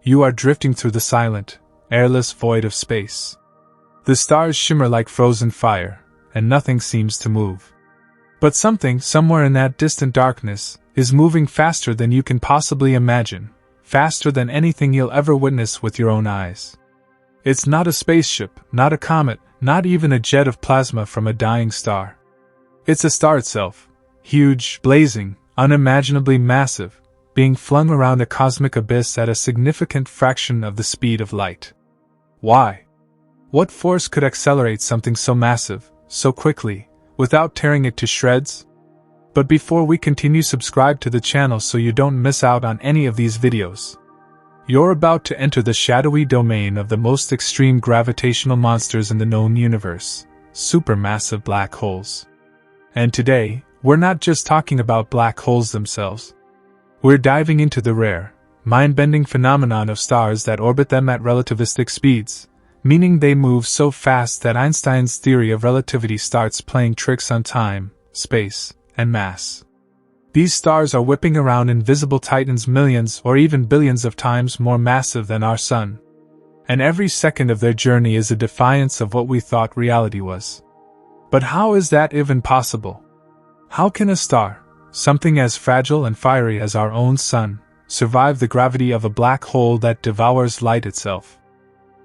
You are drifting through the silent, airless void of space. The stars shimmer like frozen fire, and nothing seems to move. But something, somewhere in that distant darkness, is moving faster than you can possibly imagine, faster than anything you'll ever witness with your own eyes. It's not a spaceship, not a comet, not even a jet of plasma from a dying star. It's a star itself, huge, blazing, unimaginably massive, being flung around a cosmic abyss at a significant fraction of the speed of light. Why? What force could accelerate something so massive, so quickly, without tearing it to shreds? But before we continue, subscribe to the channel so you don't miss out on any of these videos. You're about to enter the shadowy domain of the most extreme gravitational monsters in the known universe, supermassive black holes. And today, we're not just talking about black holes themselves. We're diving into the rare, mind-bending phenomenon of stars that orbit them at relativistic speeds, meaning they move so fast that Einstein's theory of relativity starts playing tricks on time, space, and mass. These stars are whipping around invisible titans millions or even billions of times more massive than our Sun. And every second of their journey is a defiance of what we thought reality was. But how is that even possible? How can a star, something as fragile and fiery as our own Sun, survive the gravity of a black hole that devours light itself?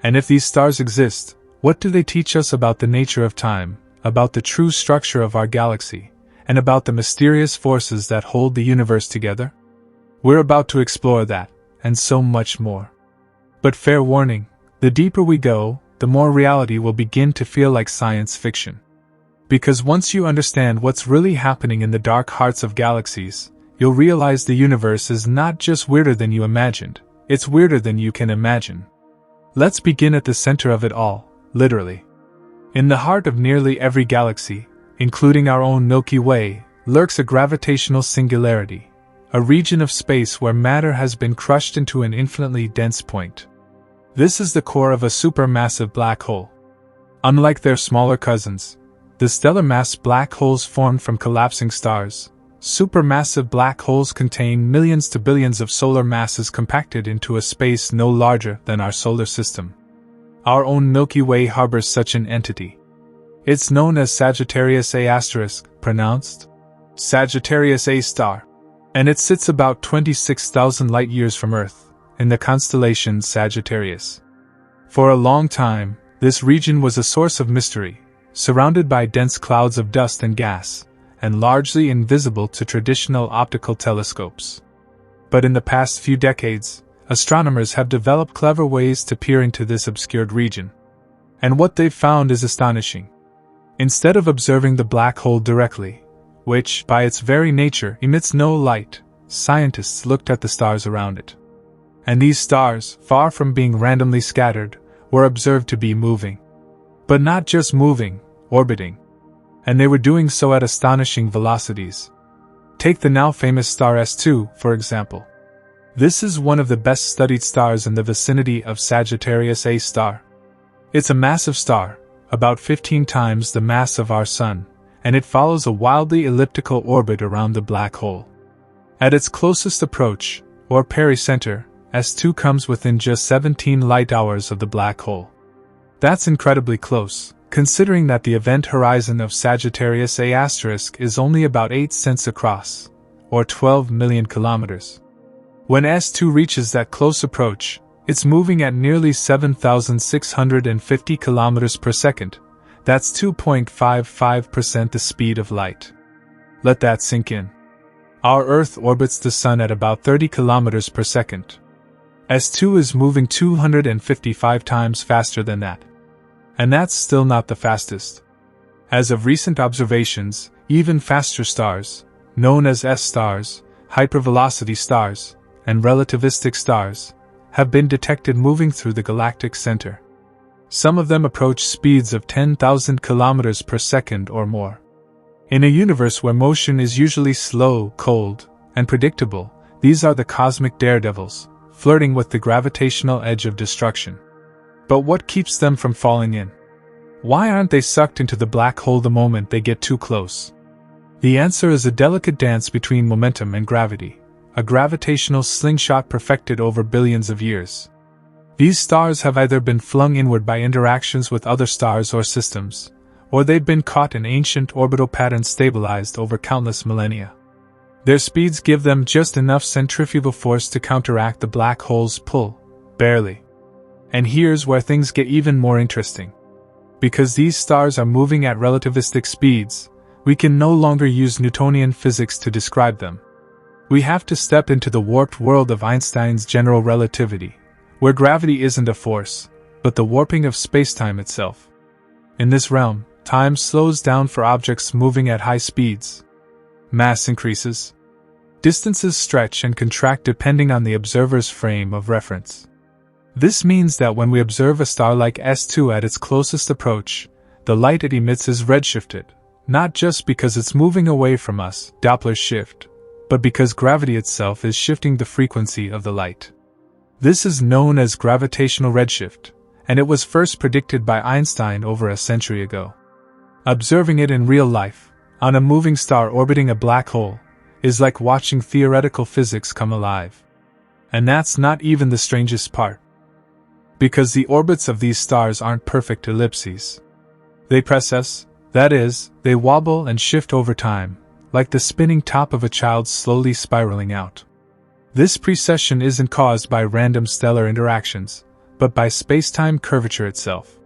And if these stars exist, what do they teach us about the nature of time, about the true structure of our galaxy, and about the mysterious forces that hold the universe together? We're about to explore that, and so much more. But fair warning, the deeper we go, the more reality will begin to feel like science fiction. Because once you understand what's really happening in the dark hearts of galaxies, you'll realize the universe is not just weirder than you imagined, it's weirder than you can imagine. Let's begin at the center of it all, literally. In the heart of nearly every galaxy, including our own Milky Way, lurks a gravitational singularity, a region of space where matter has been crushed into an infinitely dense point. This is the core of a supermassive black hole. Unlike their smaller cousins, the stellar mass black holes formed from collapsing stars, supermassive black holes contain millions to billions of solar masses compacted into a space no larger than our solar system. Our own Milky Way harbors such an entity. It's known as Sagittarius A*, pronounced Sagittarius A star, and it sits about 26,000 light-years from Earth, in the constellation Sagittarius. For a long time, this region was a source of mystery, surrounded by dense clouds of dust and gas, and largely invisible to traditional optical telescopes. But in the past few decades, astronomers have developed clever ways to peer into this obscured region. And what they've found is astonishing. Instead of observing the black hole directly, which, by its very nature, emits no light, scientists looked at the stars around it. And these stars, far from being randomly scattered, were observed to be moving. But not just moving, orbiting. And they were doing so at astonishing velocities. Take the now famous star S2, for example. This is one of the best studied stars in the vicinity of Sagittarius A star. It's a massive star, about 15 times the mass of our Sun, and it follows a wildly elliptical orbit around the black hole. At its closest approach, or pericenter, S2 comes within just 17 light-hours of the black hole. That's incredibly close, considering that the event horizon of Sagittarius A* is only about 8 cents across, or 12 million kilometers. When S2 reaches that close approach, it's moving at nearly 7,650 kilometers per second. That's 2.55% the speed of light. Let that sink in. Our Earth orbits the Sun at about 30 kilometers per second. S2 is moving 255 times faster than that. And that's still not the fastest. As of recent observations, even faster stars, known as S-stars, hypervelocity stars, and relativistic stars, have been detected moving through the galactic center. Some of them approach speeds of 10,000 kilometers per second or more. In a universe where motion is usually slow, cold, and predictable, these are the cosmic daredevils, flirting with the gravitational edge of destruction. But what keeps them from falling in? Why aren't they sucked into the black hole the moment they get too close? The answer is a delicate dance between momentum and gravity, a gravitational slingshot perfected over billions of years. These stars have either been flung inward by interactions with other stars or systems, or they've been caught in ancient orbital patterns stabilized over countless millennia. Their speeds give them just enough centrifugal force to counteract the black hole's pull, barely. And here's where things get even more interesting. Because these stars are moving at relativistic speeds, we can no longer use Newtonian physics to describe them. We have to step into the warped world of Einstein's general relativity, where gravity isn't a force, but the warping of spacetime itself. In this realm, time slows down for objects moving at high speeds. Mass increases. Distances stretch and contract depending on the observer's frame of reference. This means that when we observe a star like S2 at its closest approach, the light it emits is redshifted, not just because it's moving away from us, Doppler shift, but because gravity itself is shifting the frequency of the light. This is known as gravitational redshift, and it was first predicted by Einstein over a century ago. Observing it in real life, on a moving star orbiting a black hole, is like watching theoretical physics come alive. And that's not even the strangest part. Because the orbits of these stars aren't perfect ellipses. They precess, that is, they wobble and shift over time, like the spinning top of a child slowly spiraling out. This precession isn't caused by random stellar interactions, but by spacetime curvature itself.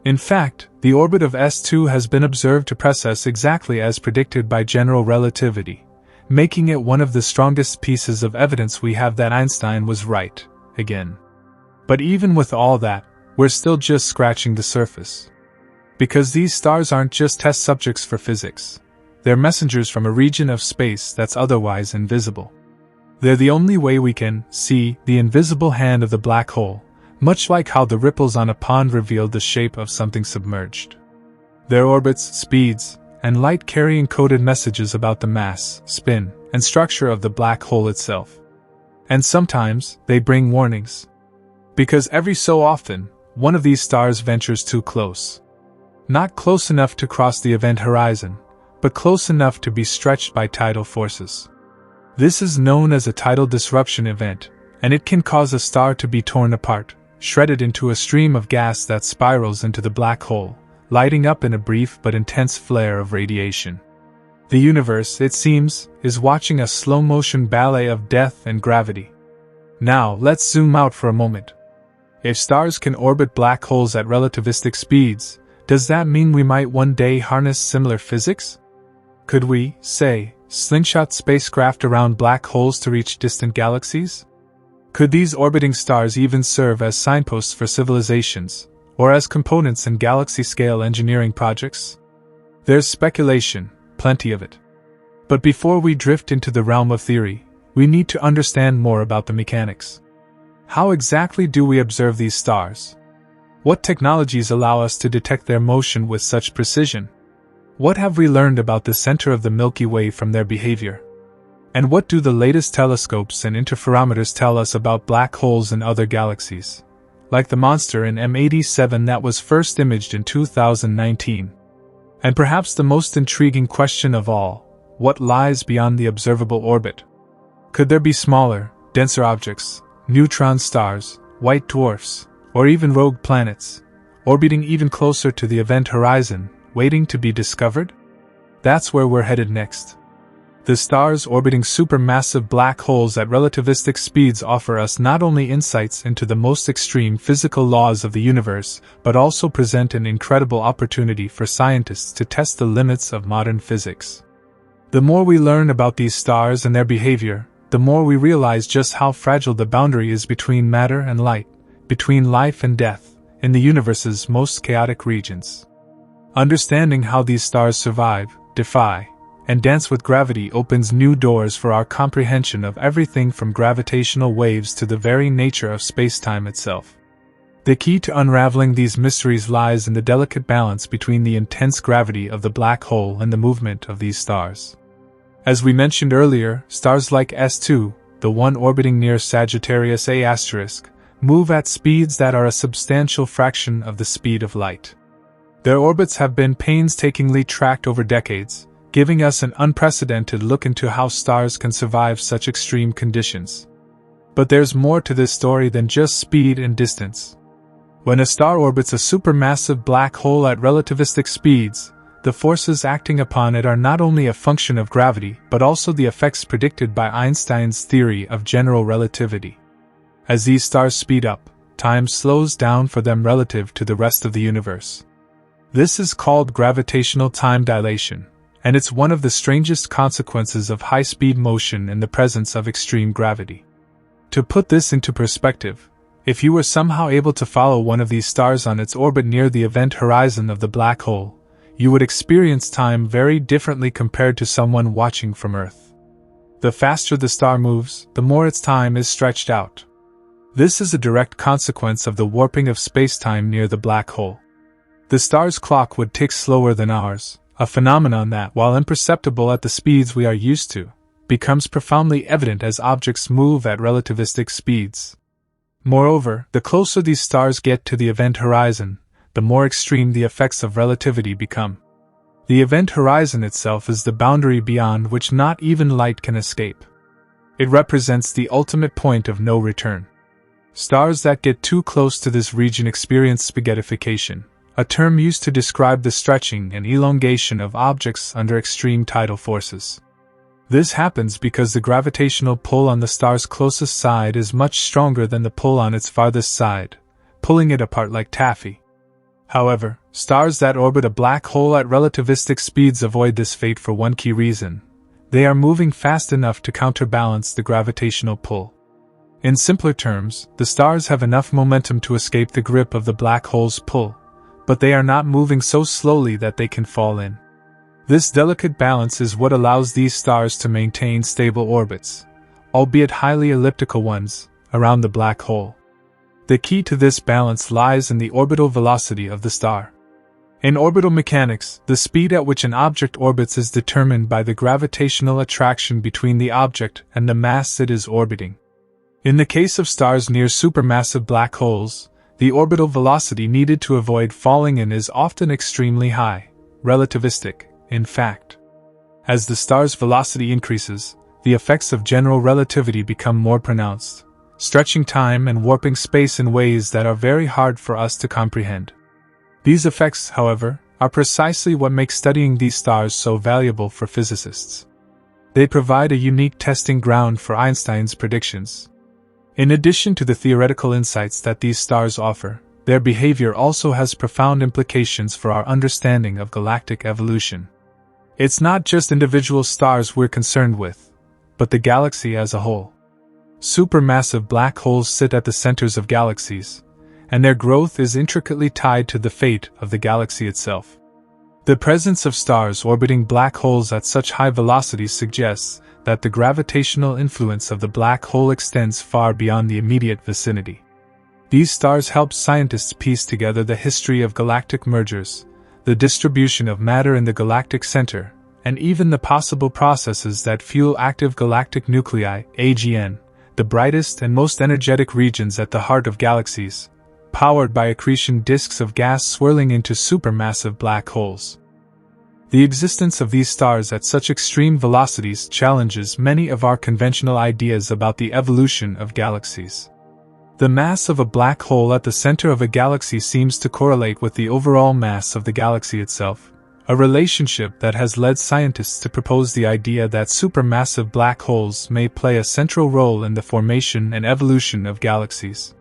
In fact, the orbit of S2 has been observed to precess exactly as predicted by general relativity, making it one of the strongest pieces of evidence we have that Einstein was right, again. But even with all that, we're still just scratching the surface. Because these stars aren't just test subjects for physics. They're messengers from a region of space that's otherwise invisible. They're the only way we can see the invisible hand of the black hole, much like how the ripples on a pond revealed the shape of something submerged. Their orbits, speeds, and light carry encoded messages about the mass, spin, and structure of the black hole itself. And sometimes, they bring warnings. Because every so often, one of these stars ventures too close. Not close enough to cross the event horizon, but close enough to be stretched by tidal forces. This is known as a tidal disruption event, and it can cause a star to be torn apart, shredded into a stream of gas that spirals into the black hole, lighting up in a brief but intense flare of radiation. The universe, it seems, is watching a slow-motion ballet of death and gravity. Now, let's zoom out for a moment. If stars can orbit black holes at relativistic speeds, does that mean we might one day harness similar physics? Could we, say, slingshot spacecraft around black holes to reach distant galaxies? Could these orbiting stars even serve as signposts for civilizations, or as components in galaxy-scale engineering projects? There's speculation, plenty of it. But before we drift into the realm of theory, we need to understand more about the mechanics. How exactly do we observe these stars? What technologies allow us to detect their motion with such precision? What have we learned about the center of the Milky Way from their behavior? And what do the latest telescopes and interferometers tell us about black holes and other galaxies, like the monster in M87 that was first imaged in 2019? And perhaps the most intriguing question of all, what lies beyond the observable orbit? Could there be smaller, denser objects, neutron stars, white dwarfs, or even rogue planets, orbiting even closer to the event horizon, waiting to be discovered? That's where we're headed next. The stars orbiting supermassive black holes at relativistic speeds offer us not only insights into the most extreme physical laws of the universe, but also present an incredible opportunity for scientists to test the limits of modern physics. The more we learn about these stars and their behavior, the more we realize just how fragile the boundary is between matter and light, between life and death, in the universe's most chaotic regions. Understanding how these stars survive, defy, and dance with gravity opens new doors for our comprehension of everything from gravitational waves to the very nature of spacetime itself. The key to unraveling these mysteries lies in the delicate balance between the intense gravity of the black hole and the movement of these stars. As we mentioned earlier, stars like S2, the one orbiting near Sagittarius A*, move at speeds that are a substantial fraction of the speed of light. Their orbits have been painstakingly tracked over decades, giving us an unprecedented look into how stars can survive such extreme conditions. But there's more to this story than just speed and distance. When a star orbits a supermassive black hole at relativistic speeds, the forces acting upon it are not only a function of gravity but also the effects predicted by Einstein's theory of general relativity. As these stars speed up, time slows down for them relative to the rest of the universe. This is called gravitational time dilation, and it's one of the strangest consequences of high-speed motion in the presence of extreme gravity. To put this into perspective, if you were somehow able to follow one of these stars on its orbit near the event horizon of the black hole, you would experience time very differently compared to someone watching from Earth. The faster the star moves, the more its time is stretched out. This is a direct consequence of the warping of spacetime near the black hole. The star's clock would tick slower than ours, a phenomenon that, while imperceptible at the speeds we are used to, becomes profoundly evident as objects move at relativistic speeds. Moreover, the closer these stars get to the event horizon, the more extreme the effects of relativity become. The event horizon itself is the boundary beyond which not even light can escape. It represents the ultimate point of no return. Stars that get too close to this region experience spaghettification, a term used to describe the stretching and elongation of objects under extreme tidal forces. This happens because the gravitational pull on the star's closest side is much stronger than the pull on its farthest side, pulling it apart like taffy. However, stars that orbit a black hole at relativistic speeds avoid this fate for one key reason: they are moving fast enough to counterbalance the gravitational pull. In simpler terms, the stars have enough momentum to escape the grip of the black hole's pull, but they are not moving so slowly that they can fall in. This delicate balance is what allows these stars to maintain stable orbits, albeit highly elliptical ones, around the black hole. The key to this balance lies in the orbital velocity of the star. In orbital mechanics, the speed at which an object orbits is determined by the gravitational attraction between the object and the mass it is orbiting. In the case of stars near supermassive black holes, the orbital velocity needed to avoid falling in is often extremely high, relativistic, in fact. As the star's velocity increases, the effects of general relativity become more pronounced, stretching time and warping space in ways that are very hard for us to comprehend. These effects, however, are precisely what make studying these stars so valuable for physicists. They provide a unique testing ground for Einstein's predictions. In addition to the theoretical insights that these stars offer, their behavior also has profound implications for our understanding of galactic evolution. It's not just individual stars we're concerned with, but the galaxy as a whole. Supermassive black holes sit at the centers of galaxies, and their growth is intricately tied to the fate of the galaxy itself. The presence of stars orbiting black holes at such high velocities suggests that the gravitational influence of the black hole extends far beyond the immediate vicinity. These stars help scientists piece together the history of galactic mergers, the distribution of matter in the galactic center, and even the possible processes that fuel active galactic nuclei, AGN, the brightest and most energetic regions at the heart of galaxies, powered by accretion disks of gas swirling into supermassive black holes. The existence of these stars at such extreme velocities challenges many of our conventional ideas about the evolution of galaxies. The mass of a black hole at the center of a galaxy seems to correlate with the overall mass of the galaxy itself, a relationship that has led scientists to propose the idea that supermassive black holes may play a central role in the formation and evolution of galaxies.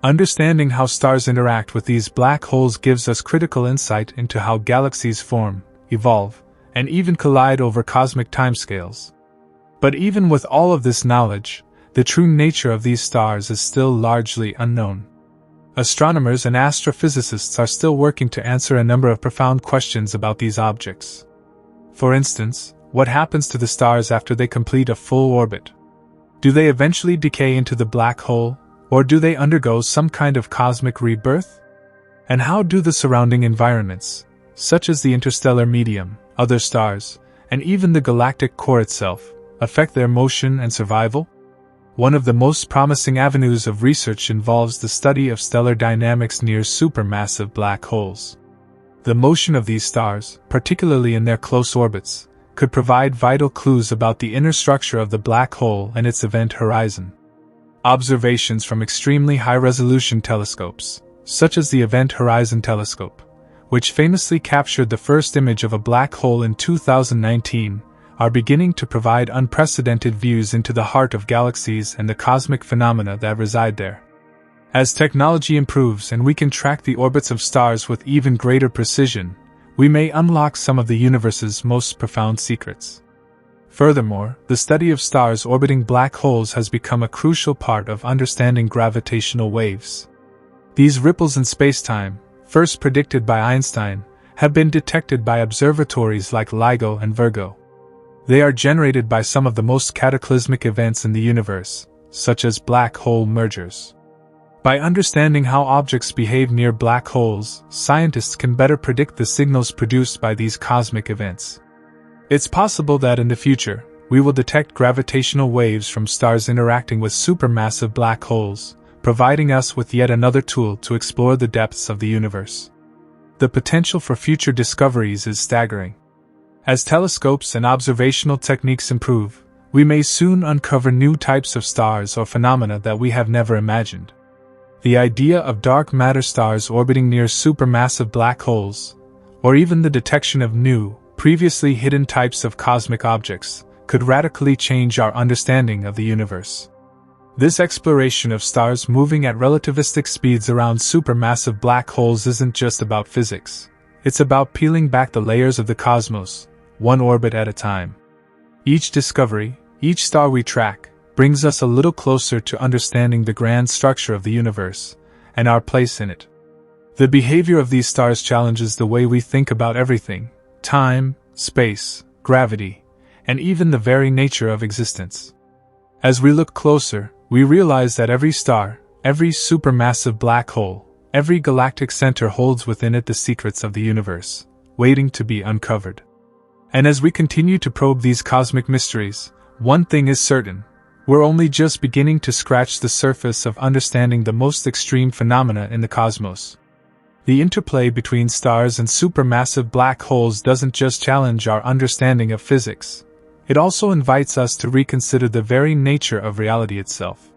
Understanding how stars interact with these black holes gives us critical insight into how galaxies form, evolve, and even collide over cosmic timescales. But even with all of this knowledge, the true nature of these stars is still largely unknown. Astronomers and astrophysicists are still working to answer a number of profound questions about these objects. For instance, what happens to the stars after they complete a full orbit? Do they eventually decay into the black hole, or do they undergo some kind of cosmic rebirth? And how do the surrounding environments, such as the interstellar medium, other stars, and even the galactic core itself, affect their motion and survival? One of the most promising avenues of research involves the study of stellar dynamics near supermassive black holes. The motion of these stars, particularly in their close orbits, could provide vital clues about the inner structure of the black hole and its event horizon. Observations from extremely high-resolution telescopes, such as the Event Horizon Telescope, which famously captured the first image of a black hole in 2019, are beginning to provide unprecedented views into the heart of galaxies and the cosmic phenomena that reside there. As technology improves and we can track the orbits of stars with even greater precision, we may unlock some of the universe's most profound secrets. Furthermore, the study of stars orbiting black holes has become a crucial part of understanding gravitational waves. These ripples in spacetime, first predicted by Einstein, have been detected by observatories like LIGO and Virgo. They are generated by some of the most cataclysmic events in the universe, such as black hole mergers. By understanding how objects behave near black holes, scientists can better predict the signals produced by these cosmic events. It's possible that in the future, we will detect gravitational waves from stars interacting with supermassive black holes, providing us with yet another tool to explore the depths of the universe. The potential for future discoveries is staggering. As telescopes and observational techniques improve, we may soon uncover new types of stars or phenomena that we have never imagined. The idea of dark matter stars orbiting near supermassive black holes, or even the detection of new, previously hidden types of cosmic objects, could radically change our understanding of the universe. This exploration of stars moving at relativistic speeds around supermassive black holes isn't just about physics. It's about peeling back the layers of the cosmos, one orbit at a time. Each discovery, each star we track, brings us a little closer to understanding the grand structure of the universe, and our place in it. The behavior of these stars challenges the way we think about everything: time, space, gravity, and even the very nature of existence. As we look closer, we realize that every star, every supermassive black hole, every galactic center holds within it the secrets of the universe, waiting to be uncovered. And as we continue to probe these cosmic mysteries, one thing is certain: we're only just beginning to scratch the surface of understanding the most extreme phenomena in the cosmos. The interplay between stars and supermassive black holes doesn't just challenge our understanding of physics, it also invites us to reconsider the very nature of reality itself.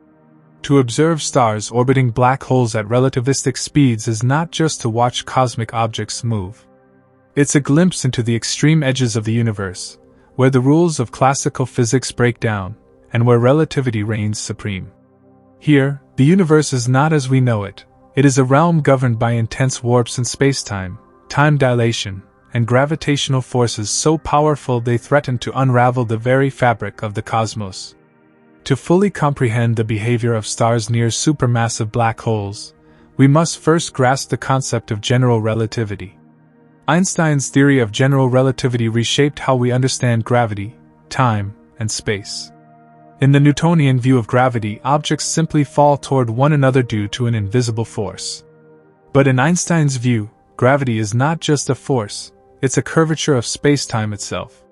To observe stars orbiting black holes at relativistic speeds is not just to watch cosmic objects move. It's a glimpse into the extreme edges of the universe, where the rules of classical physics break down, and where relativity reigns supreme. Here, the universe is not as we know it. It is a realm governed by intense warps in spacetime, time dilation, and gravitational forces so powerful they threaten to unravel the very fabric of the cosmos. To fully comprehend the behavior of stars near supermassive black holes, we must first grasp the concept of general relativity. Einstein's theory of general relativity reshaped how we understand gravity, time, and space. In the Newtonian view of gravity, objects simply fall toward one another due to an invisible force. But in Einstein's view, gravity is not just a force, it's a curvature of spacetime itself.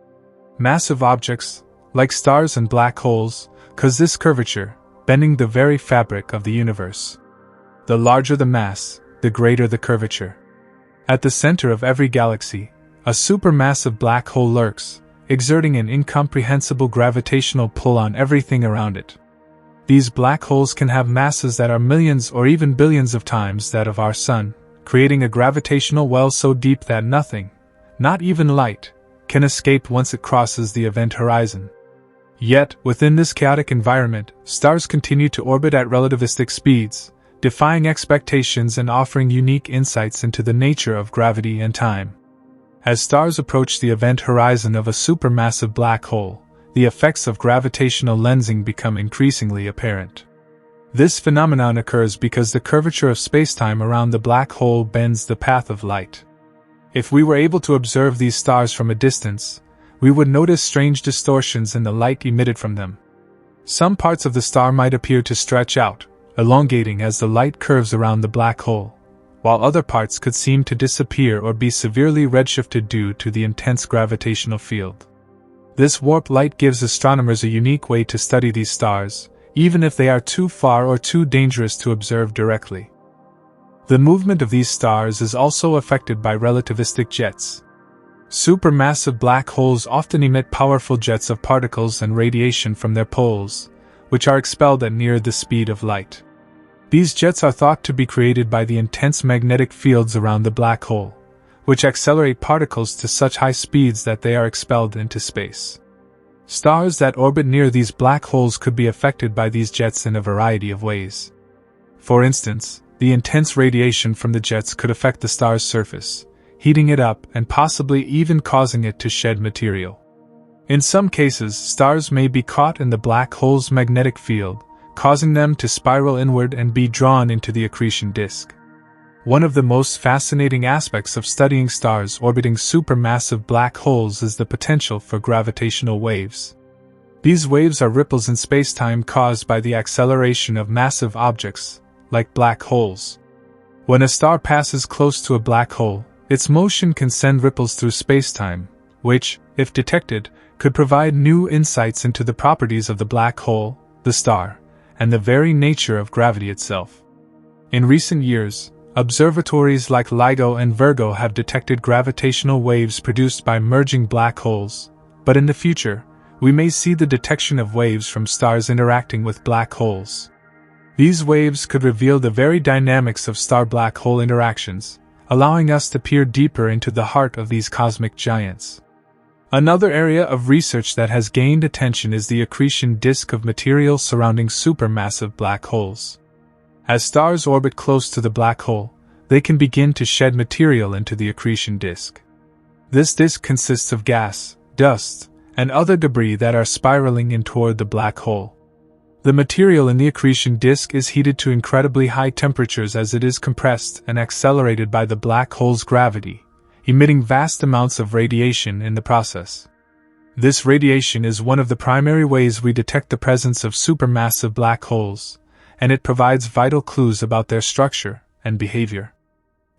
Massive objects, like stars and black holes, cause this curvature, bending the very fabric of the universe. The larger the mass, the greater the curvature. At the center of every galaxy, a supermassive black hole lurks, exerting an incomprehensible gravitational pull on everything around it. These black holes can have masses that are millions or even billions of times that of our Sun, creating a gravitational well so deep that nothing, not even light, can escape once it crosses the event horizon. Yet, within this chaotic environment, stars continue to orbit at relativistic speeds, defying expectations and offering unique insights into the nature of gravity and time. As stars approach the event horizon of a supermassive black hole, the effects of gravitational lensing become increasingly apparent. This phenomenon occurs because the curvature of spacetime around the black hole bends the path of light. If we were able to observe these stars from a distance, we would notice strange distortions in the light emitted from them. Some parts of the star might appear to stretch out, elongating as the light curves around the black hole, while other parts could seem to disappear or be severely redshifted due to the intense gravitational field. This warped light gives astronomers a unique way to study these stars, even if they are too far or too dangerous to observe directly. The movement of these stars is also affected by relativistic jets. Supermassive black holes often emit powerful jets of particles and radiation from their poles, which are expelled at near the speed of light. These jets are thought to be created by the intense magnetic fields around the black hole, which accelerate particles to such high speeds that they are expelled into space. Stars that orbit near these black holes could be affected by these jets in a variety of ways. For instance, the intense radiation from the jets could affect the star's surface, heating it up and possibly even causing it to shed material. In some cases, stars may be caught in the black hole's magnetic field, causing them to spiral inward and be drawn into the accretion disk. One of the most fascinating aspects of studying stars orbiting supermassive black holes is the potential for gravitational waves. These waves are ripples in spacetime caused by the acceleration of massive objects, like black holes. When a star passes close to a black hole, its motion can send ripples through spacetime, which, if detected, could provide new insights into the properties of the black hole, the star, and the very nature of gravity itself. In recent years, observatories like LIGO and Virgo have detected gravitational waves produced by merging black holes, but in the future, we may see the detection of waves from stars interacting with black holes. These waves could reveal the very dynamics of star-black hole interactions, allowing us to peer deeper into the heart of these cosmic giants. Another area of research that has gained attention is the accretion disk of material surrounding supermassive black holes. As stars orbit close to the black hole, they can begin to shed material into the accretion disk. This disk consists of gas, dust, and other debris that are spiraling in toward the black hole. The material in the accretion disk is heated to incredibly high temperatures as it is compressed and accelerated by the black hole's gravity, emitting vast amounts of radiation in the process. This radiation is one of the primary ways we detect the presence of supermassive black holes, and it provides vital clues about their structure and behavior.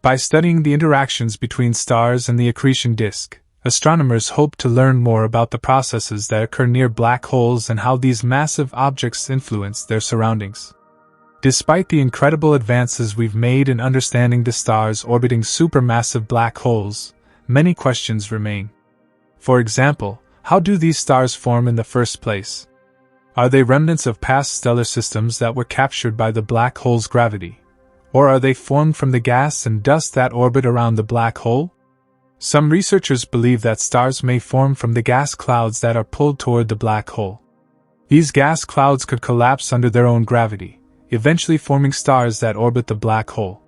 By studying the interactions between stars and the accretion disk, astronomers hope to learn more about the processes that occur near black holes and how these massive objects influence their surroundings. Despite the incredible advances we've made in understanding the stars orbiting supermassive black holes, many questions remain. For example, how do these stars form in the first place? Are they remnants of past stellar systems that were captured by the black hole's gravity? Or are they formed from the gas and dust that orbit around the black hole? Some researchers believe that stars may form from the gas clouds that are pulled toward the black hole. These gas clouds could collapse under their own gravity, eventually forming stars that orbit the black hole.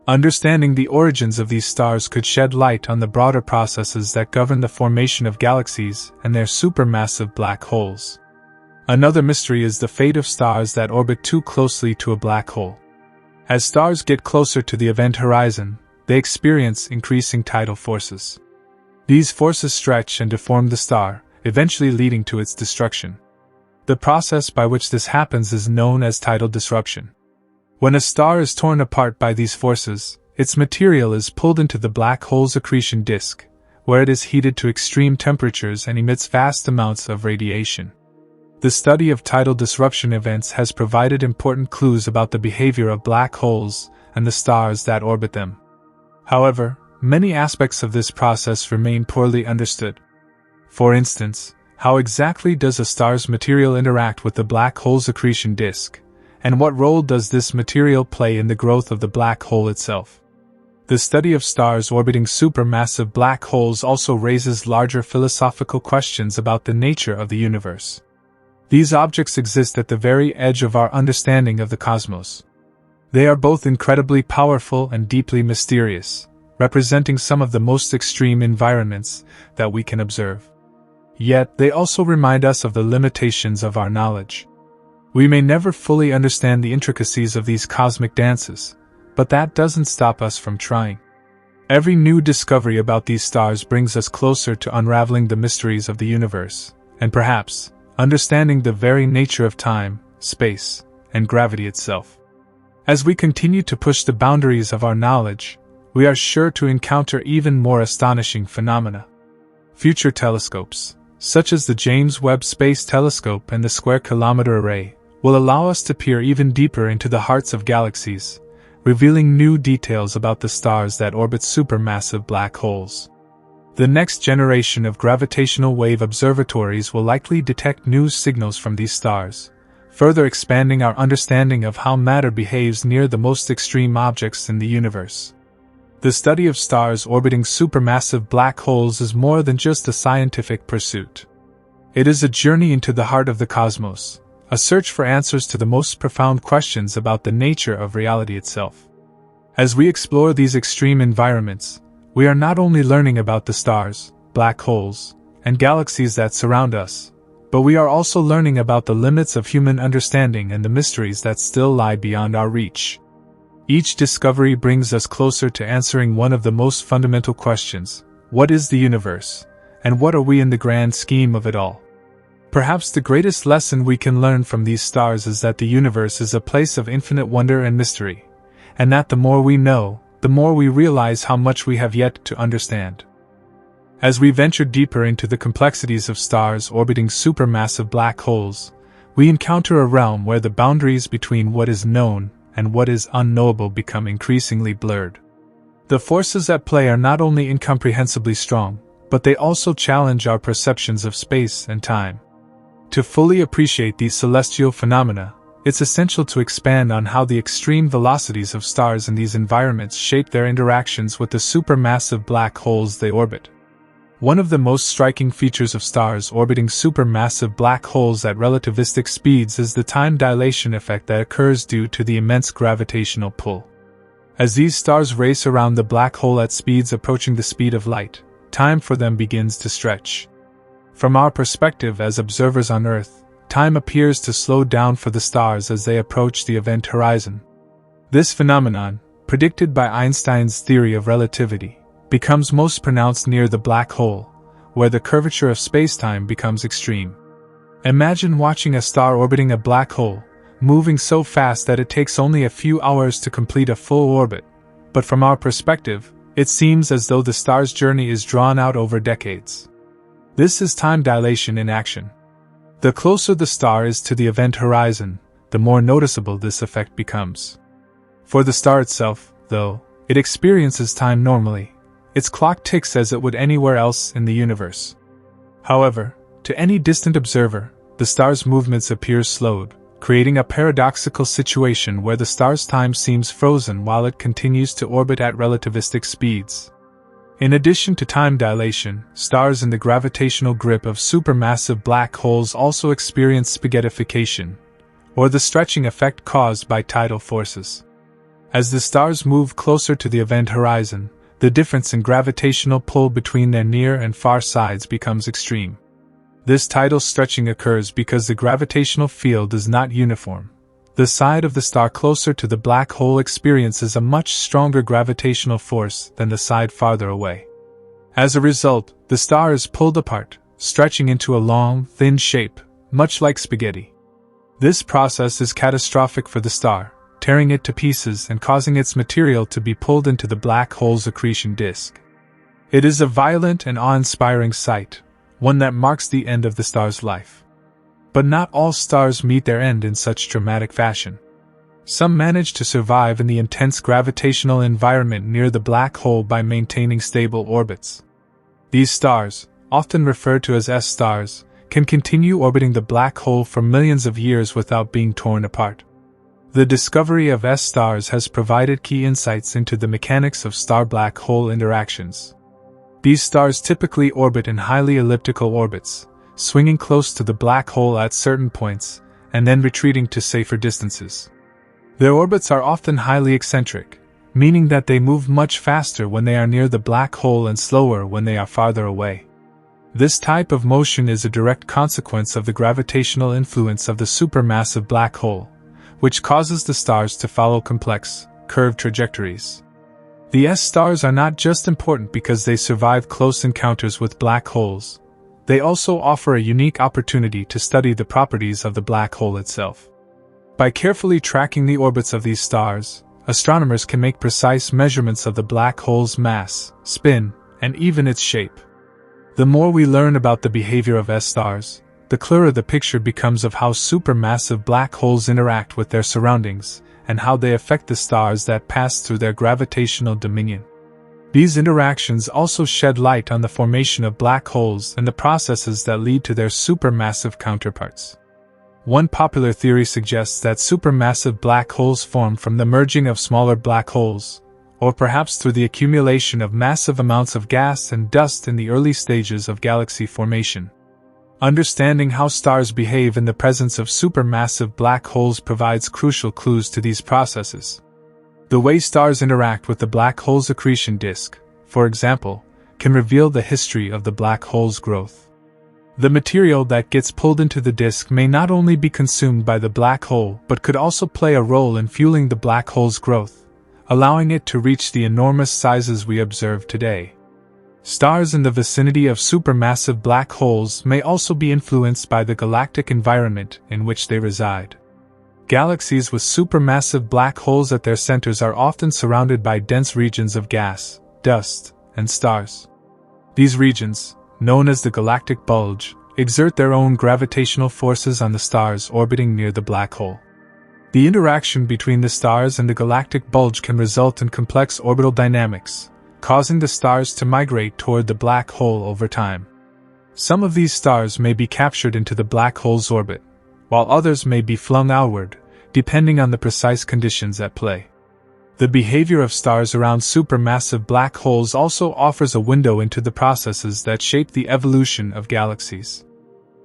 Understanding the origins of these stars could shed light on the broader processes that govern the formation of galaxies and their supermassive black holes. Another mystery is the fate of stars that orbit too closely to a black hole. As stars get closer to the event horizon, they experience increasing tidal forces. These forces stretch and deform the star, eventually leading to its destruction. The process by which this happens is known as tidal disruption. When a star is torn apart by these forces, its material is pulled into the black hole's accretion disk, where it is heated to extreme temperatures and emits vast amounts of radiation. The study of tidal disruption events has provided important clues about the behavior of black holes and the stars that orbit them. However, many aspects of this process remain poorly understood. For instance, how exactly does a star's material interact with the black hole's accretion disk, and what role does this material play in the growth of the black hole itself? The study of stars orbiting supermassive black holes also raises larger philosophical questions about the nature of the universe. These objects exist at the very edge of our understanding of the cosmos. They are both incredibly powerful and deeply mysterious, representing some of the most extreme environments that we can observe. Yet, they also remind us of the limitations of our knowledge. We may never fully understand the intricacies of these cosmic dances, but that doesn't stop us from trying. Every new discovery about these stars brings us closer to unraveling the mysteries of the universe, and perhaps, understanding the very nature of time, space, and gravity itself. As we continue to push the boundaries of our knowledge, we are sure to encounter even more astonishing phenomena. Future telescopes, such as the James Webb Space Telescope and the Square Kilometre Array, will allow us to peer even deeper into the hearts of galaxies, revealing new details about the stars that orbit supermassive black holes. The next generation of gravitational wave observatories will likely detect new signals from these stars, further expanding our understanding of how matter behaves near the most extreme objects in the universe. The study of stars orbiting supermassive black holes is more than just a scientific pursuit. It is a journey into the heart of the cosmos, a search for answers to the most profound questions about the nature of reality itself. As we explore these extreme environments, we are not only learning about the stars, black holes, and galaxies that surround us, but we are also learning about the limits of human understanding and the mysteries that still lie beyond our reach. Each discovery brings us closer to answering one of the most fundamental questions: what is the universe, and what are we in the grand scheme of it all? Perhaps the greatest lesson we can learn from these stars is that the universe is a place of infinite wonder and mystery, and that the more we know, the more we realize how much we have yet to understand. As we venture deeper into the complexities of stars orbiting supermassive black holes, we encounter a realm where the boundaries between what is known and what is unknowable become increasingly blurred. The forces at play are not only incomprehensibly strong, but they also challenge our perceptions of space and time. To fully appreciate these celestial phenomena, it's essential to expand on how the extreme velocities of stars in these environments shape their interactions with the supermassive black holes they orbit. One of the most striking features of stars orbiting supermassive black holes at relativistic speeds is the time dilation effect that occurs due to the immense gravitational pull. As these stars race around the black hole at speeds approaching the speed of light, time for them begins to stretch. From our perspective as observers on Earth, time appears to slow down for the stars as they approach the event horizon. This phenomenon, predicted by Einstein's theory of relativity, becomes most pronounced near the black hole, where the curvature of spacetime becomes extreme. Imagine watching a star orbiting a black hole, moving so fast that it takes only a few hours to complete a full orbit, but from our perspective, it seems as though the star's journey is drawn out over decades. This is time dilation in action. The closer the star is to the event horizon, the more noticeable this effect becomes. For the star itself, though, it experiences time normally. Its clock ticks as it would anywhere else in the universe. However, to any distant observer, the star's movements appear slowed, creating a paradoxical situation where the star's time seems frozen while it continues to orbit at relativistic speeds. In addition to time dilation, stars in the gravitational grip of supermassive black holes also experience spaghettification, or the stretching effect caused by tidal forces. As the stars move closer to the event horizon, the difference in gravitational pull between their near and far sides becomes extreme. This tidal stretching occurs because the gravitational field is not uniform. The side of the star closer to the black hole experiences a much stronger gravitational force than the side farther away. As a result, the star is pulled apart, stretching into a long, thin shape, much like spaghetti. This process is catastrophic for the star, tearing it to pieces and causing its material to be pulled into the black hole's accretion disk. It is a violent and awe-inspiring sight, one that marks the end of the star's life. But not all stars meet their end in such dramatic fashion. Some manage to survive in the intense gravitational environment near the black hole by maintaining stable orbits. These stars, often referred to as S-stars, can continue orbiting the black hole for millions of years without being torn apart. The discovery of S-stars has provided key insights into the mechanics of star-black hole interactions. These stars typically orbit in highly elliptical orbits, swinging close to the black hole at certain points, and then retreating to safer distances. Their orbits are often highly eccentric, meaning that they move much faster when they are near the black hole and slower when they are farther away. This type of motion is a direct consequence of the gravitational influence of the supermassive black hole, which causes the stars to follow complex, curved trajectories. The S-stars are not just important because they survive close encounters with black holes. They also offer a unique opportunity to study the properties of the black hole itself. By carefully tracking the orbits of these stars, astronomers can make precise measurements of the black hole's mass, spin, and even its shape. The more we learn about the behavior of S-stars, the clearer the picture becomes of how supermassive black holes interact with their surroundings, and how they affect the stars that pass through their gravitational dominion. These interactions also shed light on the formation of black holes and the processes that lead to their supermassive counterparts. One popular theory suggests that supermassive black holes form from the merging of smaller black holes, or perhaps through the accumulation of massive amounts of gas and dust in the early stages of galaxy formation. Understanding how stars behave in the presence of supermassive black holes provides crucial clues to these processes. The way stars interact with the black hole's accretion disk, for example, can reveal the history of the black hole's growth. The material that gets pulled into the disk may not only be consumed by the black hole but could also play a role in fueling the black hole's growth, allowing it to reach the enormous sizes we observe today. Stars in the vicinity of supermassive black holes may also be influenced by the galactic environment in which they reside. Galaxies with supermassive black holes at their centers are often surrounded by dense regions of gas, dust, and stars. These regions, known as the galactic bulge, exert their own gravitational forces on the stars orbiting near the black hole. The interaction between the stars and the galactic bulge can result in complex orbital dynamics, causing the stars to migrate toward the black hole over time. Some of these stars may be captured into the black hole's orbit, while others may be flung outward, depending on the precise conditions at play. The behavior of stars around supermassive black holes also offers a window into the processes that shape the evolution of galaxies.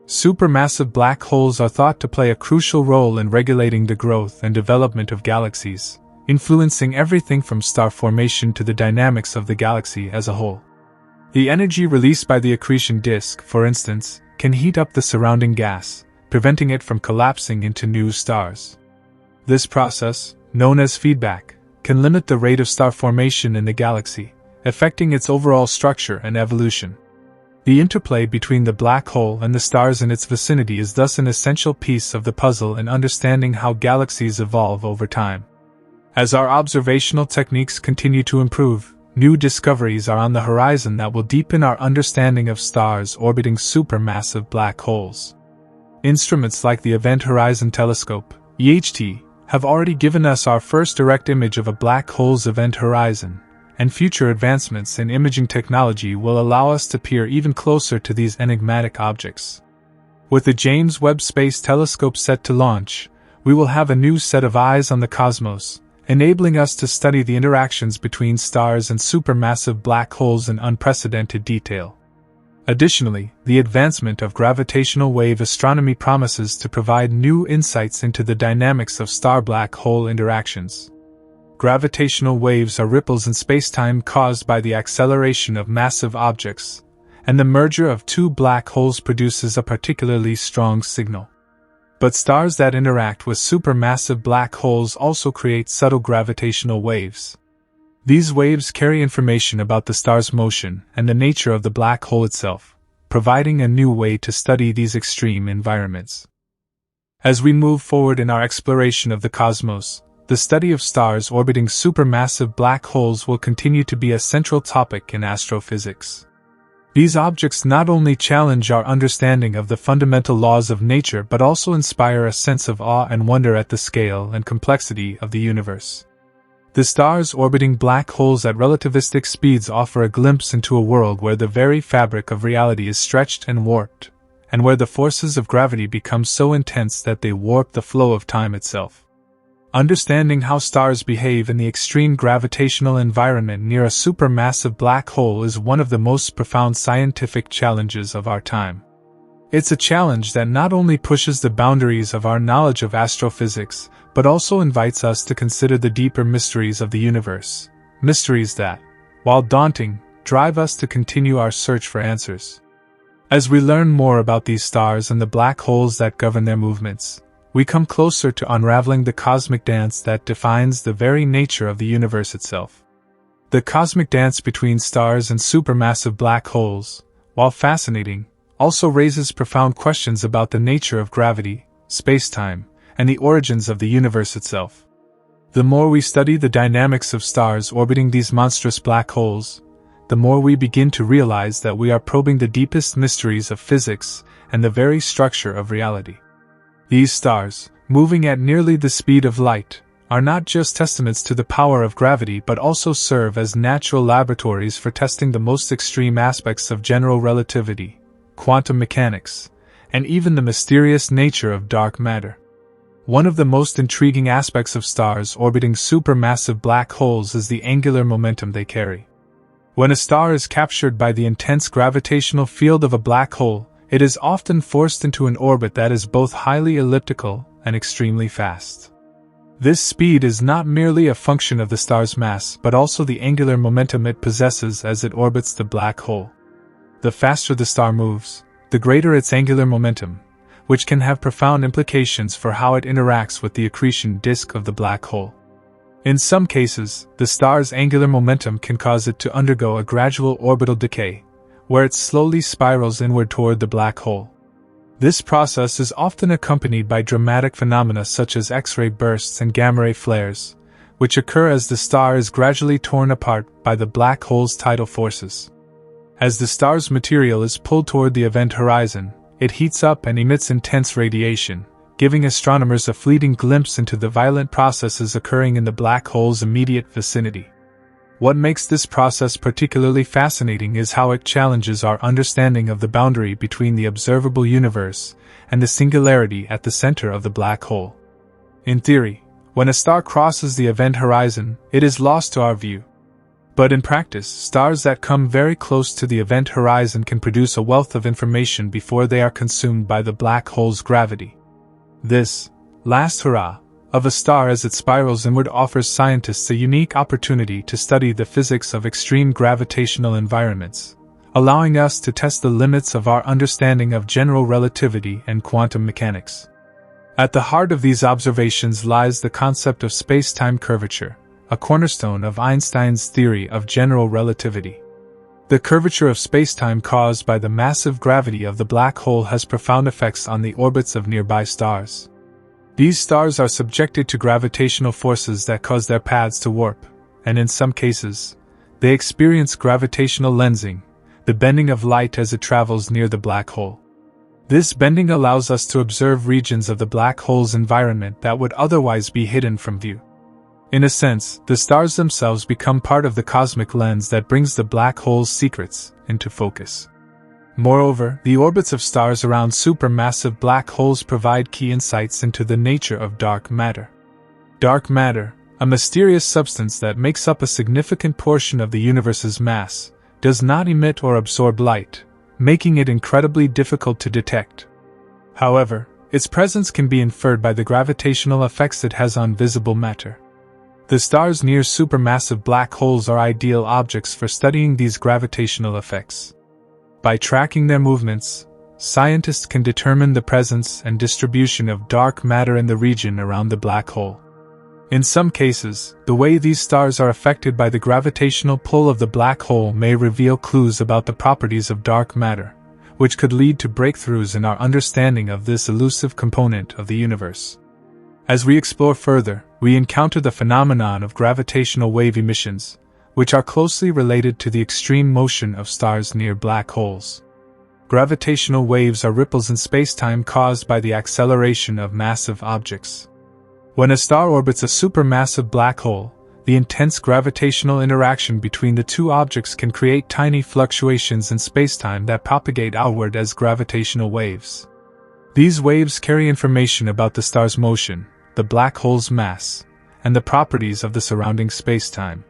Supermassive black holes are thought to play a crucial role in regulating the growth and development of galaxies, influencing everything from star formation to the dynamics of the galaxy as a whole. The energy released by the accretion disk, for instance, can heat up the surrounding gas, preventing it from collapsing into new stars. This process, known as feedback, can limit the rate of star formation in the galaxy, affecting its overall structure and evolution. The interplay between the black hole and the stars in its vicinity is thus an essential piece of the puzzle in understanding how galaxies evolve over time. As our observational techniques continue to improve, new discoveries are on the horizon that will deepen our understanding of stars orbiting supermassive black holes. Instruments like the Event Horizon Telescope, EHT, have already given us our first direct image of a black hole's event horizon, and future advancements in imaging technology will allow us to peer even closer to these enigmatic objects. With the James Webb Space Telescope set to launch, we will have a new set of eyes on the cosmos, enabling us to study the interactions between stars and supermassive black holes in unprecedented detail. Additionally, the advancement of gravitational wave astronomy promises to provide new insights into the dynamics of star-black hole interactions. Gravitational waves are ripples in spacetime caused by the acceleration of massive objects, and the merger of two black holes produces a particularly strong signal. But stars that interact with supermassive black holes also create subtle gravitational waves. These waves carry information about the star's motion and the nature of the black hole itself, providing a new way to study these extreme environments. As we move forward in our exploration of the cosmos, the study of stars orbiting supermassive black holes will continue to be a central topic in astrophysics. These objects not only challenge our understanding of the fundamental laws of nature but also inspire a sense of awe and wonder at the scale and complexity of the universe. The stars orbiting black holes at relativistic speeds offer a glimpse into a world where the very fabric of reality is stretched and warped, and where the forces of gravity become so intense that they warp the flow of time itself. Understanding how stars behave in the extreme gravitational environment near a supermassive black hole is one of the most profound scientific challenges of our time. It's a challenge that not only pushes the boundaries of our knowledge of astrophysics, but also invites us to consider the deeper mysteries of the universe, mysteries that, while daunting, drive us to continue our search for answers. As we learn more about these stars and the black holes that govern their movements, we come closer to unraveling the cosmic dance that defines the very nature of the universe itself. The cosmic dance between stars and supermassive black holes, while fascinating, also raises profound questions about the nature of gravity, spacetime, and the origins of the universe itself. The more we study the dynamics of stars orbiting these monstrous black holes, the more we begin to realize that we are probing the deepest mysteries of physics and the very structure of reality. These stars, moving at nearly the speed of light, are not just testaments to the power of gravity but also serve as natural laboratories for testing the most extreme aspects of general relativity, quantum mechanics, and even the mysterious nature of dark matter. One of the most intriguing aspects of stars orbiting supermassive black holes is the angular momentum they carry. When a star is captured by the intense gravitational field of a black hole, it is often forced into an orbit that is both highly elliptical and extremely fast. This speed is not merely a function of the star's mass but also the angular momentum it possesses as it orbits the black hole. The faster the star moves, the greater its angular momentum, which can have profound implications for how it interacts with the accretion disk of the black hole. In some cases, the star's angular momentum can cause it to undergo a gradual orbital decay, where it slowly spirals inward toward the black hole. This process is often accompanied by dramatic phenomena such as X-ray bursts and gamma-ray flares, which occur as the star is gradually torn apart by the black hole's tidal forces. As the star's material is pulled toward the event horizon, it heats up and emits intense radiation, giving astronomers a fleeting glimpse into the violent processes occurring in the black hole's immediate vicinity. What makes this process particularly fascinating is how it challenges our understanding of the boundary between the observable universe and the singularity at the center of the black hole. In theory, when a star crosses the event horizon, it is lost to our view. But in practice, stars that come very close to the event horizon can produce a wealth of information before they are consumed by the black hole's gravity. This last hurrah of a star as it spirals inward offers scientists a unique opportunity to study the physics of extreme gravitational environments, allowing us to test the limits of our understanding of general relativity and quantum mechanics. At the heart of these observations lies the concept of spacetime curvature, a cornerstone of Einstein's theory of general relativity. The curvature of spacetime caused by the massive gravity of the black hole has profound effects on the orbits of nearby stars. These stars are subjected to gravitational forces that cause their paths to warp, and in some cases, they experience gravitational lensing, the bending of light as it travels near the black hole. This bending allows us to observe regions of the black hole's environment that would otherwise be hidden from view. In a sense, the stars themselves become part of the cosmic lens that brings the black hole's secrets into focus. Moreover, the orbits of stars around supermassive black holes provide key insights into the nature of dark matter. Dark matter, a mysterious substance that makes up a significant portion of the universe's mass, does not emit or absorb light, making it incredibly difficult to detect. However, its presence can be inferred by the gravitational effects it has on visible matter. The stars near supermassive black holes are ideal objects for studying these gravitational effects. By tracking their movements, scientists can determine the presence and distribution of dark matter in the region around the black hole. In some cases, the way these stars are affected by the gravitational pull of the black hole may reveal clues about the properties of dark matter, which could lead to breakthroughs in our understanding of this elusive component of the universe. As we explore further, we encounter the phenomenon of gravitational wave emissions, which are closely related to the extreme motion of stars near black holes. Gravitational waves are ripples in spacetime caused by the acceleration of massive objects. When a star orbits a supermassive black hole, the intense gravitational interaction between the two objects can create tiny fluctuations in spacetime that propagate outward as gravitational waves. These waves carry information about the star's motion, the black hole's mass, and the properties of the surrounding spacetime.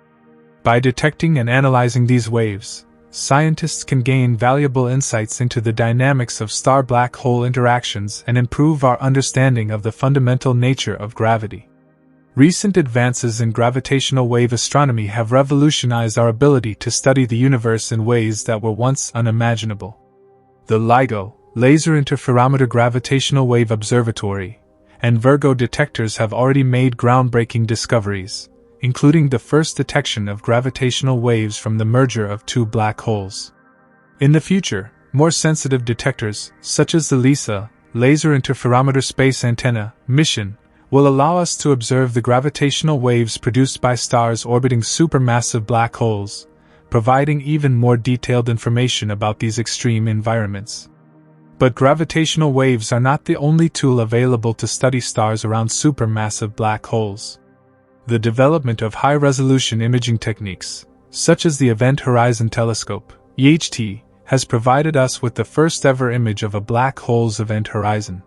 By detecting and analyzing these waves, scientists can gain valuable insights into the dynamics of star-black hole interactions and improve our understanding of the fundamental nature of gravity. Recent advances in gravitational wave astronomy have revolutionized our ability to study the universe in ways that were once unimaginable. The LIGO, Laser Interferometer Gravitational Wave Observatory, and Virgo detectors have already made groundbreaking discoveries, including the first detection of gravitational waves from the merger of two black holes. In the future, more sensitive detectors, such as the LISA, Laser Interferometer Space Antenna, mission, will allow us to observe the gravitational waves produced by stars orbiting supermassive black holes, providing even more detailed information about these extreme environments. But gravitational waves are not the only tool available to study stars around supermassive black holes. The development of high-resolution imaging techniques, such as the Event Horizon Telescope, EHT, has provided us with the first-ever image of a black hole's event horizon.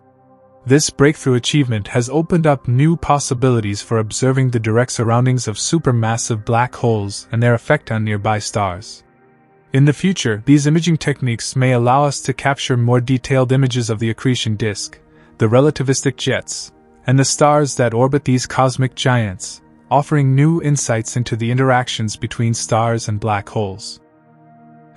This breakthrough achievement has opened up new possibilities for observing the direct surroundings of supermassive black holes and their effect on nearby stars. In the future, these imaging techniques may allow us to capture more detailed images of the accretion disk, the relativistic jets, and the stars that orbit these cosmic giants, offering new insights into the interactions between stars and black holes.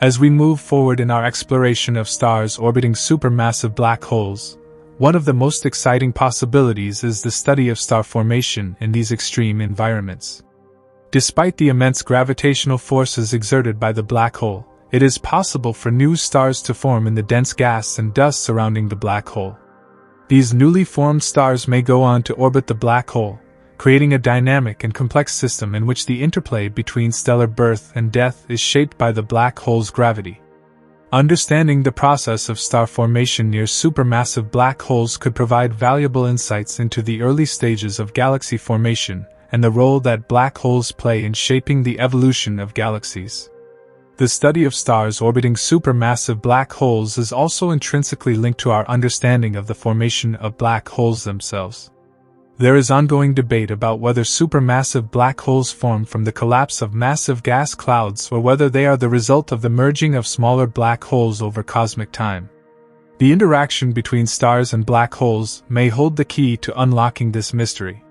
As we move forward in our exploration of stars orbiting supermassive black holes, one of the most exciting possibilities is the study of star formation in these extreme environments. Despite the immense gravitational forces exerted by the black hole, it is possible for new stars to form in the dense gas and dust surrounding the black hole. These newly formed stars may go on to orbit the black hole, creating a dynamic and complex system in which the interplay between stellar birth and death is shaped by the black hole's gravity. Understanding the process of star formation near supermassive black holes could provide valuable insights into the early stages of galaxy formation and the role that black holes play in shaping the evolution of galaxies. The study of stars orbiting supermassive black holes is also intrinsically linked to our understanding of the formation of black holes themselves. There is ongoing debate about whether supermassive black holes form from the collapse of massive gas clouds or whether they are the result of the merging of smaller black holes over cosmic time. The interaction between stars and black holes may hold the key to unlocking this mystery.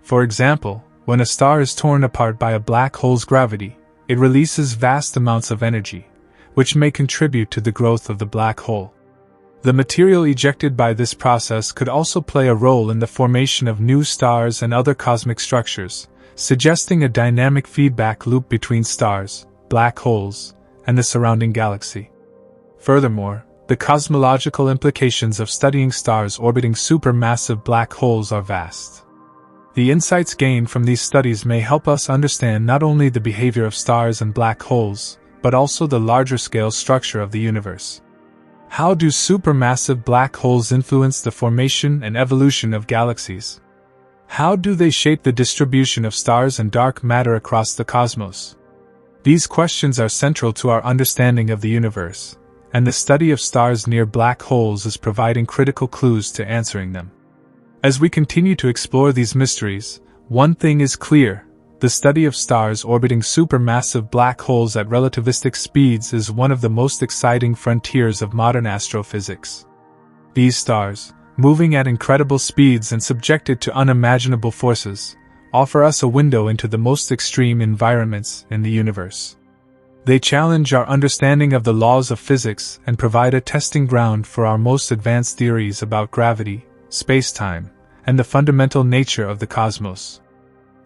For example, when a star is torn apart by a black hole's gravity, it releases vast amounts of energy, which may contribute to the growth of the black hole. The material ejected by this process could also play a role in the formation of new stars and other cosmic structures, suggesting a dynamic feedback loop between stars, black holes, and the surrounding galaxy. Furthermore, the cosmological implications of studying stars orbiting supermassive black holes are vast. The insights gained from these studies may help us understand not only the behavior of stars and black holes, but also the larger-scale structure of the universe. How do supermassive black holes influence the formation and evolution of galaxies? How do they shape the distribution of stars and dark matter across the cosmos? These questions are central to our understanding of the universe, and the study of stars near black holes is providing critical clues to answering them. As we continue to explore these mysteries, one thing is clear: the study of stars orbiting supermassive black holes at relativistic speeds is one of the most exciting frontiers of modern astrophysics. These stars, moving at incredible speeds and subjected to unimaginable forces, offer us a window into the most extreme environments in the universe. They challenge our understanding of the laws of physics and provide a testing ground for our most advanced theories about gravity, spacetime, and the fundamental nature of the cosmos.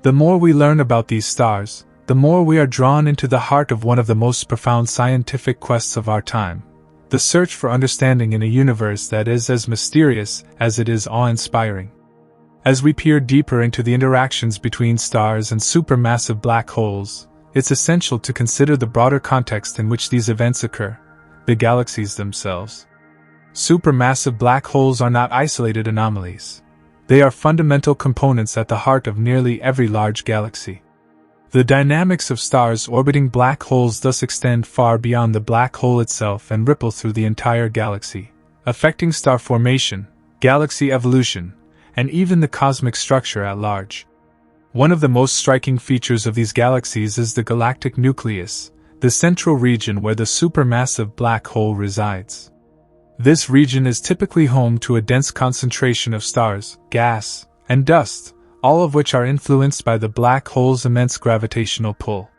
The more we learn about these stars, the more we are drawn into the heart of one of the most profound scientific quests of our time: the search for understanding in a universe that is as mysterious as it is awe-inspiring. As we peer deeper into the interactions between stars and supermassive black holes, it's essential to consider the broader context in which these events occur: the galaxies themselves. Supermassive black holes are not isolated anomalies. They are fundamental components at the heart of nearly every large galaxy. The dynamics of stars orbiting black holes thus extend far beyond the black hole itself and ripple through the entire galaxy, affecting star formation, galaxy evolution, and even the cosmic structure at large. One of the most striking features of these galaxies is the galactic nucleus, the central region where the supermassive black hole resides. This region is typically home to a dense concentration of stars, gas, and dust, all of which are influenced by the black hole's immense gravitational pull.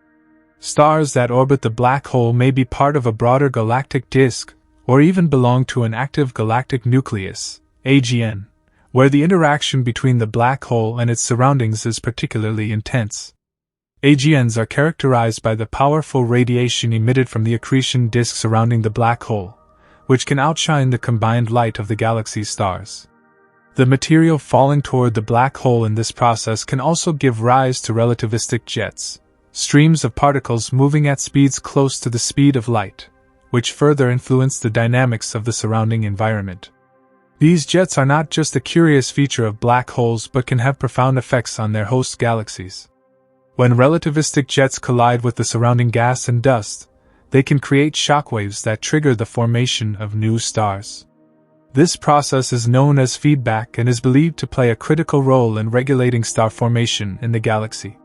Stars that orbit the black hole may be part of a broader galactic disk, or even belong to an active galactic nucleus, AGN, where the interaction between the black hole and its surroundings is particularly intense. AGNs are characterized by the powerful radiation emitted from the accretion disk surrounding the black hole, which can outshine the combined light of the galaxy's stars. The material falling toward the black hole in this process can also give rise to relativistic jets, streams of particles moving at speeds close to the speed of light, which further influence the dynamics of the surrounding environment. These jets are not just a curious feature of black holes but can have profound effects on their host galaxies. When relativistic jets collide with the surrounding gas and dust, they can create shockwaves that trigger the formation of new stars. This process is known as feedback and is believed to play a critical role in regulating star formation in the galaxy.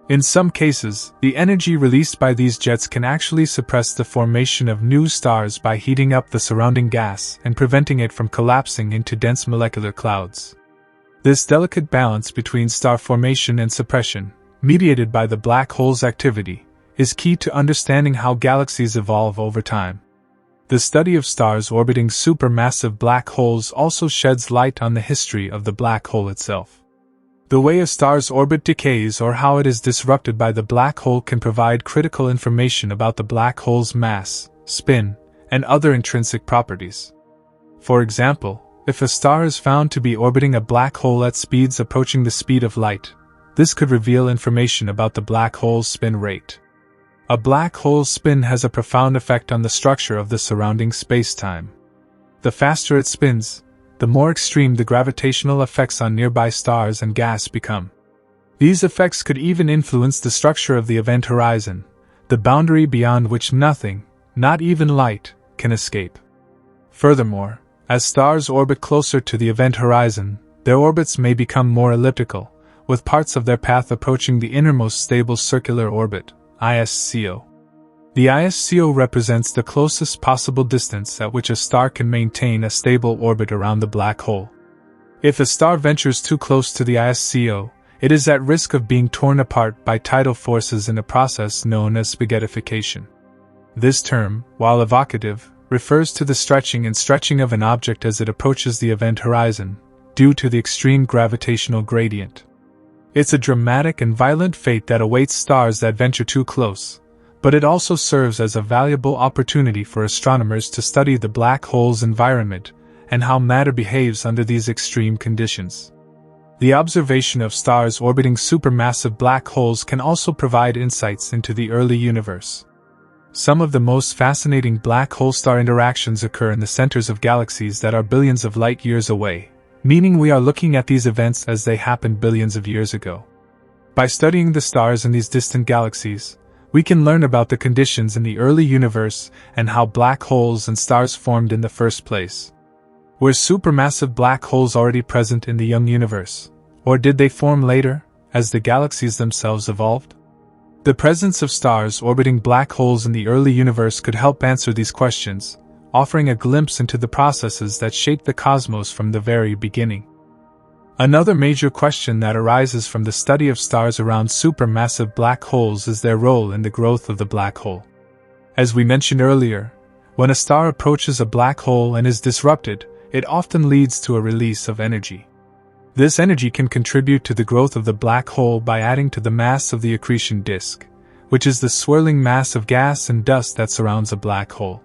In some cases, the energy released by these jets can actually suppress the formation of new stars by heating up the surrounding gas and preventing it from collapsing into dense molecular clouds. This delicate balance between star formation and suppression, mediated by the black hole's activity, is key to understanding how galaxies evolve over time. The study of stars orbiting supermassive black holes also sheds light on the history of the black hole itself. The way a star's orbit decays or how it is disrupted by the black hole can provide critical information about the black hole's mass, spin, and other intrinsic properties. For example, if a star is found to be orbiting a black hole at speeds approaching the speed of light, this could reveal information about the black hole's spin rate. A black hole's spin has a profound effect on the structure of the surrounding spacetime. The faster it spins, the more extreme the gravitational effects on nearby stars and gas become. These effects could even influence the structure of the event horizon, the boundary beyond which nothing, not even light, can escape. Furthermore, as stars orbit closer to the event horizon, their orbits may become more elliptical, with parts of their path approaching the innermost stable circular orbit, ISCO. The ISCO represents the closest possible distance at which a star can maintain a stable orbit around the black hole. If a star ventures too close to the ISCO, it is at risk of being torn apart by tidal forces in a process known as spaghettification. This term, while evocative, refers to the stretching of an object as it approaches the event horizon, due to the extreme gravitational gradient. It's a dramatic and violent fate that awaits stars that venture too close, but it also serves as a valuable opportunity for astronomers to study the black hole's environment and how matter behaves under these extreme conditions. The observation of stars orbiting supermassive black holes can also provide insights into the early universe. Some of the most fascinating black hole-star interactions occur in the centers of galaxies that are billions of light years away, meaning we are looking at these events as they happened billions of years ago. By studying the stars in these distant galaxies, we can learn about the conditions in the early universe and how black holes and stars formed in the first place. Were supermassive black holes already present in the young universe, or did they form later, as the galaxies themselves evolved? The presence of stars orbiting black holes in the early universe could help answer these questions, offering a glimpse into the processes that shaped the cosmos from the very beginning. Another major question that arises from the study of stars around supermassive black holes is their role in the growth of the black hole. As we mentioned earlier, when a star approaches a black hole and is disrupted, it often leads to a release of energy. This energy can contribute to the growth of the black hole by adding to the mass of the accretion disk, which is the swirling mass of gas and dust that surrounds a black hole.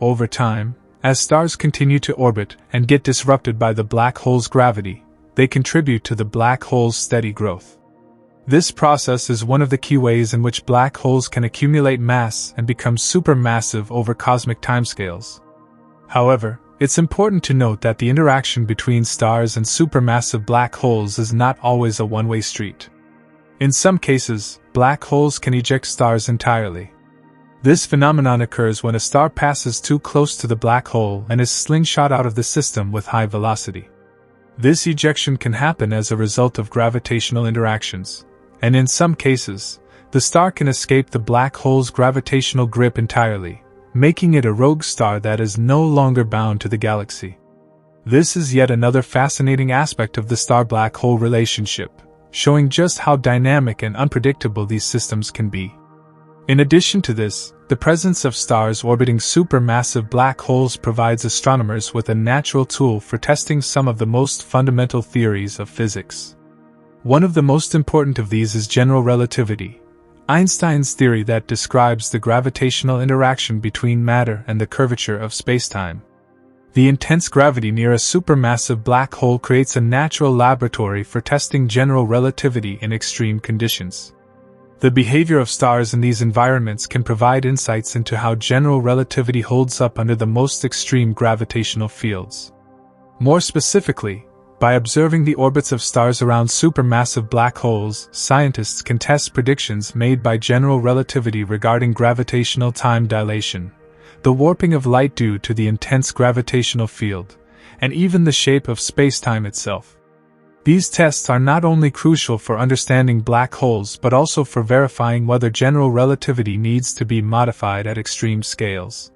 Over time, as stars continue to orbit and get disrupted by the black hole's gravity, they contribute to the black hole's steady growth. This process is one of the key ways in which black holes can accumulate mass and become supermassive over cosmic timescales. However, it's important to note that the interaction between stars and supermassive black holes is not always a one-way street. In some cases, black holes can eject stars entirely. This phenomenon occurs when a star passes too close to the black hole and is slingshot out of the system with high velocity. This ejection can happen as a result of gravitational interactions, and in some cases, the star can escape the black hole's gravitational grip entirely, making it a rogue star that is no longer bound to the galaxy. This is yet another fascinating aspect of the star-black hole relationship, showing just how dynamic and unpredictable these systems can be. In addition to this, the presence of stars orbiting supermassive black holes provides astronomers with a natural tool for testing some of the most fundamental theories of physics. One of the most important of these is general relativity, Einstein's theory that describes the gravitational interaction between matter and the curvature of spacetime. The intense gravity near a supermassive black hole creates a natural laboratory for testing general relativity in extreme conditions. The behavior of stars in these environments can provide insights into how general relativity holds up under the most extreme gravitational fields. More specifically, by observing the orbits of stars around supermassive black holes, scientists can test predictions made by general relativity regarding gravitational time dilation, the warping of light due to the intense gravitational field, and even the shape of spacetime itself. These tests are not only crucial for understanding black holes but also for verifying whether general relativity needs to be modified at extreme scales.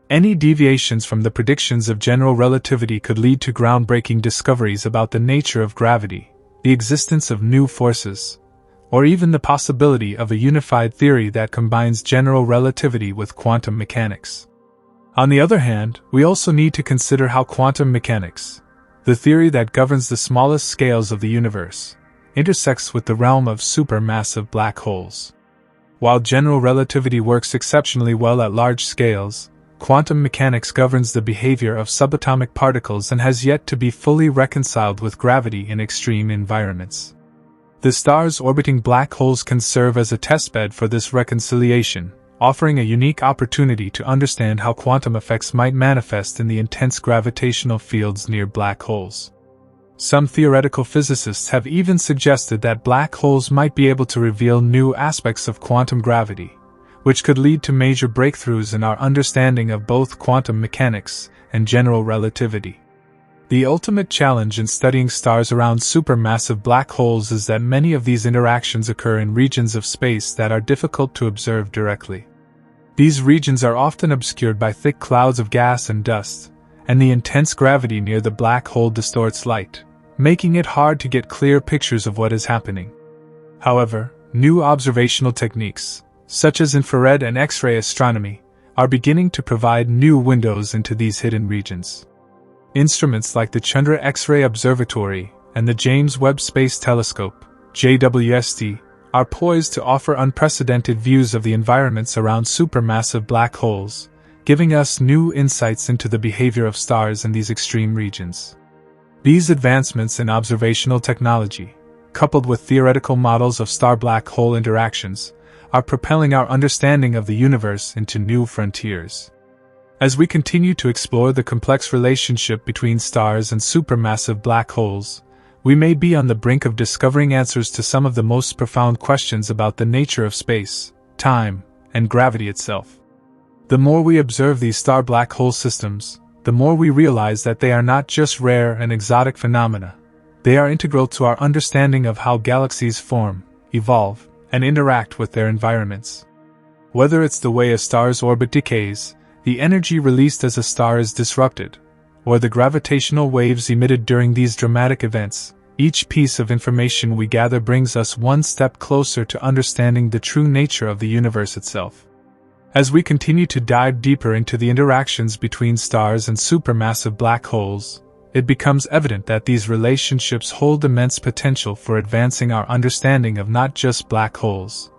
Any deviations from the predictions of general relativity could lead to groundbreaking discoveries about the nature of gravity, the existence of new forces, or even the possibility of a unified theory that combines general relativity with quantum mechanics. On the other hand, we also need to consider how quantum mechanics, the theory that governs the smallest scales of the universe, intersects with the realm of supermassive black holes. While general relativity works exceptionally well at large scales, quantum mechanics governs the behavior of subatomic particles and has yet to be fully reconciled with gravity in extreme environments. The stars orbiting black holes can serve as a testbed for this reconciliation, offering a unique opportunity to understand how quantum effects might manifest in the intense gravitational fields near black holes. Some theoretical physicists have even suggested that black holes might be able to reveal new aspects of quantum gravity, which could lead to major breakthroughs in our understanding of both quantum mechanics and general relativity. The ultimate challenge in studying stars around supermassive black holes is that many of these interactions occur in regions of space that are difficult to observe directly. These regions are often obscured by thick clouds of gas and dust, and the intense gravity near the black hole distorts light, making it hard to get clear pictures of what is happening. However, new observational techniques, such as infrared and X-ray astronomy, are beginning to provide new windows into these hidden regions. Instruments like the Chandra X-ray Observatory and the James Webb Space Telescope, JWST, are poised to offer unprecedented views of the environments around supermassive black holes, giving us new insights into the behavior of stars in these extreme regions. These advancements in observational technology, coupled with theoretical models of star-black hole interactions, are propelling our understanding of the universe into new frontiers. As we continue to explore the complex relationship between stars and supermassive black holes, we may be on the brink of discovering answers to some of the most profound questions about the nature of space, time, and gravity itself. The more we observe these star-black hole systems, the more we realize that they are not just rare and exotic phenomena. They are integral to our understanding of how galaxies form, evolve, and interact with their environments. Whether it's the way a star's orbit decays, the energy released as a star is disrupted, or the gravitational waves emitted during these dramatic events, each piece of information we gather brings us one step closer to understanding the true nature of the universe itself. As we continue to dive deeper into the interactions between stars and supermassive black holes, it becomes evident that these relationships hold immense potential for advancing our understanding of not just black holes,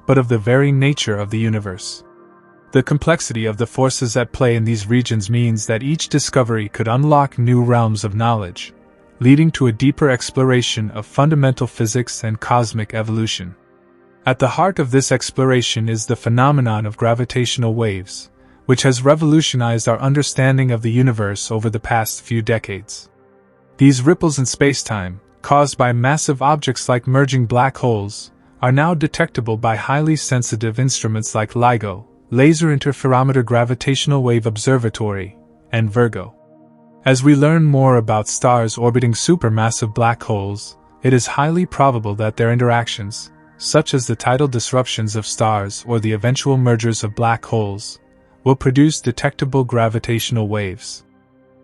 but of the very nature of the universe. The complexity of the forces at play in these regions means that each discovery could unlock new realms of knowledge, leading to a deeper exploration of fundamental physics and cosmic evolution. At the heart of this exploration is the phenomenon of gravitational waves, which has revolutionized our understanding of the universe over the past few decades. These ripples in spacetime, caused by massive objects like merging black holes, are now detectable by highly sensitive instruments like LIGO, Laser Interferometer Gravitational Wave Observatory, and Virgo. As we learn more about stars orbiting supermassive black holes, it is highly probable that their interactions, such as the tidal disruptions of stars or the eventual mergers of black holes, will produce detectable gravitational waves.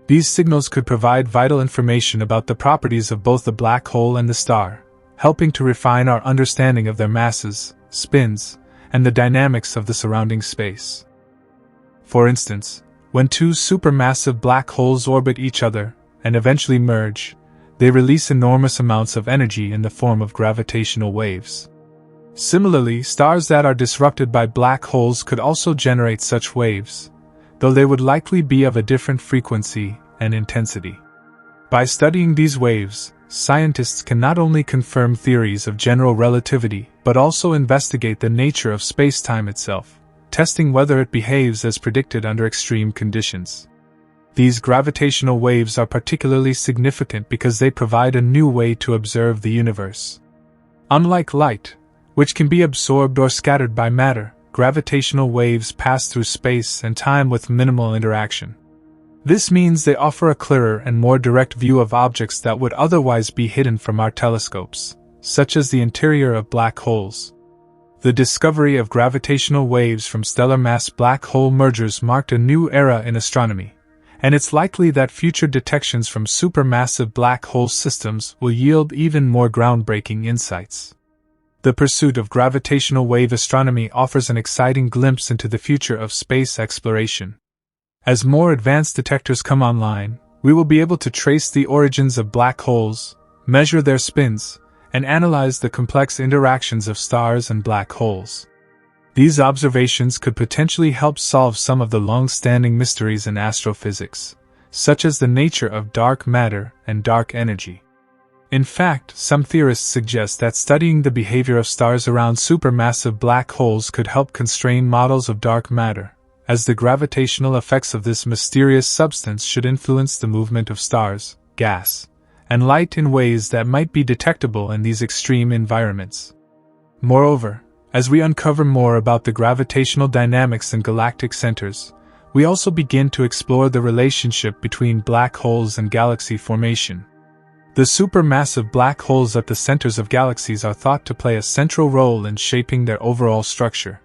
These signals could provide vital information about the properties of both the black hole and the star, helping to refine our understanding of their masses, spins, and the dynamics of the surrounding space. For instance, when two supermassive black holes orbit each other and eventually merge, they release enormous amounts of energy in the form of gravitational waves. Similarly, stars that are disrupted by black holes could also generate such waves, though they would likely be of a different frequency and intensity. By studying these waves, scientists can not only confirm theories of general relativity but also investigate the nature of spacetime itself, testing whether it behaves as predicted under extreme conditions. These gravitational waves are particularly significant because they provide a new way to observe the universe. Unlike light, which can be absorbed or scattered by matter, gravitational waves pass through space and time with minimal interaction. This means they offer a clearer and more direct view of objects that would otherwise be hidden from our telescopes, such as the interior of black holes. The discovery of gravitational waves from stellar mass black hole mergers marked a new era in astronomy, and it's likely that future detections from supermassive black hole systems will yield even more groundbreaking insights. The pursuit of gravitational wave astronomy offers an exciting glimpse into the future of space exploration. As more advanced detectors come online, we will be able to trace the origins of black holes, measure their spins, and analyze the complex interactions of stars and black holes. These observations could potentially help solve some of the long-standing mysteries in astrophysics, such as the nature of dark matter and dark energy. In fact, some theorists suggest that studying the behavior of stars around supermassive black holes could help constrain models of dark matter, as the gravitational effects of this mysterious substance should influence the movement of stars, gas, and light in ways that might be detectable in these extreme environments. Moreover, as we uncover more about the gravitational dynamics in galactic centers, we also begin to explore the relationship between black holes and galaxy formation. The supermassive black holes at the centers of galaxies are thought to play a central role in shaping their overall structure.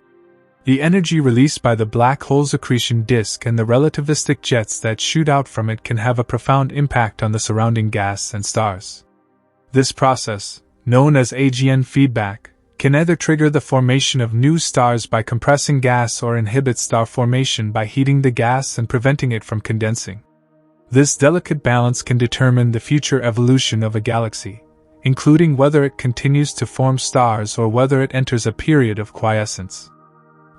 The energy released by the black hole's accretion disk and the relativistic jets that shoot out from it can have a profound impact on the surrounding gas and stars. This process, known as AGN feedback, can either trigger the formation of new stars by compressing gas or inhibit star formation by heating the gas and preventing it from condensing. This delicate balance can determine the future evolution of a galaxy, including whether it continues to form stars or whether it enters a period of quiescence.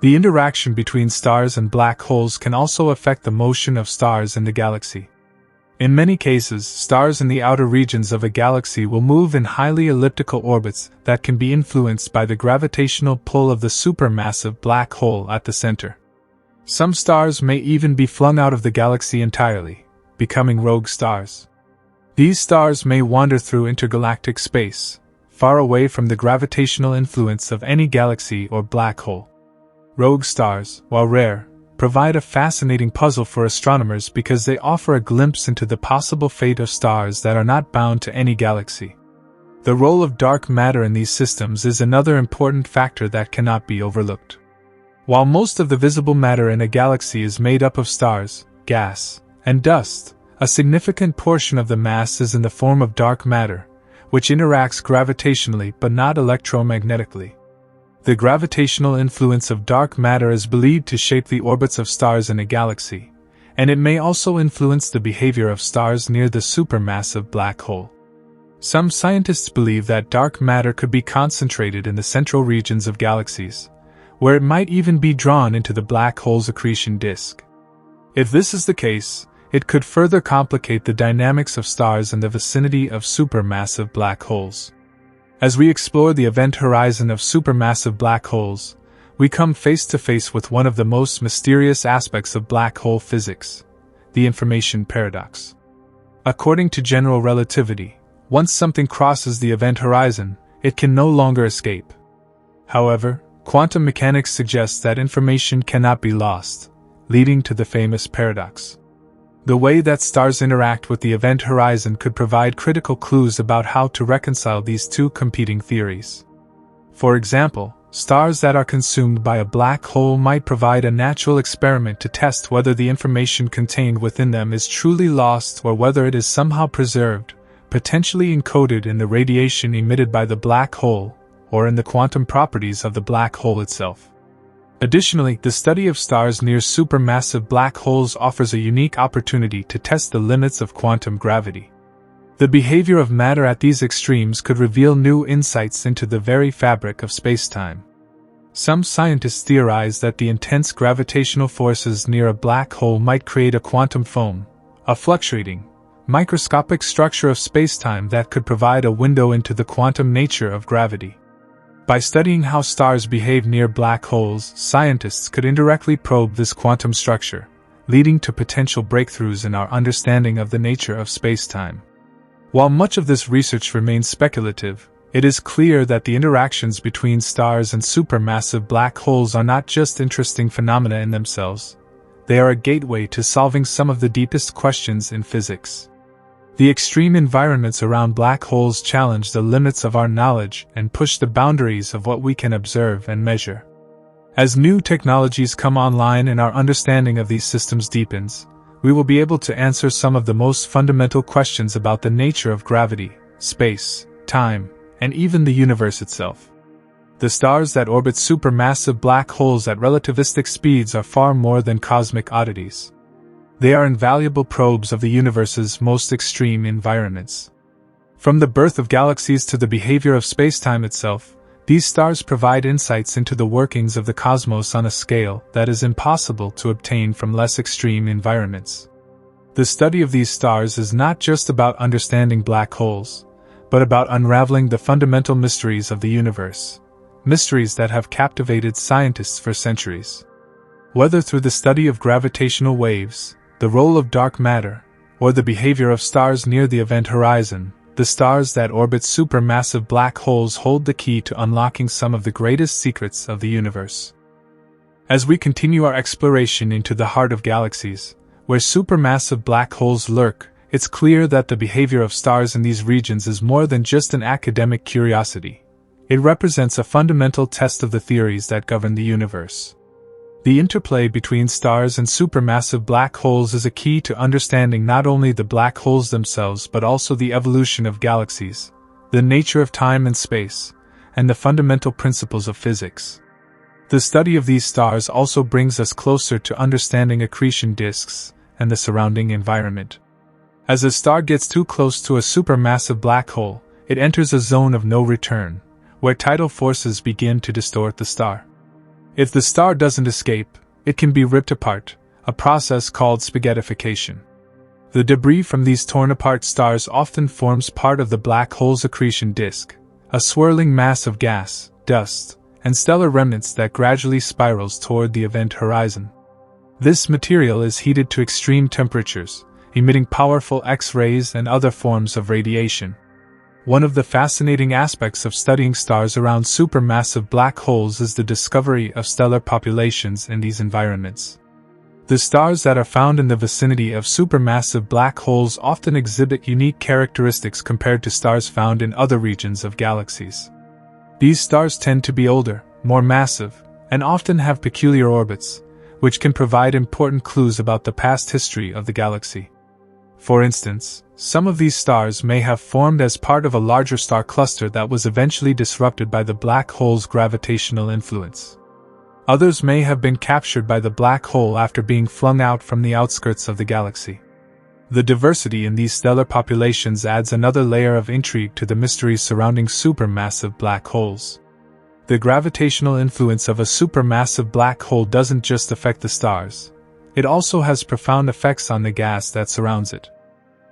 The interaction between stars and black holes can also affect the motion of stars in the galaxy. In many cases, stars in the outer regions of a galaxy will move in highly elliptical orbits that can be influenced by the gravitational pull of the supermassive black hole at the center. Some stars may even be flung out of the galaxy entirely, becoming rogue stars. These stars may wander through intergalactic space, far away from the gravitational influence of any galaxy or black hole. Rogue stars, while rare, provide a fascinating puzzle for astronomers because they offer a glimpse into the possible fate of stars that are not bound to any galaxy. The role of dark matter in these systems is another important factor that cannot be overlooked. While most of the visible matter in a galaxy is made up of stars, gas, and dust, a significant portion of the mass is in the form of dark matter, which interacts gravitationally but not electromagnetically. The gravitational influence of dark matter is believed to shape the orbits of stars in a galaxy, and it may also influence the behavior of stars near the supermassive black hole. Some scientists believe that dark matter could be concentrated in the central regions of galaxies, where it might even be drawn into the black hole's accretion disk. If this is the case, it could further complicate the dynamics of stars in the vicinity of supermassive black holes. As we explore the event horizon of supermassive black holes, we come face to face with one of the most mysterious aspects of black hole physics, the information paradox. According to general relativity, once something crosses the event horizon, it can no longer escape. However, quantum mechanics suggests that information cannot be lost, leading to the famous paradox. The way that stars interact with the event horizon could provide critical clues about how to reconcile these two competing theories. For example, stars that are consumed by a black hole might provide a natural experiment to test whether the information contained within them is truly lost or whether it is somehow preserved, potentially encoded in the radiation emitted by the black hole, or in the quantum properties of the black hole itself. Additionally, the study of stars near supermassive black holes offers a unique opportunity to test the limits of quantum gravity. The behavior of matter at these extremes could reveal new insights into the very fabric of spacetime. Some scientists theorize that the intense gravitational forces near a black hole might create a quantum foam, a fluctuating, microscopic structure of spacetime that could provide a window into the quantum nature of gravity. By studying how stars behave near black holes, scientists could indirectly probe this quantum structure, leading to potential breakthroughs in our understanding of the nature of spacetime. While much of this research remains speculative, it is clear that the interactions between stars and supermassive black holes are not just interesting phenomena in themselves. They are a gateway to solving some of the deepest questions in physics. The extreme environments around black holes challenge the limits of our knowledge and push the boundaries of what we can observe and measure. As new technologies come online and our understanding of these systems deepens, we will be able to answer some of the most fundamental questions about the nature of gravity, space, time, and even the universe itself. The stars that orbit supermassive black holes at relativistic speeds are far more than cosmic oddities. They are invaluable probes of the universe's most extreme environments. From the birth of galaxies to the behavior of spacetime itself, these stars provide insights into the workings of the cosmos on a scale that is impossible to obtain from less extreme environments. The study of these stars is not just about understanding black holes, but about unraveling the fundamental mysteries of the universe, mysteries that have captivated scientists for centuries. Whether through the study of gravitational waves, the role of dark matter, or the behavior of stars near the event horizon, the stars that orbit supermassive black holes hold the key to unlocking some of the greatest secrets of the universe. As we continue our exploration into the heart of galaxies, where supermassive black holes lurk, it's clear that the behavior of stars in these regions is more than just an academic curiosity. It represents a fundamental test of the theories that govern the universe. The interplay between stars and supermassive black holes is a key to understanding not only the black holes themselves but also the evolution of galaxies, the nature of time and space, and the fundamental principles of physics. The study of these stars also brings us closer to understanding accretion disks and the surrounding environment. As a star gets too close to a supermassive black hole, it enters a zone of no return, where tidal forces begin to distort the star. If the star doesn't escape, it can be ripped apart, a process called spaghettification. The debris from these torn-apart stars often forms part of the black hole's accretion disk, a swirling mass of gas, dust, and stellar remnants that gradually spirals toward the event horizon. This material is heated to extreme temperatures, emitting powerful X-rays and other forms of radiation. One of the fascinating aspects of studying stars around supermassive black holes is the discovery of stellar populations in these environments. The stars that are found in the vicinity of supermassive black holes often exhibit unique characteristics compared to stars found in other regions of galaxies. These stars tend to be older, more massive, and often have peculiar orbits, which can provide important clues about the past history of the galaxy. For instance, some of these stars may have formed as part of a larger star cluster that was eventually disrupted by the black hole's gravitational influence. Others may have been captured by the black hole after being flung out from the outskirts of the galaxy. The diversity in these stellar populations adds another layer of intrigue to the mysteries surrounding supermassive black holes. The gravitational influence of a supermassive black hole doesn't just affect the stars. It also has profound effects on the gas that surrounds it.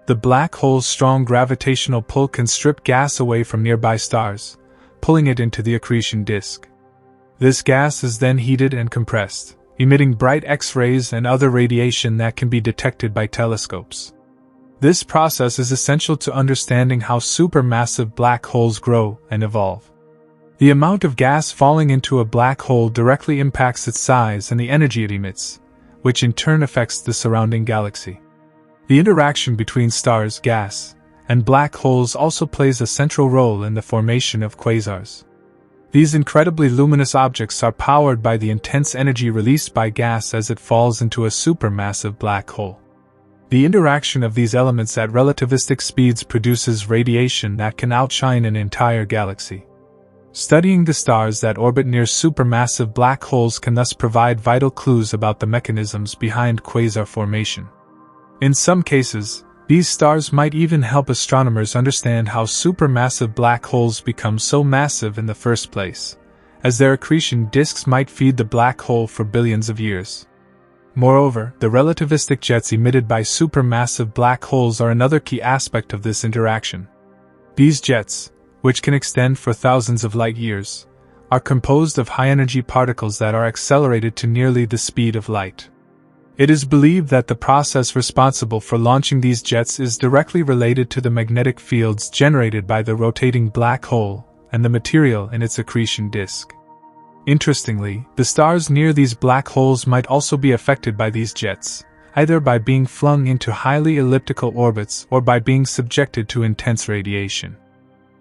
The black hole's strong gravitational pull can strip gas away from nearby stars, pulling it into the accretion disk. This gas is then heated and compressed, emitting bright X-rays and other radiation that can be detected by telescopes. This process is essential to understanding how supermassive black holes grow and evolve. The amount of gas falling into a black hole directly impacts its size and the energy it emits, which in turn affects the surrounding galaxy. The interaction between stars, gas, and black holes also plays a central role in the formation of quasars. These incredibly luminous objects are powered by the intense energy released by gas as it falls into a supermassive black hole. The interaction of these elements at relativistic speeds produces radiation that can outshine an entire galaxy. Studying the stars that orbit near supermassive black holes can thus provide vital clues about the mechanisms behind quasar formation. In some cases, these stars might even help astronomers understand how supermassive black holes become so massive in the first place, as their accretion disks might feed the black hole for billions of years. Moreover, the relativistic jets emitted by supermassive black holes are another key aspect of this interaction. These jets, which can extend for thousands of light years, are composed of high-energy particles that are accelerated to nearly the speed of light. It is believed that the process responsible for launching these jets is directly related to the magnetic fields generated by the rotating black hole and the material in its accretion disk. Interestingly, the stars near these black holes might also be affected by these jets, either by being flung into highly elliptical orbits or by being subjected to intense radiation.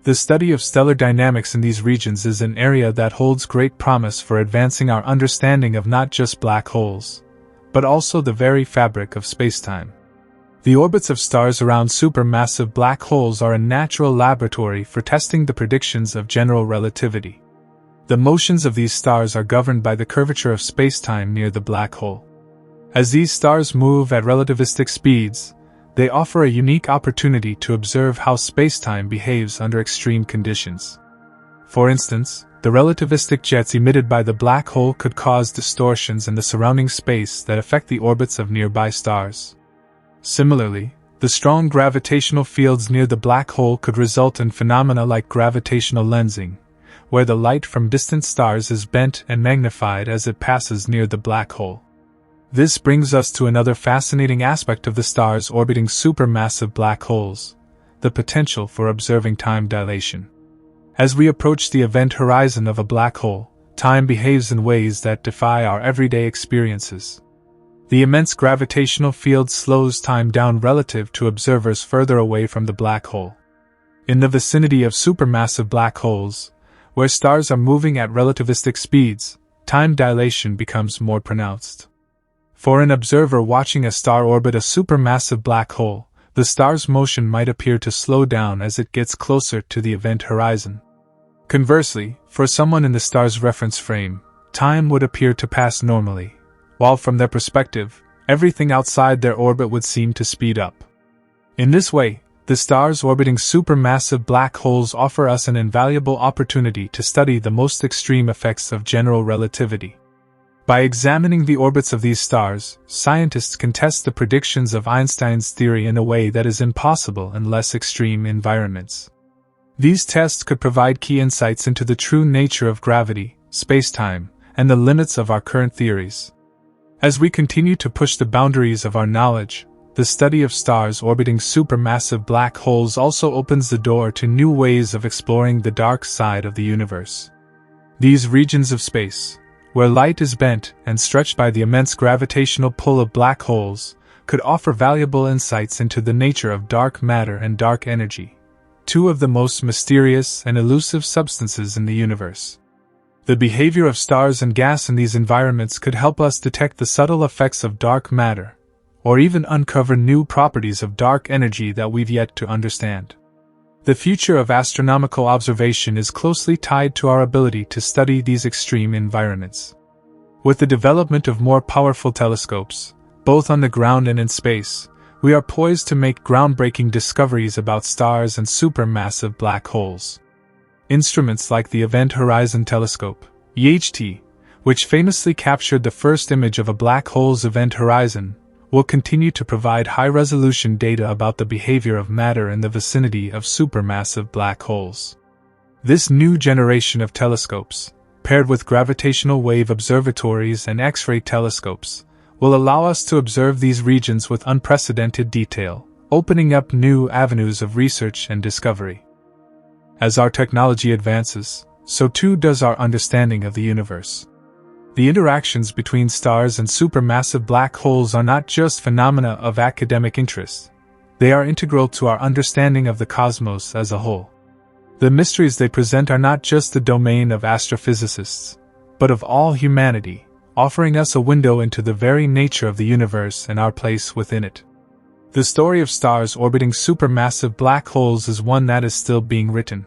The study of stellar dynamics in these regions is an area that holds great promise for advancing our understanding of not just black holes, but also the very fabric of spacetime. The orbits of stars around supermassive black holes are a natural laboratory for testing the predictions of general relativity. The motions of these stars are governed by the curvature of spacetime near the black hole. As these stars move at relativistic speeds, they offer a unique opportunity to observe how spacetime behaves under extreme conditions. For instance, the relativistic jets emitted by the black hole could cause distortions in the surrounding space that affect the orbits of nearby stars. Similarly, the strong gravitational fields near the black hole could result in phenomena like gravitational lensing, where the light from distant stars is bent and magnified as it passes near the black hole. This brings us to another fascinating aspect of the stars orbiting supermassive black holes: the potential for observing time dilation. As we approach the event horizon of a black hole, time behaves in ways that defy our everyday experiences. The immense gravitational field slows time down relative to observers further away from the black hole. In the vicinity of supermassive black holes, where stars are moving at relativistic speeds, time dilation becomes more pronounced. For an observer watching a star orbit a supermassive black hole, the star's motion might appear to slow down as it gets closer to the event horizon. Conversely, for someone in the star's reference frame, time would appear to pass normally, while from their perspective, everything outside their orbit would seem to speed up. In this way, the stars orbiting supermassive black holes offer us an invaluable opportunity to study the most extreme effects of general relativity. By examining the orbits of these stars, scientists can test the predictions of Einstein's theory in a way that is impossible in less extreme environments. These tests could provide key insights into the true nature of gravity, spacetime, and the limits of our current theories. As we continue to push the boundaries of our knowledge, the study of stars orbiting supermassive black holes also opens the door to new ways of exploring the dark side of the universe. These regions of space, where light is bent and stretched by the immense gravitational pull of black holes, could offer valuable insights into the nature of dark matter and dark energy, two of the most mysterious and elusive substances in the universe. The behavior of stars and gas in these environments could help us detect the subtle effects of dark matter, or even uncover new properties of dark energy that we've yet to understand. The future of astronomical observation is closely tied to our ability to study these extreme environments. With the development of more powerful telescopes, both on the ground and in space, we are poised to make groundbreaking discoveries about stars and supermassive black holes. Instruments like the Event Horizon Telescope, EHT, which famously captured the first image of a black hole's event horizon, will continue to provide high-resolution data about the behavior of matter in the vicinity of supermassive black holes. This new generation of telescopes, paired with gravitational wave observatories and X-ray telescopes, will allow us to observe these regions with unprecedented detail, opening up new avenues of research and discovery. As our technology advances, so too does our understanding of the universe. The interactions between stars and supermassive black holes are not just phenomena of academic interest. They are integral to our understanding of the cosmos as a whole. The mysteries they present are not just the domain of astrophysicists, but of all humanity, offering us a window into the very nature of the universe and our place within it. The story of stars orbiting supermassive black holes is one that is still being written.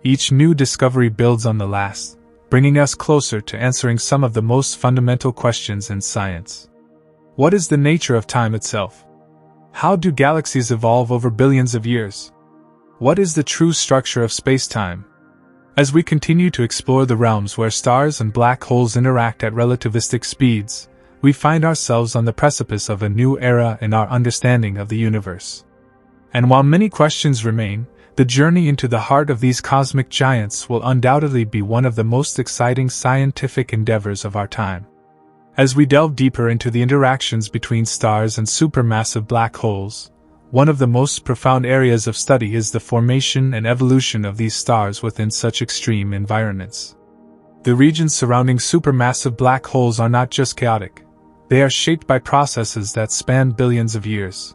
Each new discovery builds on the last, bringing us closer to answering some of the most fundamental questions in science. What is the nature of time itself? How do galaxies evolve over billions of years? What is the true structure of spacetime? As we continue to explore the realms where stars and black holes interact at relativistic speeds, we find ourselves on the precipice of a new era in our understanding of the universe. And while many questions remain, the journey into the heart of these cosmic giants will undoubtedly be one of the most exciting scientific endeavors of our time. As we delve deeper into the interactions between stars and supermassive black holes, one of the most profound areas of study is the formation and evolution of these stars within such extreme environments. The regions surrounding supermassive black holes are not just chaotic, they are shaped by processes that span billions of years.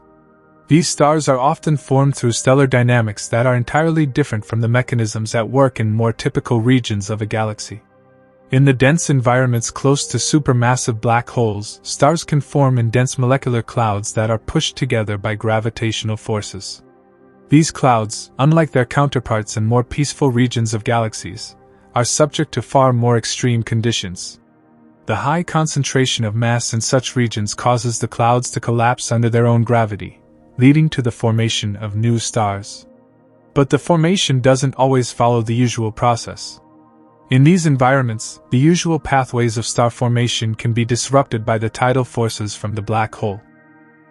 These stars are often formed through stellar dynamics that are entirely different from the mechanisms at work in more typical regions of a galaxy. In the dense environments close to supermassive black holes, stars can form in dense molecular clouds that are pushed together by gravitational forces. These clouds, unlike their counterparts in more peaceful regions of galaxies, are subject to far more extreme conditions. The high concentration of mass in such regions causes the clouds to collapse under their own gravity, leading to the formation of new stars. But the formation doesn't always follow the usual process. In these environments, the usual pathways of star formation can be disrupted by the tidal forces from the black hole.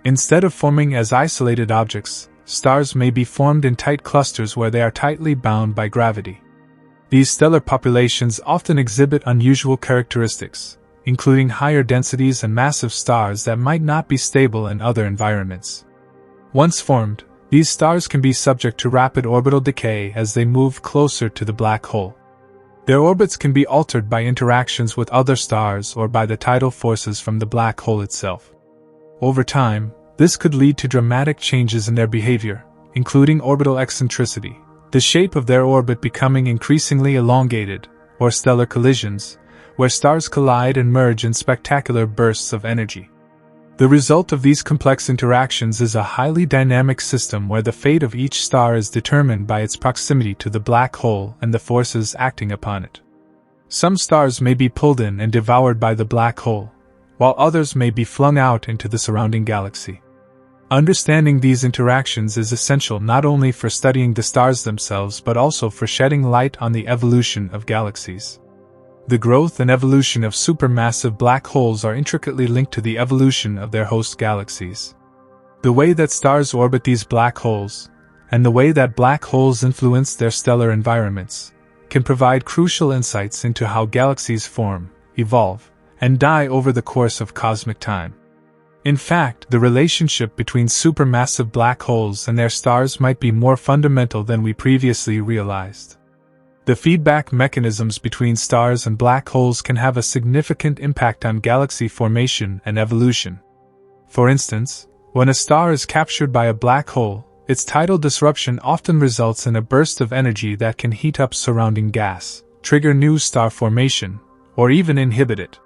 Instead of forming as isolated objects, stars may be formed in tight clusters where they are tightly bound by gravity. These stellar populations often exhibit unusual characteristics, including higher densities and massive stars that might not be stable in other environments. Once formed, these stars can be subject to rapid orbital decay as they move closer to the black hole. Their orbits can be altered by interactions with other stars or by the tidal forces from the black hole itself. Over time, this could lead to dramatic changes in their behavior, including orbital eccentricity, the shape of their orbit becoming increasingly elongated, or stellar collisions, where stars collide and merge in spectacular bursts of energy. The result of these complex interactions is a highly dynamic system where the fate of each star is determined by its proximity to the black hole and the forces acting upon it. Some stars may be pulled in and devoured by the black hole, while others may be flung out into the surrounding galaxy. Understanding these interactions is essential not only for studying the stars themselves but also for shedding light on the evolution of galaxies. The growth and evolution of supermassive black holes are intricately linked to the evolution of their host galaxies. The way that stars orbit these black holes, and the way that black holes influence their stellar environments, can provide crucial insights into how galaxies form, evolve, and die over the course of cosmic time. In fact, the relationship between supermassive black holes and their stars might be more fundamental than we previously realized. The feedback mechanisms between stars and black holes can have a significant impact on galaxy formation and evolution. For instance, when a star is captured by a black hole, its tidal disruption often results in a burst of energy that can heat up surrounding gas, trigger new star formation, or even inhibit it.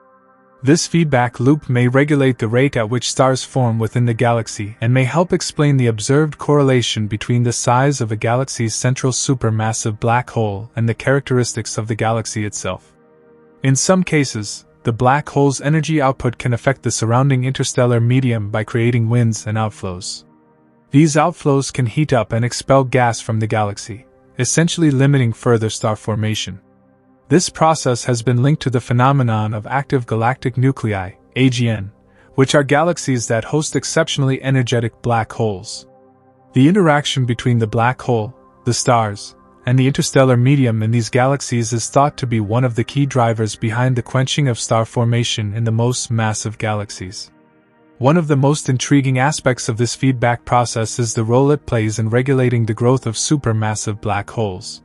This feedback loop may regulate the rate at which stars form within the galaxy and may help explain the observed correlation between the size of a galaxy's central supermassive black hole and the characteristics of the galaxy itself. In some cases, the black hole's energy output can affect the surrounding interstellar medium by creating winds and outflows. These outflows can heat up and expel gas from the galaxy, essentially limiting further star formation. This process has been linked to the phenomenon of active galactic nuclei, AGN, which are galaxies that host exceptionally energetic black holes. The interaction between the black hole, the stars, and the interstellar medium in these galaxies is thought to be one of the key drivers behind the quenching of star formation in the most massive galaxies. One of the most intriguing aspects of this feedback process is the role it plays in regulating the growth of supermassive black holes.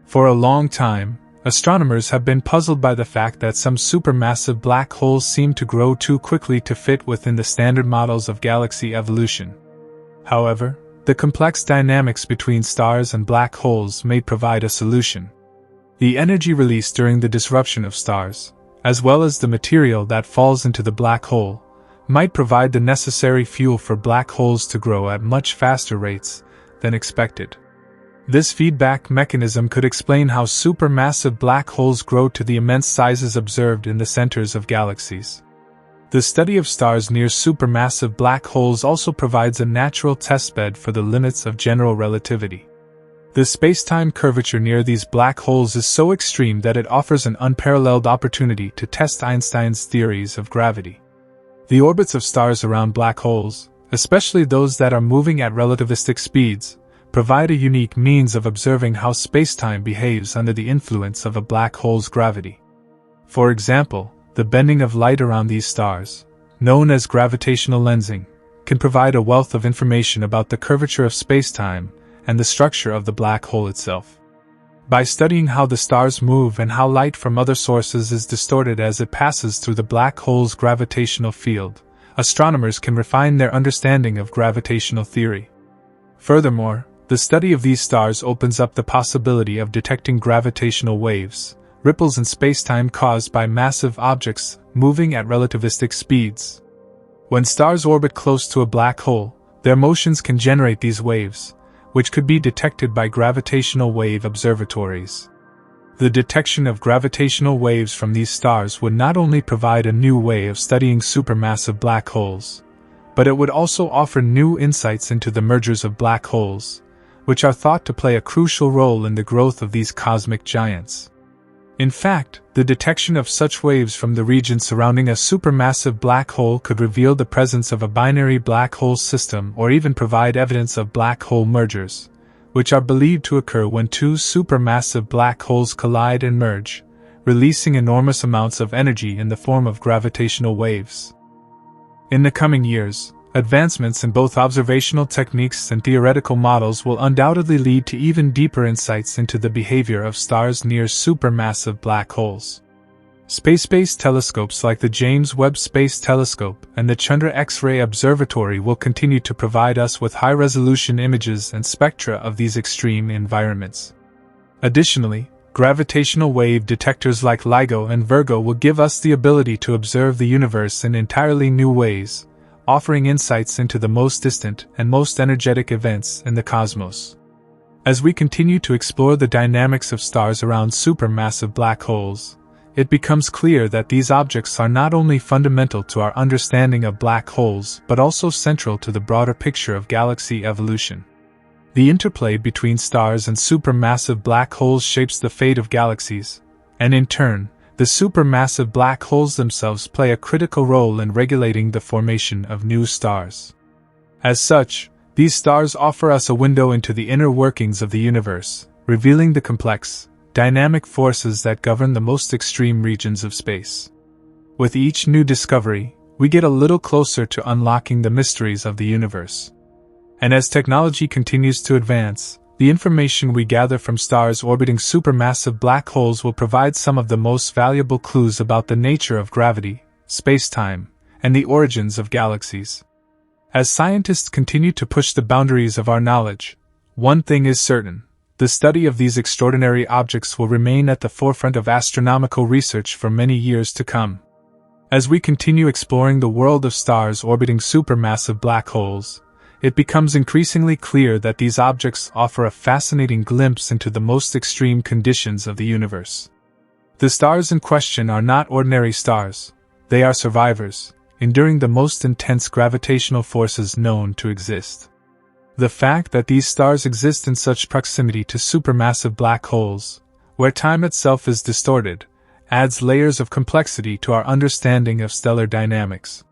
For a long time, astronomers have been puzzled by the fact that some supermassive black holes seem to grow too quickly to fit within the standard models of galaxy evolution. However, the complex dynamics between stars and black holes may provide a solution. The energy released during the disruption of stars, as well as the material that falls into the black hole, might provide the necessary fuel for black holes to grow at much faster rates than expected. This feedback mechanism could explain how supermassive black holes grow to the immense sizes observed in the centers of galaxies. The study of stars near supermassive black holes also provides a natural testbed for the limits of general relativity. The spacetime curvature near these black holes is so extreme that it offers an unparalleled opportunity to test Einstein's theories of gravity. The orbits of stars around black holes, especially those that are moving at relativistic speeds, provide a unique means of observing how spacetime behaves under the influence of a black hole's gravity. For example, the bending of light around these stars, known as gravitational lensing, can provide a wealth of information about the curvature of spacetime and the structure of the black hole itself. By studying how the stars move and how light from other sources is distorted as it passes through the black hole's gravitational field, astronomers can refine their understanding of gravitational theory. Furthermore, the study of these stars opens up the possibility of detecting gravitational waves, ripples in spacetime caused by massive objects moving at relativistic speeds. When stars orbit close to a black hole, their motions can generate these waves, which could be detected by gravitational wave observatories. The detection of gravitational waves from these stars would not only provide a new way of studying supermassive black holes, but it would also offer new insights into the mergers of black holes, which are thought to play a crucial role in the growth of these cosmic giants. In fact, the detection of such waves from the region surrounding a supermassive black hole could reveal the presence of a binary black hole system or even provide evidence of black hole mergers, which are believed to occur when two supermassive black holes collide and merge, releasing enormous amounts of energy in the form of gravitational waves. In the coming years, advancements in both observational techniques and theoretical models will undoubtedly lead to even deeper insights into the behavior of stars near supermassive black holes. Space-based telescopes like the James Webb Space Telescope and the Chandra X-ray Observatory will continue to provide us with high-resolution images and spectra of these extreme environments. Additionally, gravitational wave detectors like LIGO and Virgo will give us the ability to observe the universe in entirely new ways, offering insights into the most distant and most energetic events in the cosmos. As we continue to explore the dynamics of stars around supermassive black holes, it becomes clear that these objects are not only fundamental to our understanding of black holes but also central to the broader picture of galaxy evolution. The interplay between stars and supermassive black holes shapes the fate of galaxies, and in turn, the supermassive black holes themselves play a critical role in regulating the formation of new stars. As such, these stars offer us a window into the inner workings of the universe, revealing the complex, dynamic forces that govern the most extreme regions of space. With each new discovery, we get a little closer to unlocking the mysteries of the universe. And as technology continues to advance, the information we gather from stars orbiting supermassive black holes will provide some of the most valuable clues about the nature of gravity, spacetime, and the origins of galaxies. As scientists continue to push the boundaries of our knowledge, one thing is certain: the study of these extraordinary objects will remain at the forefront of astronomical research for many years to come. As we continue exploring the world of stars orbiting supermassive black holes, it becomes increasingly clear that these objects offer a fascinating glimpse into the most extreme conditions of the universe. The stars in question are not ordinary stars; they are survivors, enduring the most intense gravitational forces known to exist. The fact that these stars exist in such proximity to supermassive black holes, where time itself is distorted, adds layers of complexity to our understanding of stellar dynamics.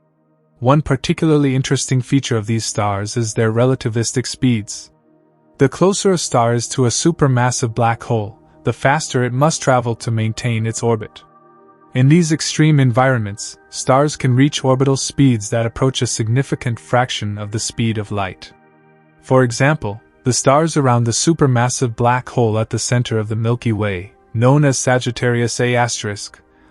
One particularly interesting feature of these stars is their relativistic speeds. The closer a star is to a supermassive black hole, the faster it must travel to maintain its orbit. In these extreme environments, stars can reach orbital speeds that approach a significant fraction of the speed of light. For example, the stars around the supermassive black hole at the center of the Milky Way, known as Sagittarius A*,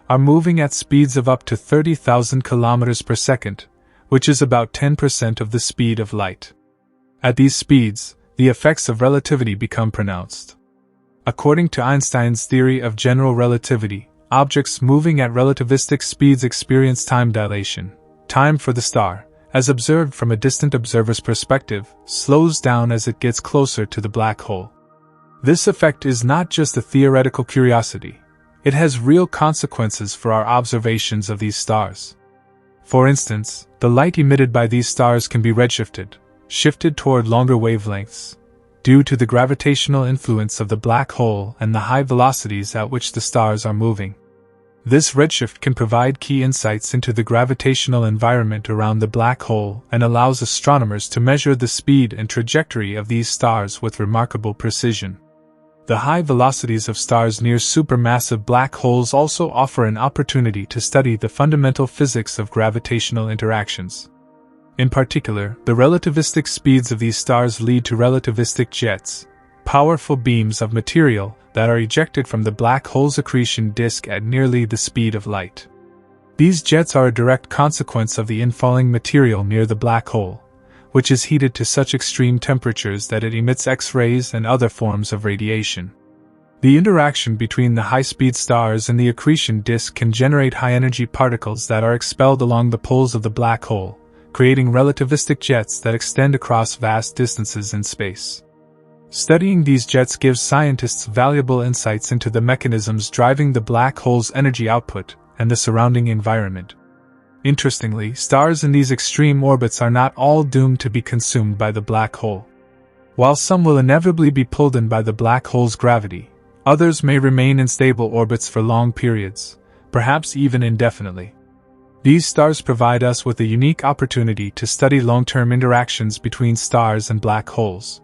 are moving at speeds of up to 30,000 km per second, which is about 10% of the speed of light. At these speeds, the effects of relativity become pronounced. According to Einstein's theory of general relativity, objects moving at relativistic speeds experience time dilation. Time for the star, as observed from a distant observer's perspective, slows down as it gets closer to the black hole. This effect is not just a theoretical curiosity; it has real consequences for our observations of these stars. For instance, the light emitted by these stars can be shifted toward longer wavelengths, due to the gravitational influence of the black hole and the high velocities at which the stars are moving. This redshift can provide key insights into the gravitational environment around the black hole and allows astronomers to measure the speed and trajectory of these stars with remarkable precision. The high velocities of stars near supermassive black holes also offer an opportunity to study the fundamental physics of gravitational interactions. In particular, the relativistic speeds of these stars lead to relativistic jets, powerful beams of material that are ejected from the black hole's accretion disk at nearly the speed of light. These jets are a direct consequence of the infalling material near the black hole, which is heated to such extreme temperatures that it emits X-rays and other forms of radiation. The interaction between the high-speed stars and the accretion disk can generate high-energy particles that are expelled along the poles of the black hole, creating relativistic jets that extend across vast distances in space. Studying these jets gives scientists valuable insights into the mechanisms driving the black hole's energy output and the surrounding environment. Interestingly, stars in these extreme orbits are not all doomed to be consumed by the black hole. While some will inevitably be pulled in by the black hole's gravity, others may remain in stable orbits for long periods, perhaps even indefinitely. These stars provide us with a unique opportunity to study long-term interactions between stars and black holes.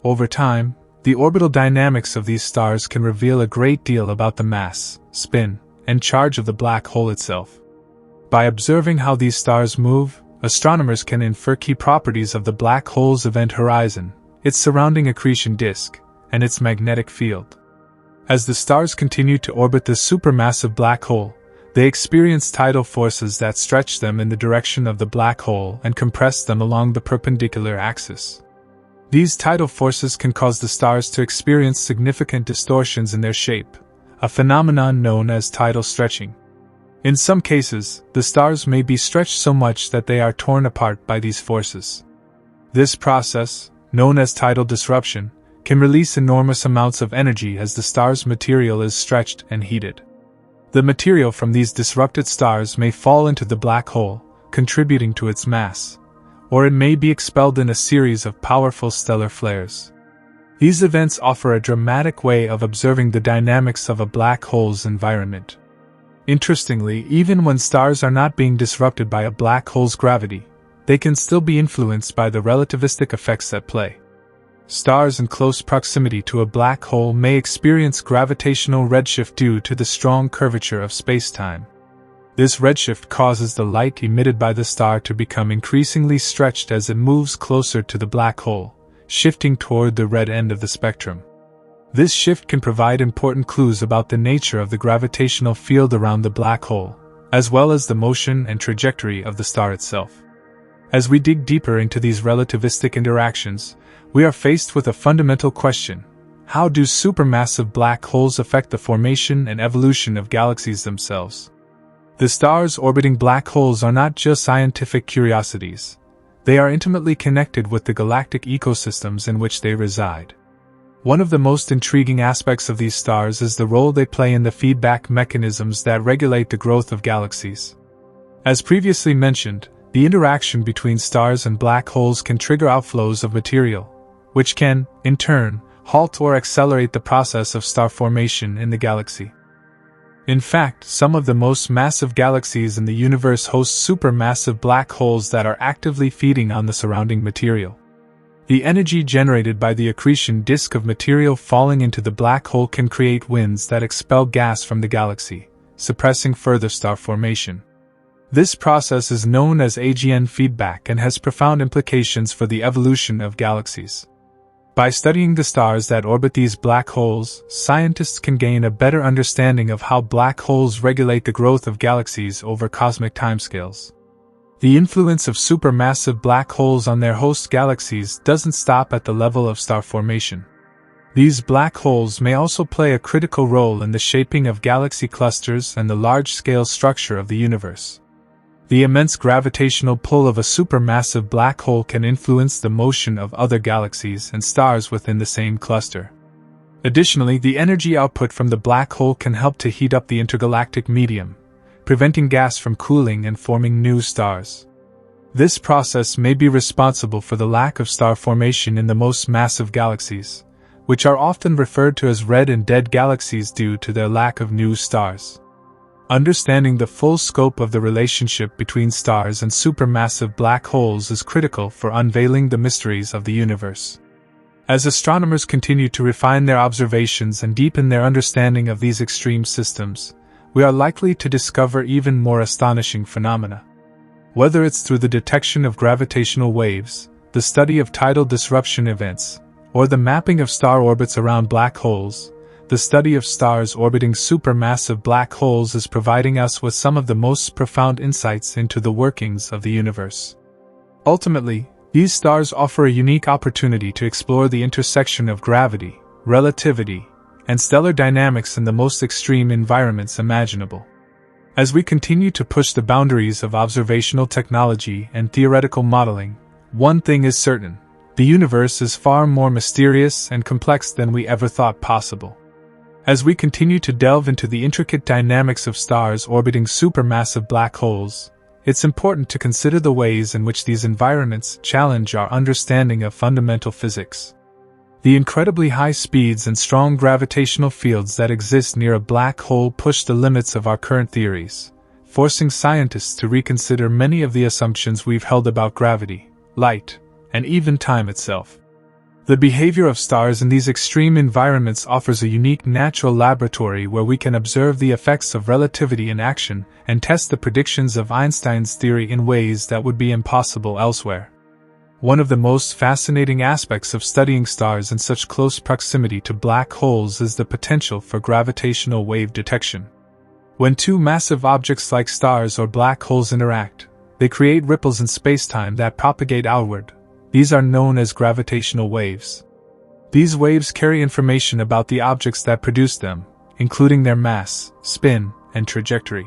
Over time, the orbital dynamics of these stars can reveal a great deal about the mass, spin, and charge of the black hole itself. By observing how these stars move, astronomers can infer key properties of the black hole's event horizon, its surrounding accretion disk, and its magnetic field. As the stars continue to orbit the supermassive black hole, they experience tidal forces that stretch them in the direction of the black hole and compress them along the perpendicular axis. These tidal forces can cause the stars to experience significant distortions in their shape, a phenomenon known as tidal stretching. In some cases, the stars may be stretched so much that they are torn apart by these forces. This process, known as tidal disruption, can release enormous amounts of energy as the star's material is stretched and heated. The material from these disrupted stars may fall into the black hole, contributing to its mass, or it may be expelled in a series of powerful stellar flares. These events offer a dramatic way of observing the dynamics of a black hole's environment. Interestingly, even when stars are not being disrupted by a black hole's gravity, they can still be influenced by the relativistic effects at play. Stars in close proximity to a black hole may experience gravitational redshift due to the strong curvature of spacetime. This redshift causes the light emitted by the star to become increasingly stretched as it moves closer to the black hole, shifting toward the red end of the spectrum. This shift can provide important clues about the nature of the gravitational field around the black hole, as well as the motion and trajectory of the star itself. As we dig deeper into these relativistic interactions, we are faced with a fundamental question: how do supermassive black holes affect the formation and evolution of galaxies themselves? The stars orbiting black holes are not just scientific curiosities. They are intimately connected with the galactic ecosystems in which they reside. One of the most intriguing aspects of these stars is the role they play in the feedback mechanisms that regulate the growth of galaxies. As previously mentioned, the interaction between stars and black holes can trigger outflows of material, which can, in turn, halt or accelerate the process of star formation in the galaxy. In fact, some of the most massive galaxies in the universe host supermassive black holes that are actively feeding on the surrounding material. The energy generated by the accretion disk of material falling into the black hole can create winds that expel gas from the galaxy, suppressing further star formation. This process is known as AGN feedback and has profound implications for the evolution of galaxies. By studying the stars that orbit these black holes, scientists can gain a better understanding of how black holes regulate the growth of galaxies over cosmic timescales. The influence of supermassive black holes on their host galaxies doesn't stop at the level of star formation. These black holes may also play a critical role in the shaping of galaxy clusters and the large-scale structure of the universe. The immense gravitational pull of a supermassive black hole can influence the motion of other galaxies and stars within the same cluster. Additionally, the energy output from the black hole can help to heat up the intergalactic medium, preventing gas from cooling and forming new stars. This process may be responsible for the lack of star formation in the most massive galaxies, which are often referred to as red and dead galaxies due to their lack of new stars. Understanding the full scope of the relationship between stars and supermassive black holes is critical for unveiling the mysteries of the universe. As astronomers continue to refine their observations and deepen their understanding of these extreme systems, we are likely to discover even more astonishing phenomena. Whether it's through the detection of gravitational waves, the study of tidal disruption events, or the mapping of star orbits around black holes, the study of stars orbiting supermassive black holes is providing us with some of the most profound insights into the workings of the universe. Ultimately, these stars offer a unique opportunity to explore the intersection of gravity, relativity, and stellar dynamics in the most extreme environments imaginable. As we continue to push the boundaries of observational technology and theoretical modeling, one thing is certain: the universe is far more mysterious and complex than we ever thought possible. As we continue to delve into the intricate dynamics of stars orbiting supermassive black holes, it's important to consider the ways in which these environments challenge our understanding of fundamental physics. The incredibly high speeds and strong gravitational fields that exist near a black hole push the limits of our current theories, forcing scientists to reconsider many of the assumptions we've held about gravity, light, and even time itself. The behavior of stars in these extreme environments offers a unique natural laboratory where we can observe the effects of relativity in action and test the predictions of Einstein's theory in ways that would be impossible elsewhere. One of the most fascinating aspects of studying stars in such close proximity to black holes is the potential for gravitational wave detection. When two massive objects like stars or black holes interact, they create ripples in spacetime that propagate outward. These are known as gravitational waves. These waves carry information about the objects that produce them, including their mass, spin, and trajectory.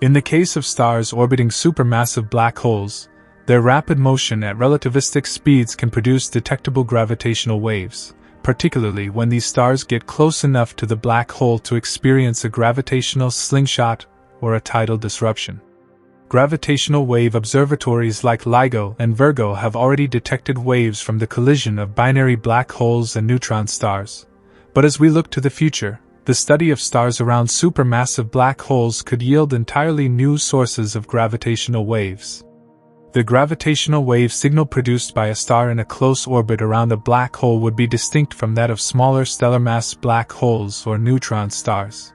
In the case of stars orbiting supermassive black holes, their rapid motion at relativistic speeds can produce detectable gravitational waves, particularly when these stars get close enough to the black hole to experience a gravitational slingshot or a tidal disruption. Gravitational wave observatories like LIGO and Virgo have already detected waves from the collision of binary black holes and neutron stars. But as we look to the future, the study of stars around supermassive black holes could yield entirely new sources of gravitational waves. The gravitational wave signal produced by a star in a close orbit around a black hole would be distinct from that of smaller stellar mass black holes or neutron stars.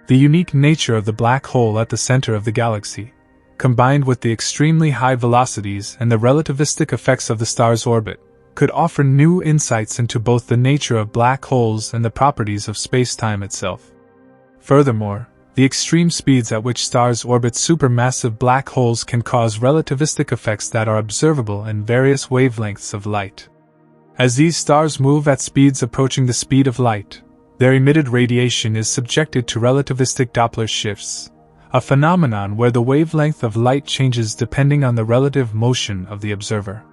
The unique nature of the black hole at the center of the galaxy, combined with the extremely high velocities and the relativistic effects of the star's orbit, could offer new insights into both the nature of black holes and the properties of spacetime itself. Furthermore, the extreme speeds at which stars orbit supermassive black holes can cause relativistic effects that are observable in various wavelengths of light. As these stars move at speeds approaching the speed of light, their emitted radiation is subjected to relativistic Doppler shifts, a phenomenon where the wavelength of light changes depending on the relative motion of the observer.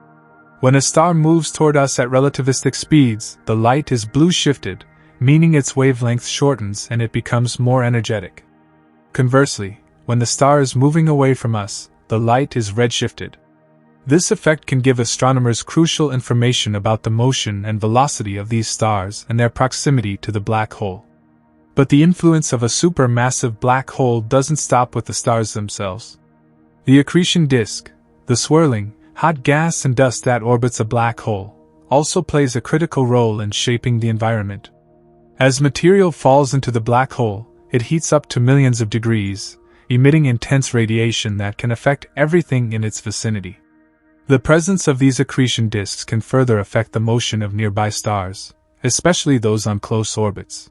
When a star moves toward us at relativistic speeds, the light is blue shifted, meaning its wavelength shortens and it becomes more energetic. Conversely, when the star is moving away from us, the light is redshifted. This effect can give astronomers crucial information about the motion and velocity of these stars and their proximity to the black hole. But the influence of a supermassive black hole doesn't stop with the stars themselves. The accretion disk, the swirling, hot gas and dust that orbits a black hole, also plays a critical role in shaping the environment. As material falls into the black hole, it heats up to millions of degrees, emitting intense radiation that can affect everything in its vicinity. The presence of these accretion disks can further affect the motion of nearby stars, especially those on close orbits.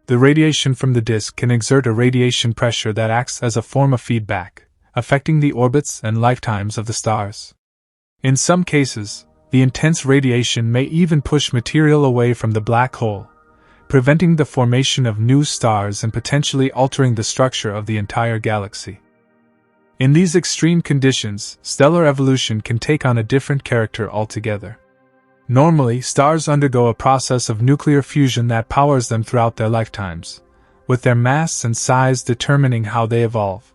The radiation from the disk can exert a radiation pressure that acts as a form of feedback, affecting the orbits and lifetimes of the stars. In some cases, the intense radiation may even push material away from the black hole, preventing the formation of new stars and potentially altering the structure of the entire galaxy. In these extreme conditions, stellar evolution can take on a different character altogether. Normally, stars undergo a process of nuclear fusion that powers them throughout their lifetimes, with their mass and size determining how they evolve.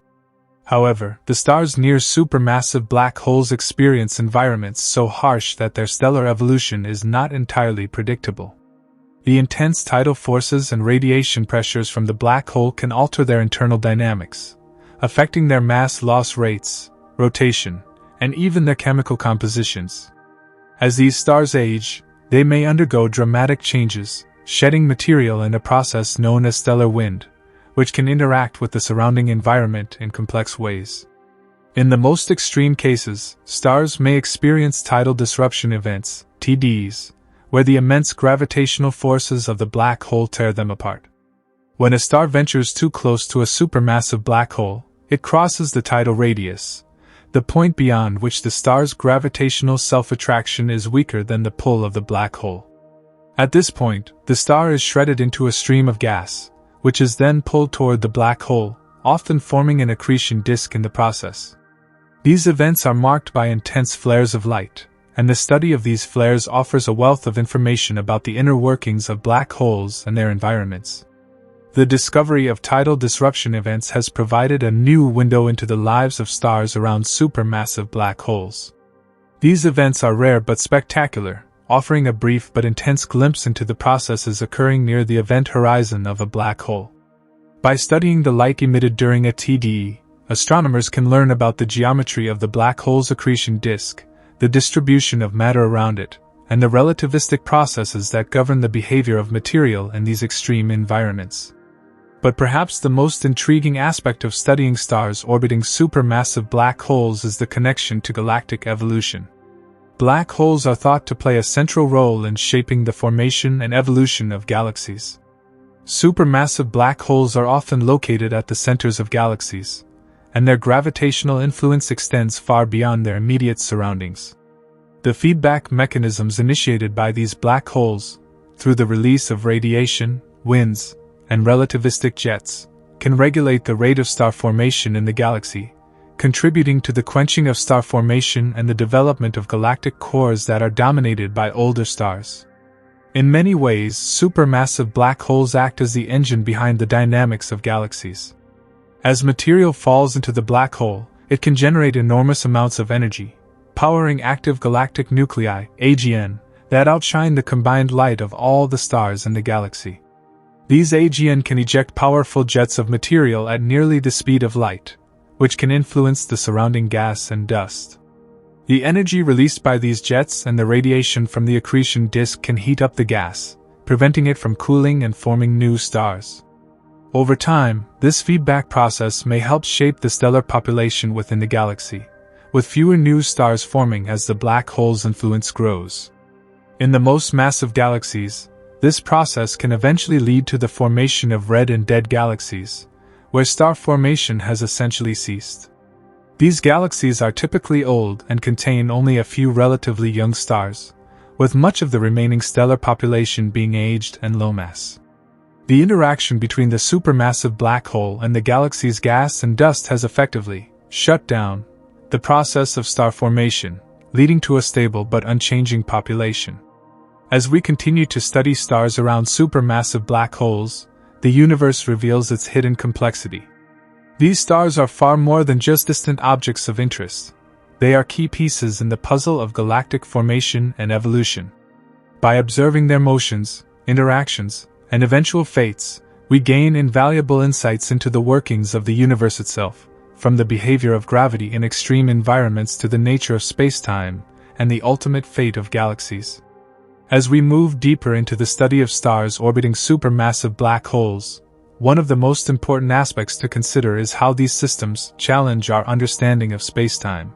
However, the stars near supermassive black holes experience environments so harsh that their stellar evolution is not entirely predictable. The intense tidal forces and radiation pressures from the black hole can alter their internal dynamics, affecting their mass loss rates, rotation, and even their chemical compositions. As these stars age, They may undergo dramatic changes, shedding material in a process known as stellar wind, which can interact with the surrounding environment in complex ways. In the most extreme cases, stars may experience tidal disruption events, TDs, where the immense gravitational forces of the black hole tear them apart. When a star ventures too close to a supermassive black hole, it crosses the tidal radius, the point beyond which the star's gravitational self-attraction is weaker than the pull of the black hole. At this point, the star is shredded into a stream of gas, which is then pulled toward the black hole, often forming an accretion disk in the process. These events are marked by intense flares of light, and the study of these flares offers a wealth of information about the inner workings of black holes and their environments. The discovery of tidal disruption events has provided a new window into the lives of stars around supermassive black holes. These events are rare but spectacular, offering a brief but intense glimpse into the processes occurring near the event horizon of a black hole. By studying the light emitted during a TDE, astronomers can learn about the geometry of the black hole's accretion disk, the distribution of matter around it, and the relativistic processes that govern the behavior of material in these extreme environments. But perhaps the most intriguing aspect of studying stars orbiting supermassive black holes is the connection to galactic evolution. Black holes are thought to play a central role in shaping the formation and evolution of galaxies. Supermassive black holes are often located at the centers of galaxies, and their gravitational influence extends far beyond their immediate surroundings. The feedback mechanisms initiated by these black holes, through the release of radiation, winds, and relativistic jets, can regulate the rate of star formation in the galaxy, contributing to the quenching of star formation and the development of galactic cores that are dominated by older stars. In many ways, supermassive black holes act as the engine behind the dynamics of galaxies. As material falls into the black hole, it can generate enormous amounts of energy, powering active galactic nuclei, AGN, that outshine the combined light of all the stars in the galaxy. These AGN can eject powerful jets of material at nearly the speed of light, which can influence the surrounding gas and dust. The energy released by these jets and the radiation from the accretion disk can heat up the gas, preventing it from cooling and forming new stars. Over time, this feedback process may help shape the stellar population within the galaxy, with fewer new stars forming as the black hole's influence grows. In the most massive galaxies, this process can eventually lead to the formation of red and dead galaxies, where star formation has essentially ceased. These galaxies are typically old and contain only a few relatively young stars, with much of the remaining stellar population being aged and low mass. The interaction between the supermassive black hole and the galaxy's gas and dust has effectively shut down the process of star formation, leading to a stable but unchanging population. As we continue to study stars around supermassive black holes, the universe reveals its hidden complexity. These stars are far more than just distant objects of interest. They are key pieces in the puzzle of galactic formation and evolution. By observing their motions, interactions, and eventual fates, we gain invaluable insights into the workings of the universe itself, from the behavior of gravity in extreme environments to the nature of spacetime and the ultimate fate of galaxies. As we move deeper into the study of stars orbiting supermassive black holes, one of the most important aspects to consider is how these systems challenge our understanding of spacetime.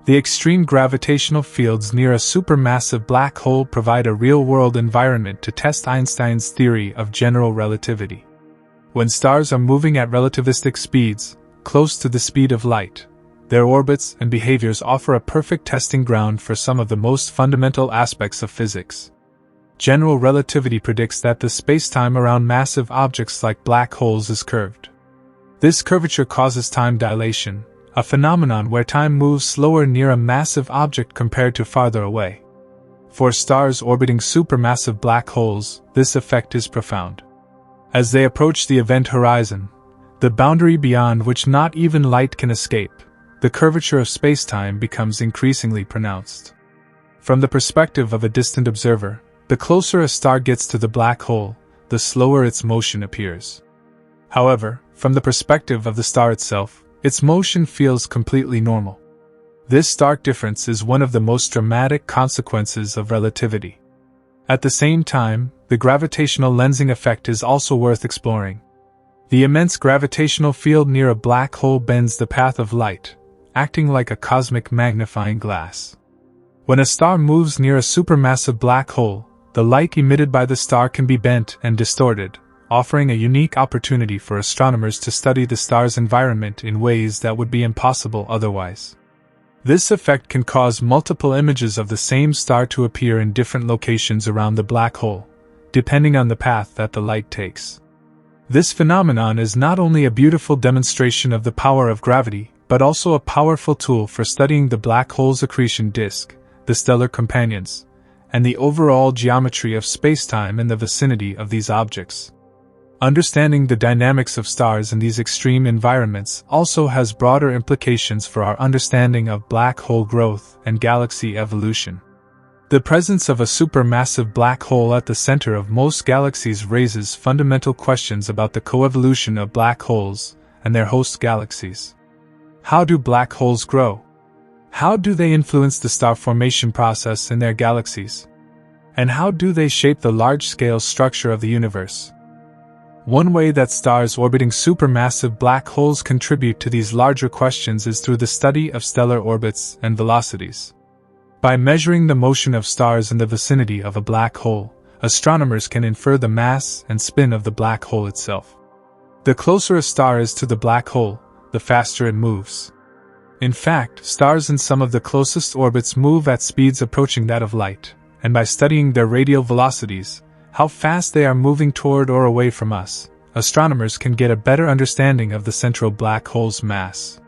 The extreme gravitational fields near a supermassive black hole provide a real-world environment to test Einstein's theory of general relativity. When stars are moving at relativistic speeds, close to the speed of light, their orbits and behaviors offer a perfect testing ground for some of the most fundamental aspects of physics. General relativity predicts that the spacetime around massive objects like black holes is curved. This curvature causes time dilation, a phenomenon where time moves slower near a massive object compared to farther away. For stars orbiting supermassive black holes, this effect is profound. As they approach the event horizon, the boundary beyond which not even light can escape, the curvature of spacetime becomes increasingly pronounced. From the perspective of a distant observer, the closer a star gets to the black hole, the slower its motion appears. However, from the perspective of the star itself, its motion feels completely normal. This stark difference is one of the most dramatic consequences of relativity. At the same time, the gravitational lensing effect is also worth exploring. The immense gravitational field near a black hole bends the path of light, acting like a cosmic magnifying glass. When a star moves near a supermassive black hole, the light emitted by the star can be bent and distorted, offering a unique opportunity for astronomers to study the star's environment in ways that would be impossible otherwise. This effect can cause multiple images of the same star to appear in different locations around the black hole, depending on the path that the light takes. This phenomenon is not only a beautiful demonstration of the power of gravity, but also a powerful tool for studying the black hole's accretion disk, the stellar companions, and the overall geometry of spacetime in the vicinity of these objects. Understanding the dynamics of stars in these extreme environments also has broader implications for our understanding of black hole growth and galaxy evolution. The presence of a supermassive black hole at the center of most galaxies raises fundamental questions about the coevolution of black holes and their host galaxies. How do black holes grow? How do they influence the star formation process in their galaxies? And how do they shape the large-scale structure of the universe? One way that stars orbiting supermassive black holes contribute to these larger questions is through the study of stellar orbits and velocities. By measuring the motion of stars in the vicinity of a black hole, astronomers can infer the mass and spin of the black hole itself. The closer a star is to the black hole, the faster it moves. In fact, stars in some of the closest orbits move at speeds approaching that of light, and by studying their radial velocities, how fast they are moving toward or away from us, astronomers can get a better understanding of the central black hole's mass.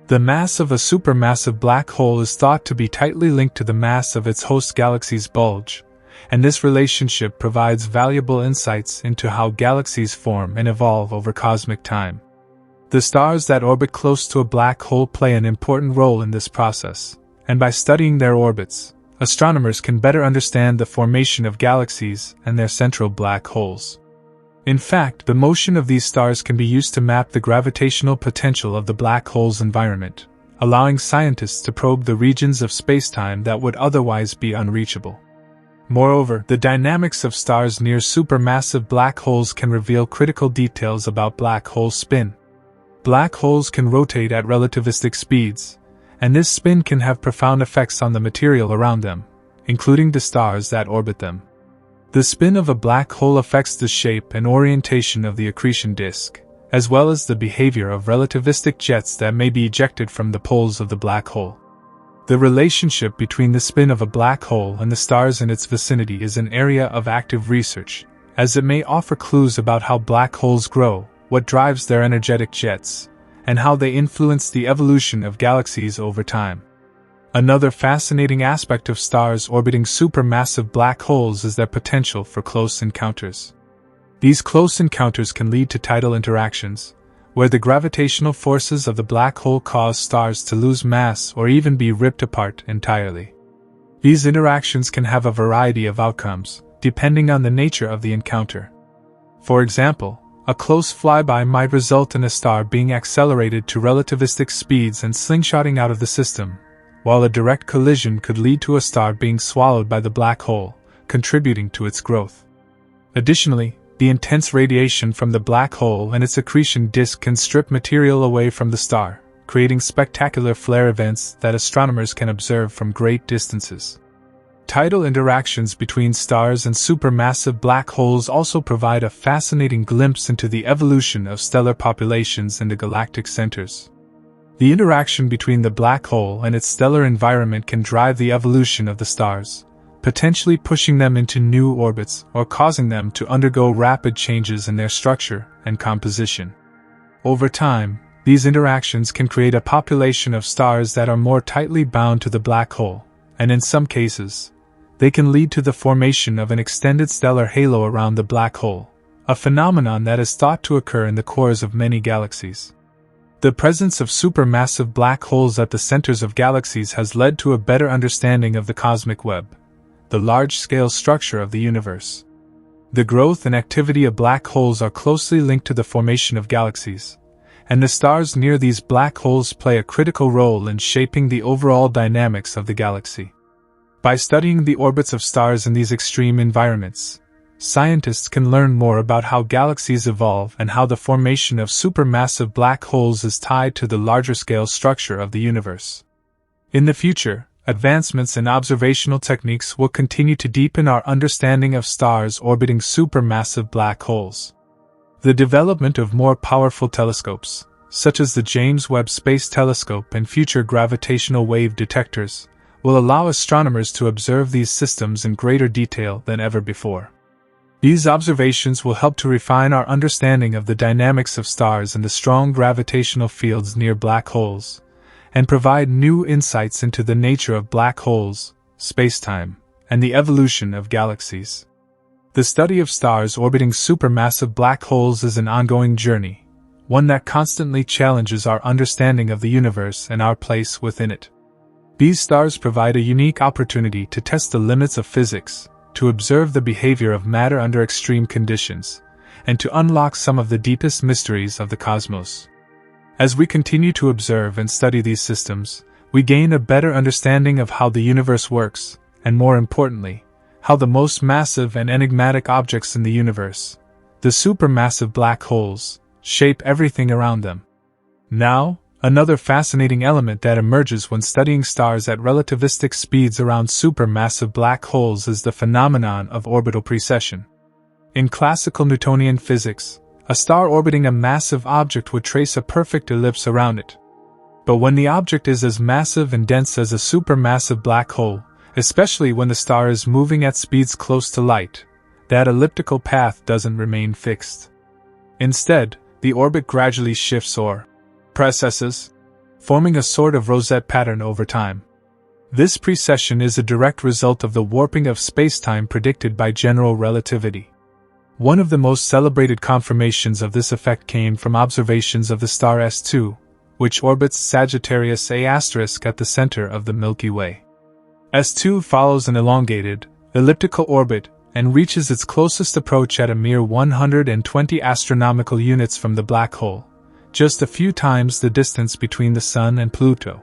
The mass of a supermassive black hole is thought to be tightly linked to the mass of its host galaxy's bulge, and this relationship provides valuable insights into how galaxies form and evolve over cosmic time. The stars that orbit close to a black hole play an important role in this process, and by studying their orbits, astronomers can better understand the formation of galaxies and their central black holes. In fact, the motion of these stars can be used to map the gravitational potential of the black hole's environment, allowing scientists to probe the regions of spacetime that would otherwise be unreachable. Moreover, the dynamics of stars near supermassive black holes can reveal critical details about black hole spin. Black holes can rotate at relativistic speeds, and this spin can have profound effects on the material around them, including the stars that orbit them. The spin of a black hole affects the shape and orientation of the accretion disk, as well as the behavior of relativistic jets that may be ejected from the poles of the black hole. The relationship between the spin of a black hole and the stars in its vicinity is an area of active research, as it may offer clues about how black holes grow, what drives their energetic jets, and how they influence the evolution of galaxies over time. Another fascinating aspect of stars orbiting supermassive black holes is their potential for close encounters. These close encounters can lead to tidal interactions, where the gravitational forces of the black hole cause stars to lose mass or even be ripped apart entirely. These interactions can have a variety of outcomes, depending on the nature of the encounter. For example, a close flyby might result in a star being accelerated to relativistic speeds and slingshotting out of the system, while a direct collision could lead to a star being swallowed by the black hole, contributing to its growth. Additionally, the intense radiation from the black hole and its accretion disk can strip material away from the star, creating spectacular flare events that astronomers can observe from great distances. Tidal interactions between stars and supermassive black holes also provide a fascinating glimpse into the evolution of stellar populations in the galactic centers. The interaction between the black hole and its stellar environment can drive the evolution of the stars, potentially pushing them into new orbits or causing them to undergo rapid changes in their structure and composition. Over time, these interactions can create a population of stars that are more tightly bound to the black hole, and in some cases, they can lead to the formation of an extended stellar halo around the black hole, a phenomenon that is thought to occur in the cores of many galaxies. The presence of supermassive black holes at the centers of galaxies has led to a better understanding of the cosmic web, the large-scale structure of the universe. The growth and activity of black holes are closely linked to the formation of galaxies, and the stars near these black holes play a critical role in shaping the overall dynamics of the galaxy. By studying the orbits of stars in these extreme environments, scientists can learn more about how galaxies evolve and how the formation of supermassive black holes is tied to the larger-scale structure of the universe. In the future, advancements in observational techniques will continue to deepen our understanding of stars orbiting supermassive black holes. The development of more powerful telescopes, such as the James Webb Space Telescope and future gravitational wave detectors, will allow astronomers to observe these systems in greater detail than ever before. These observations will help to refine our understanding of the dynamics of stars and the strong gravitational fields near black holes, and provide new insights into the nature of black holes, spacetime, and the evolution of galaxies. The study of stars orbiting supermassive black holes is an ongoing journey, one that constantly challenges our understanding of the universe and our place within it. These stars provide a unique opportunity to test the limits of physics, to observe the behavior of matter under extreme conditions, and to unlock some of the deepest mysteries of the cosmos. As we continue to observe and study these systems, we gain a better understanding of how the universe works, and more importantly, how the most massive and enigmatic objects in the universe, the supermassive black holes, shape everything around them. Now, another fascinating element that emerges when studying stars at relativistic speeds around supermassive black holes is the phenomenon of orbital precession. In classical Newtonian physics, a star orbiting a massive object would trace a perfect ellipse around it. But when the object is as massive and dense as a supermassive black hole, especially when the star is moving at speeds close to light, that elliptical path doesn't remain fixed. Instead, the orbit gradually shifts or precesses, forming a sort of rosette pattern over time. This precession is a direct result of the warping of spacetime predicted by general relativity. One of the most celebrated confirmations of this effect came from observations of the star S2, which orbits Sagittarius A** at the center of the Milky Way. S2 follows an elongated, elliptical orbit and reaches its closest approach at a mere 120 astronomical units from the black hole, just a few times the distance between the Sun and Pluto.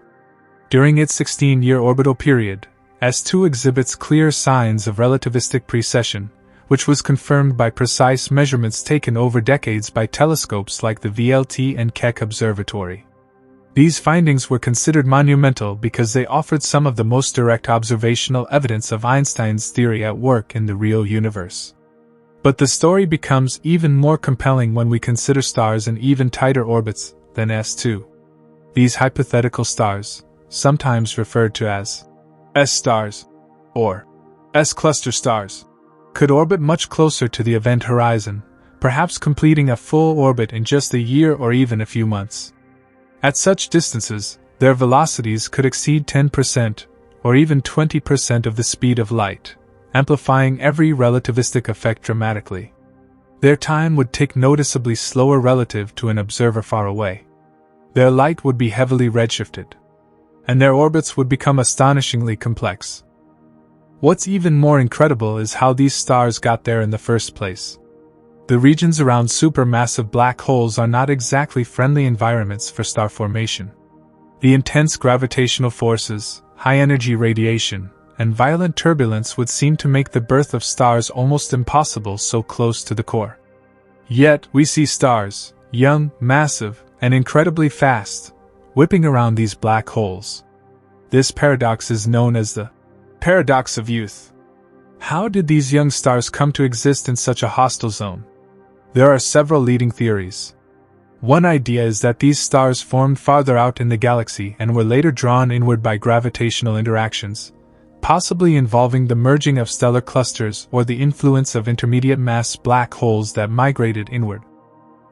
During its 16-year orbital period, S2 exhibits clear signs of relativistic precession, which was confirmed by precise measurements taken over decades by telescopes like the VLT and Keck Observatory. These findings were considered monumental because they offered some of the most direct observational evidence of Einstein's theory at work in the real universe. But the story becomes even more compelling when we consider stars in even tighter orbits than S2. These hypothetical stars, sometimes referred to as S-stars or S-cluster stars, could orbit much closer to the event horizon, perhaps completing a full orbit in just a year or even a few months. At such distances, their velocities could exceed 10% or even 20% of the speed of light, amplifying every relativistic effect dramatically. Their time would tick noticeably slower relative to an observer far away. Their light would be heavily redshifted, and their orbits would become astonishingly complex. What's even more incredible is how these stars got there in the first place. The regions around supermassive black holes are not exactly friendly environments for star formation. The intense gravitational forces, high-energy radiation, and violent turbulence would seem to make the birth of stars almost impossible so close to the core. Yet, we see stars, young, massive, and incredibly fast, whipping around these black holes. This paradox is known as the paradox of youth. How did these young stars come to exist in such a hostile zone? There are several leading theories. One idea is that these stars formed farther out in the galaxy and were later drawn inward by gravitational interactions, possibly involving the merging of stellar clusters or the influence of intermediate mass black holes that migrated inward.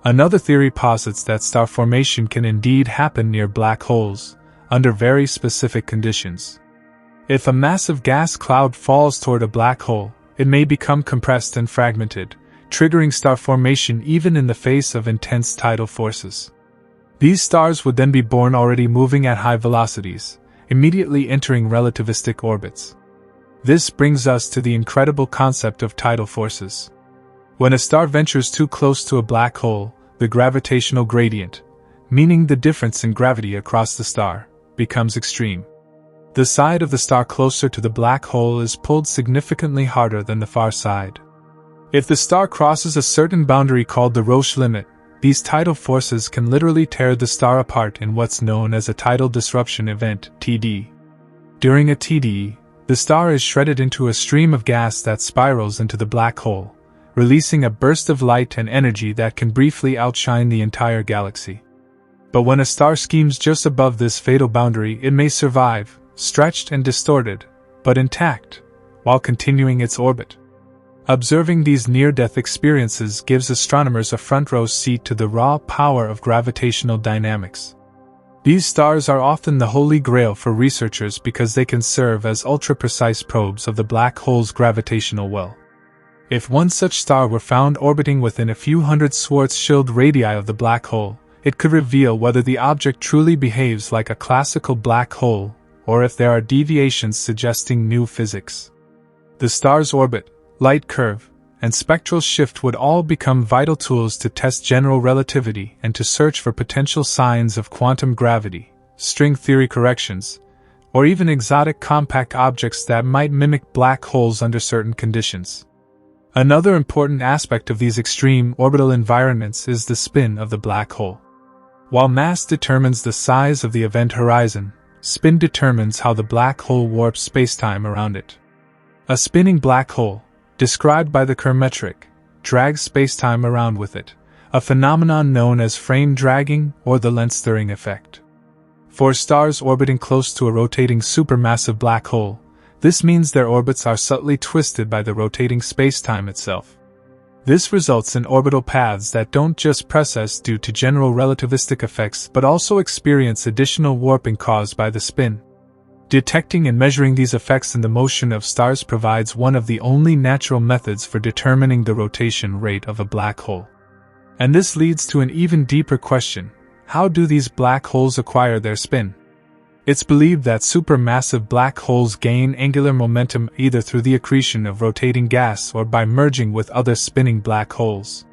Another theory posits that star formation can indeed happen near black holes, under very specific conditions. If a massive gas cloud falls toward a black hole, it may become compressed and fragmented, triggering star formation even in the face of intense tidal forces. These stars would then be born already moving at high velocities, immediately entering relativistic orbits. This brings us to the incredible concept of tidal forces. When a star ventures too close to a black hole, the gravitational gradient, meaning the difference in gravity across the star, becomes extreme. The side of the star closer to the black hole is pulled significantly harder than the far side. If the star crosses a certain boundary called the Roche limit, these tidal forces can literally tear the star apart in what's known as a tidal disruption event, TD. During a TD, the star is shredded into a stream of gas that spirals into the black hole, releasing a burst of light and energy that can briefly outshine the entire galaxy. But when a star schemes just above this fatal boundary, it may survive, stretched and distorted, but intact, while continuing its orbit. Observing these near-death experiences gives astronomers a front-row seat to the raw power of gravitational dynamics. These stars are often the holy grail for researchers because they can serve as ultra-precise probes of the black hole's gravitational well. If one such star were found orbiting within a few hundred Schwarzschild radii of the black hole, it could reveal whether the object truly behaves like a classical black hole, or if there are deviations suggesting new physics. The star's orbit, light curve, and spectral shift would all become vital tools to test general relativity and to search for potential signs of quantum gravity, string theory corrections, or even exotic compact objects that might mimic black holes under certain conditions. Another important aspect of these extreme orbital environments is the spin of the black hole. While mass determines the size of the event horizon, spin determines how the black hole warps spacetime around it. A spinning black hole, described by the Kerr metric, drags spacetime around with it, a phenomenon known as frame dragging or the lens stirring effect. For stars orbiting close to a rotating supermassive black hole, this means their orbits are subtly twisted by the rotating spacetime itself. This results in orbital paths that don't just precess due to general relativistic effects but also experience additional warping caused by the spin. Detecting and measuring these effects in the motion of stars provides one of the only natural methods for determining the rotation rate of a black hole. And this leads to an even deeper question: how do these black holes acquire their spin? It's believed that supermassive black holes gain angular momentum either through the accretion of rotating gas or by merging with other spinning black holes.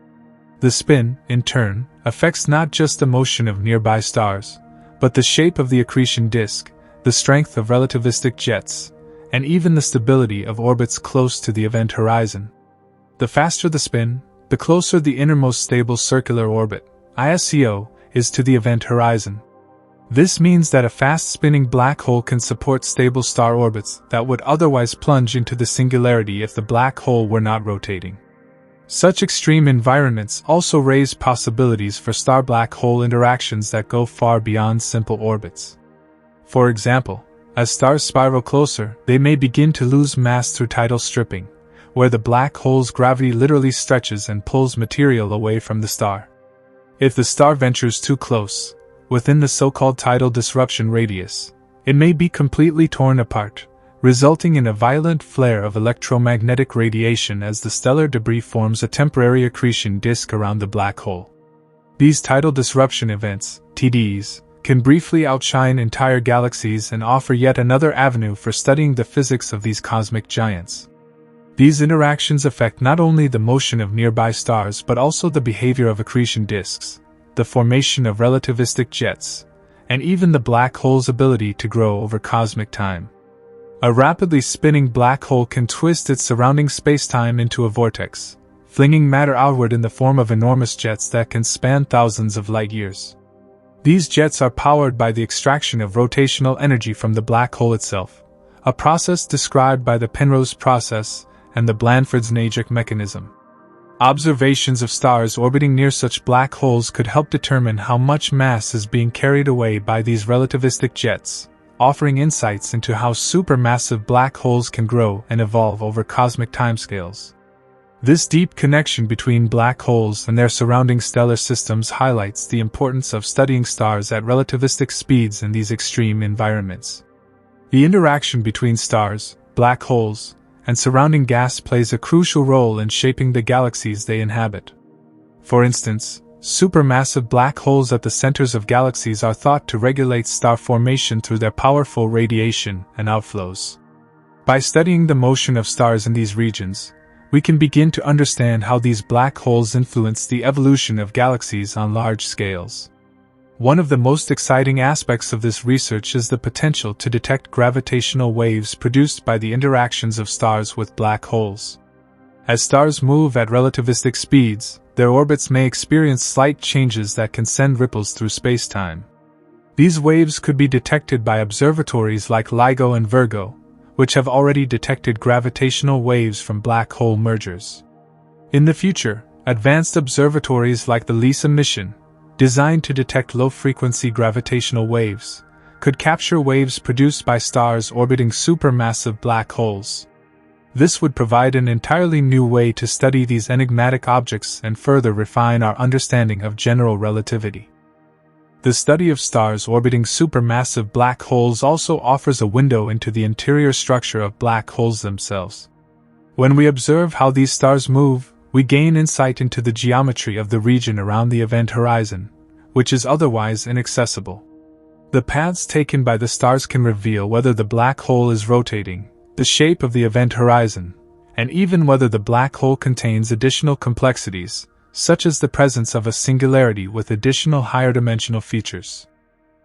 The spin, in turn, affects not just the motion of nearby stars, but the shape of the accretion disk, the strength of relativistic jets, and even the stability of orbits close to the event horizon. The faster the spin, the closer the innermost stable circular orbit, ISCO, is to the event horizon. This means that a fast-spinning black hole can support stable star orbits that would otherwise plunge into the singularity if the black hole were not rotating. Such extreme environments also raise possibilities for star-black hole interactions that go far beyond simple orbits. For example, as stars spiral closer, they may begin to lose mass through tidal stripping, where the black hole's gravity literally stretches and pulls material away from the star. If the star ventures too close, within the so-called tidal disruption radius, it may be completely torn apart, resulting in a violent flare of electromagnetic radiation as the stellar debris forms a temporary accretion disk around the black hole. These tidal disruption events, TDs, can briefly outshine entire galaxies and offer yet another avenue for studying the physics of these cosmic giants. These interactions affect not only the motion of nearby stars but also the behavior of accretion disks, the formation of relativistic jets, and even the black hole's ability to grow over cosmic time. A rapidly spinning black hole can twist its surrounding spacetime into a vortex, flinging matter outward in the form of enormous jets that can span thousands of light-years. These jets are powered by the extraction of rotational energy from the black hole itself, a process described by the Penrose process and the Blandford's-Najek mechanism. Observations of stars orbiting near such black holes could help determine how much mass is being carried away by these relativistic jets, offering insights into how supermassive black holes can grow and evolve over cosmic timescales. This deep connection between black holes and their surrounding stellar systems highlights the importance of studying stars at relativistic speeds in these extreme environments. The interaction between stars, black holes, and surrounding gas plays a crucial role in shaping the galaxies they inhabit. For instance, supermassive black holes at the centers of galaxies are thought to regulate star formation through their powerful radiation and outflows. By studying the motion of stars in these regions, we can begin to understand how these black holes influence the evolution of galaxies on large scales. One of the most exciting aspects of this research is the potential to detect gravitational waves produced by the interactions of stars with black holes. As stars move at relativistic speeds, their orbits may experience slight changes that can send ripples through spacetime. These waves could be detected by observatories like LIGO and Virgo, which have already detected gravitational waves from black hole mergers. In the future, advanced observatories like the LISA mission, designed to detect low-frequency gravitational waves, could capture waves produced by stars orbiting supermassive black holes. This would provide an entirely new way to study these enigmatic objects and further refine our understanding of general relativity. The study of stars orbiting supermassive black holes also offers a window into the interior structure of black holes themselves. When we observe how these stars move, we gain insight into the geometry of the region around the event horizon, which is otherwise inaccessible. The paths taken by the stars can reveal whether the black hole is rotating, the shape of the event horizon, and even whether the black hole contains additional complexities, such as the presence of a singularity with additional higher-dimensional features.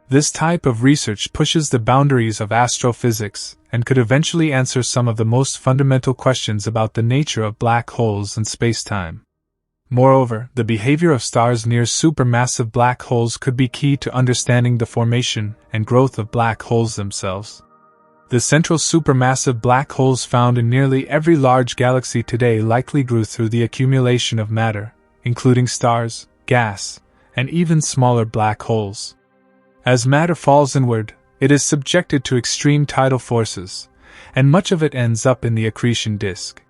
This type of research pushes the boundaries of astrophysics and could eventually answer some of the most fundamental questions about the nature of black holes and spacetime. Moreover, the behavior of stars near supermassive black holes could be key to understanding the formation and growth of black holes themselves. The central supermassive black holes found in nearly every large galaxy today likely grew through the accumulation of matter, including stars, gas, and even smaller black holes. As matter falls inward, it is subjected to extreme tidal forces, and much of it ends up in the accretion disk.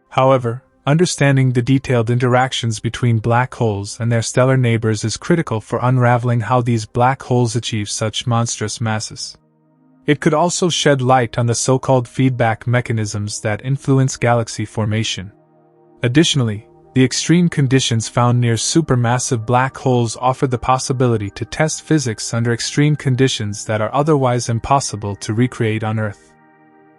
However, understanding the detailed interactions between black holes and their stellar neighbors is critical for unraveling how these black holes achieve such monstrous masses. It could also shed light on the so-called feedback mechanisms that influence galaxy formation. Additionally, the extreme conditions found near supermassive black holes offer the possibility to test physics under extreme conditions that are otherwise impossible to recreate on Earth.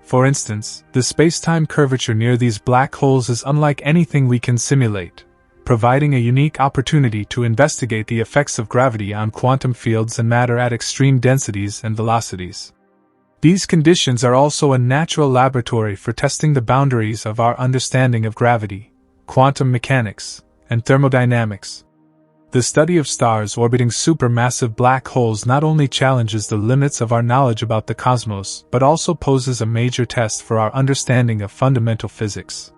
For instance, the spacetime curvature near these black holes is unlike anything we can simulate, providing a unique opportunity to investigate the effects of gravity on quantum fields and matter at extreme densities and velocities. These conditions are also a natural laboratory for testing the boundaries of our understanding of gravity, quantum mechanics, and thermodynamics. The study of stars orbiting supermassive black holes not only challenges the limits of our knowledge about the cosmos but also poses a major test for our understanding of fundamental physics.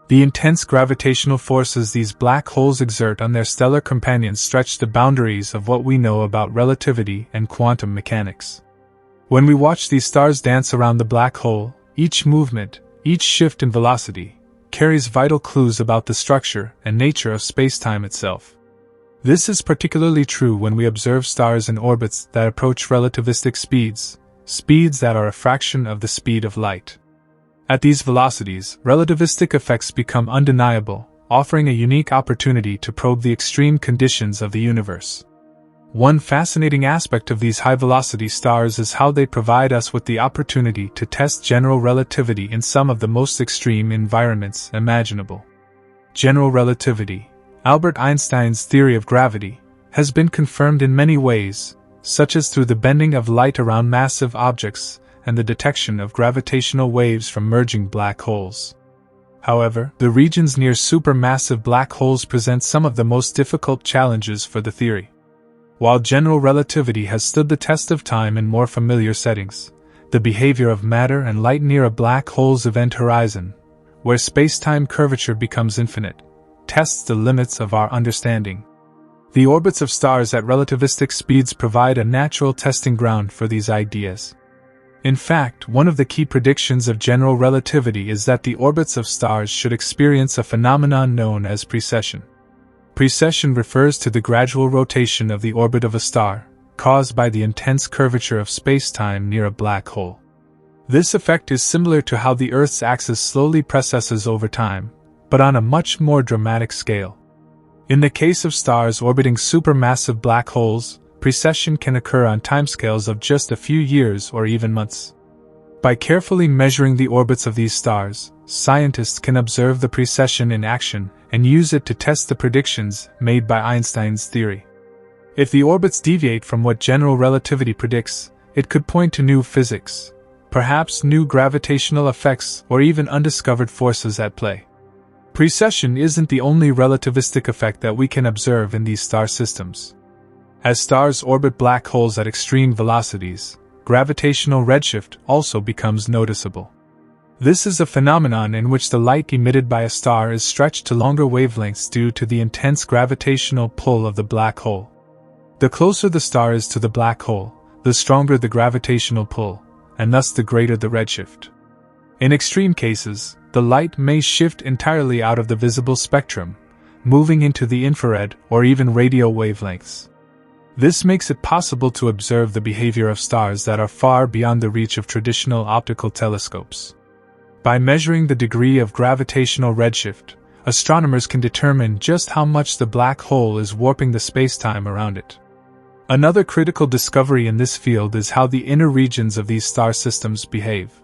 The intense gravitational forces these black holes exert on their stellar companions stretch the boundaries of what we know about relativity and quantum mechanics. When we watch these stars dance around the black hole, each movement, each shift in velocity, carries vital clues about the structure and nature of spacetime itself. This is particularly true when we observe stars in orbits that approach relativistic speeds that are a fraction of the speed of light. At these velocities, relativistic effects become undeniable, offering a unique opportunity to probe the extreme conditions of the universe. One fascinating aspect of these high-velocity stars is how they provide us with the opportunity to test general relativity in some of the most extreme environments imaginable. General relativity, Albert Einstein's theory of gravity, has been confirmed in many ways, such as through the bending of light around massive objects and the detection of gravitational waves from merging black holes. However, the regions near supermassive black holes present some of the most difficult challenges for the theory. While general relativity has stood the test of time in more familiar settings, the behavior of matter and light near a black hole's event horizon, where spacetime curvature becomes infinite, tests the limits of our understanding. The orbits of stars at relativistic speeds provide a natural testing ground for these ideas. In fact, one of the key predictions of general relativity is that the orbits of stars should experience a phenomenon known as precession. Precession refers to the gradual rotation of the orbit of a star, caused by the intense curvature of spacetime near a black hole. This effect is similar to how the Earth's axis slowly precesses over time, but on a much more dramatic scale. In the case of stars orbiting supermassive black holes, precession can occur on timescales of just a few years or even months. By carefully measuring the orbits of these stars, scientists can observe the precession in action and use it to test the predictions made by Einstein's theory. If the orbits deviate from what general relativity predicts, it could point to new physics, perhaps new gravitational effects or even undiscovered forces at play. Precession isn't the only relativistic effect that we can observe in these star systems. As stars orbit black holes at extreme velocities, gravitational redshift also becomes noticeable. This is a phenomenon in which the light emitted by a star is stretched to longer wavelengths due to the intense gravitational pull of the black hole. The closer the star is to the black hole, the stronger the gravitational pull, and thus the greater the redshift. In extreme cases, the light may shift entirely out of the visible spectrum, moving into the infrared or even radio wavelengths. This makes it possible to observe the behavior of stars that are far beyond the reach of traditional optical telescopes. By measuring the degree of gravitational redshift, astronomers can determine just how much the black hole is warping the spacetime around it. Another critical discovery in this field is how the inner regions of these star systems behave.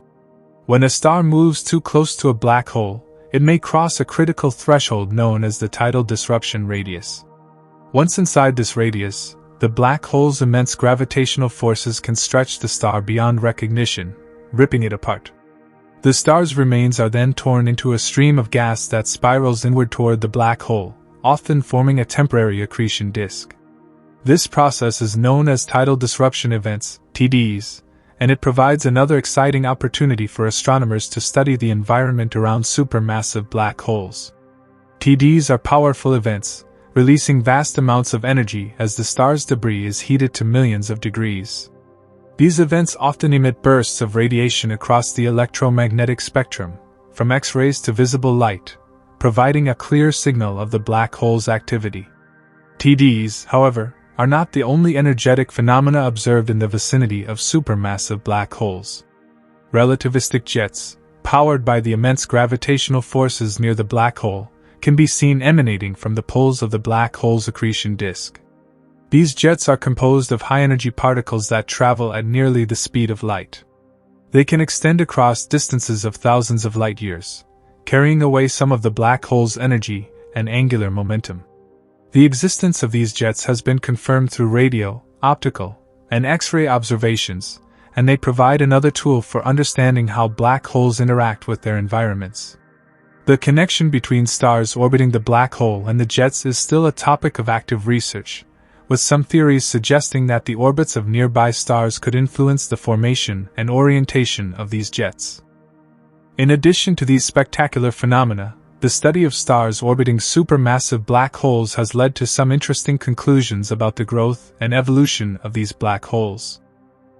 When a star moves too close to a black hole, it may cross a critical threshold known as the tidal disruption radius. Once inside this radius, the black hole's immense gravitational forces can stretch the star beyond recognition, ripping it apart. The star's remains are then torn into a stream of gas that spirals inward toward the black hole, often forming a temporary accretion disk. This process is known as tidal disruption events, TDEs, and it provides another exciting opportunity for astronomers to study the environment around supermassive black holes. TDEs are powerful events, releasing vast amounts of energy as the star's debris is heated to millions of degrees. These events often emit bursts of radiation across the electromagnetic spectrum, from X-rays to visible light, providing a clear signal of the black hole's activity. TDEs, however, are not the only energetic phenomena observed in the vicinity of supermassive black holes. Relativistic jets, powered by the immense gravitational forces near the black hole, can be seen emanating from the poles of the black hole's accretion disk. These jets are composed of high-energy particles that travel at nearly the speed of light. They can extend across distances of thousands of light-years, carrying away some of the black hole's energy and angular momentum. The existence of these jets has been confirmed through radio, optical, and X-ray observations, and they provide another tool for understanding how black holes interact with their environments. The connection between stars orbiting the black hole and the jets is still a topic of active research, with some theories suggesting that the orbits of nearby stars could influence the formation and orientation of these jets. In addition to these spectacular phenomena, the study of stars orbiting supermassive black holes has led to some interesting conclusions about the growth and evolution of these black holes.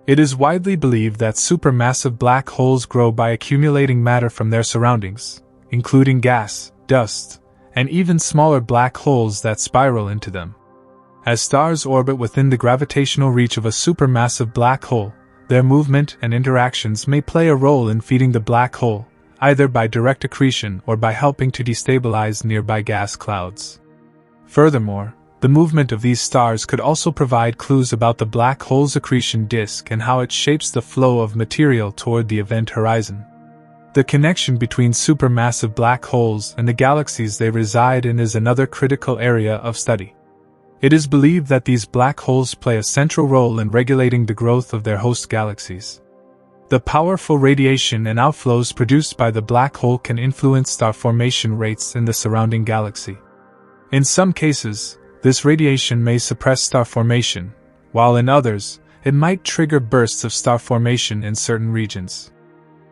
It is widely believed that supermassive black holes grow by accumulating matter from their surroundings, including gas, dust, and even smaller black holes that spiral into them. As stars orbit within the gravitational reach of a supermassive black hole, their movement and interactions may play a role in feeding the black hole, either by direct accretion or by helping to destabilize nearby gas clouds. Furthermore, the movement of these stars could also provide clues about the black hole's accretion disk and how it shapes the flow of material toward the event horizon. The connection between supermassive black holes and the galaxies they reside in is another critical area of study. It is believed that these black holes play a central role in regulating the growth of their host galaxies. The powerful radiation and outflows produced by the black hole can influence star formation rates in the surrounding galaxy. In some cases, this radiation may suppress star formation, while in others, it might trigger bursts of star formation in certain regions.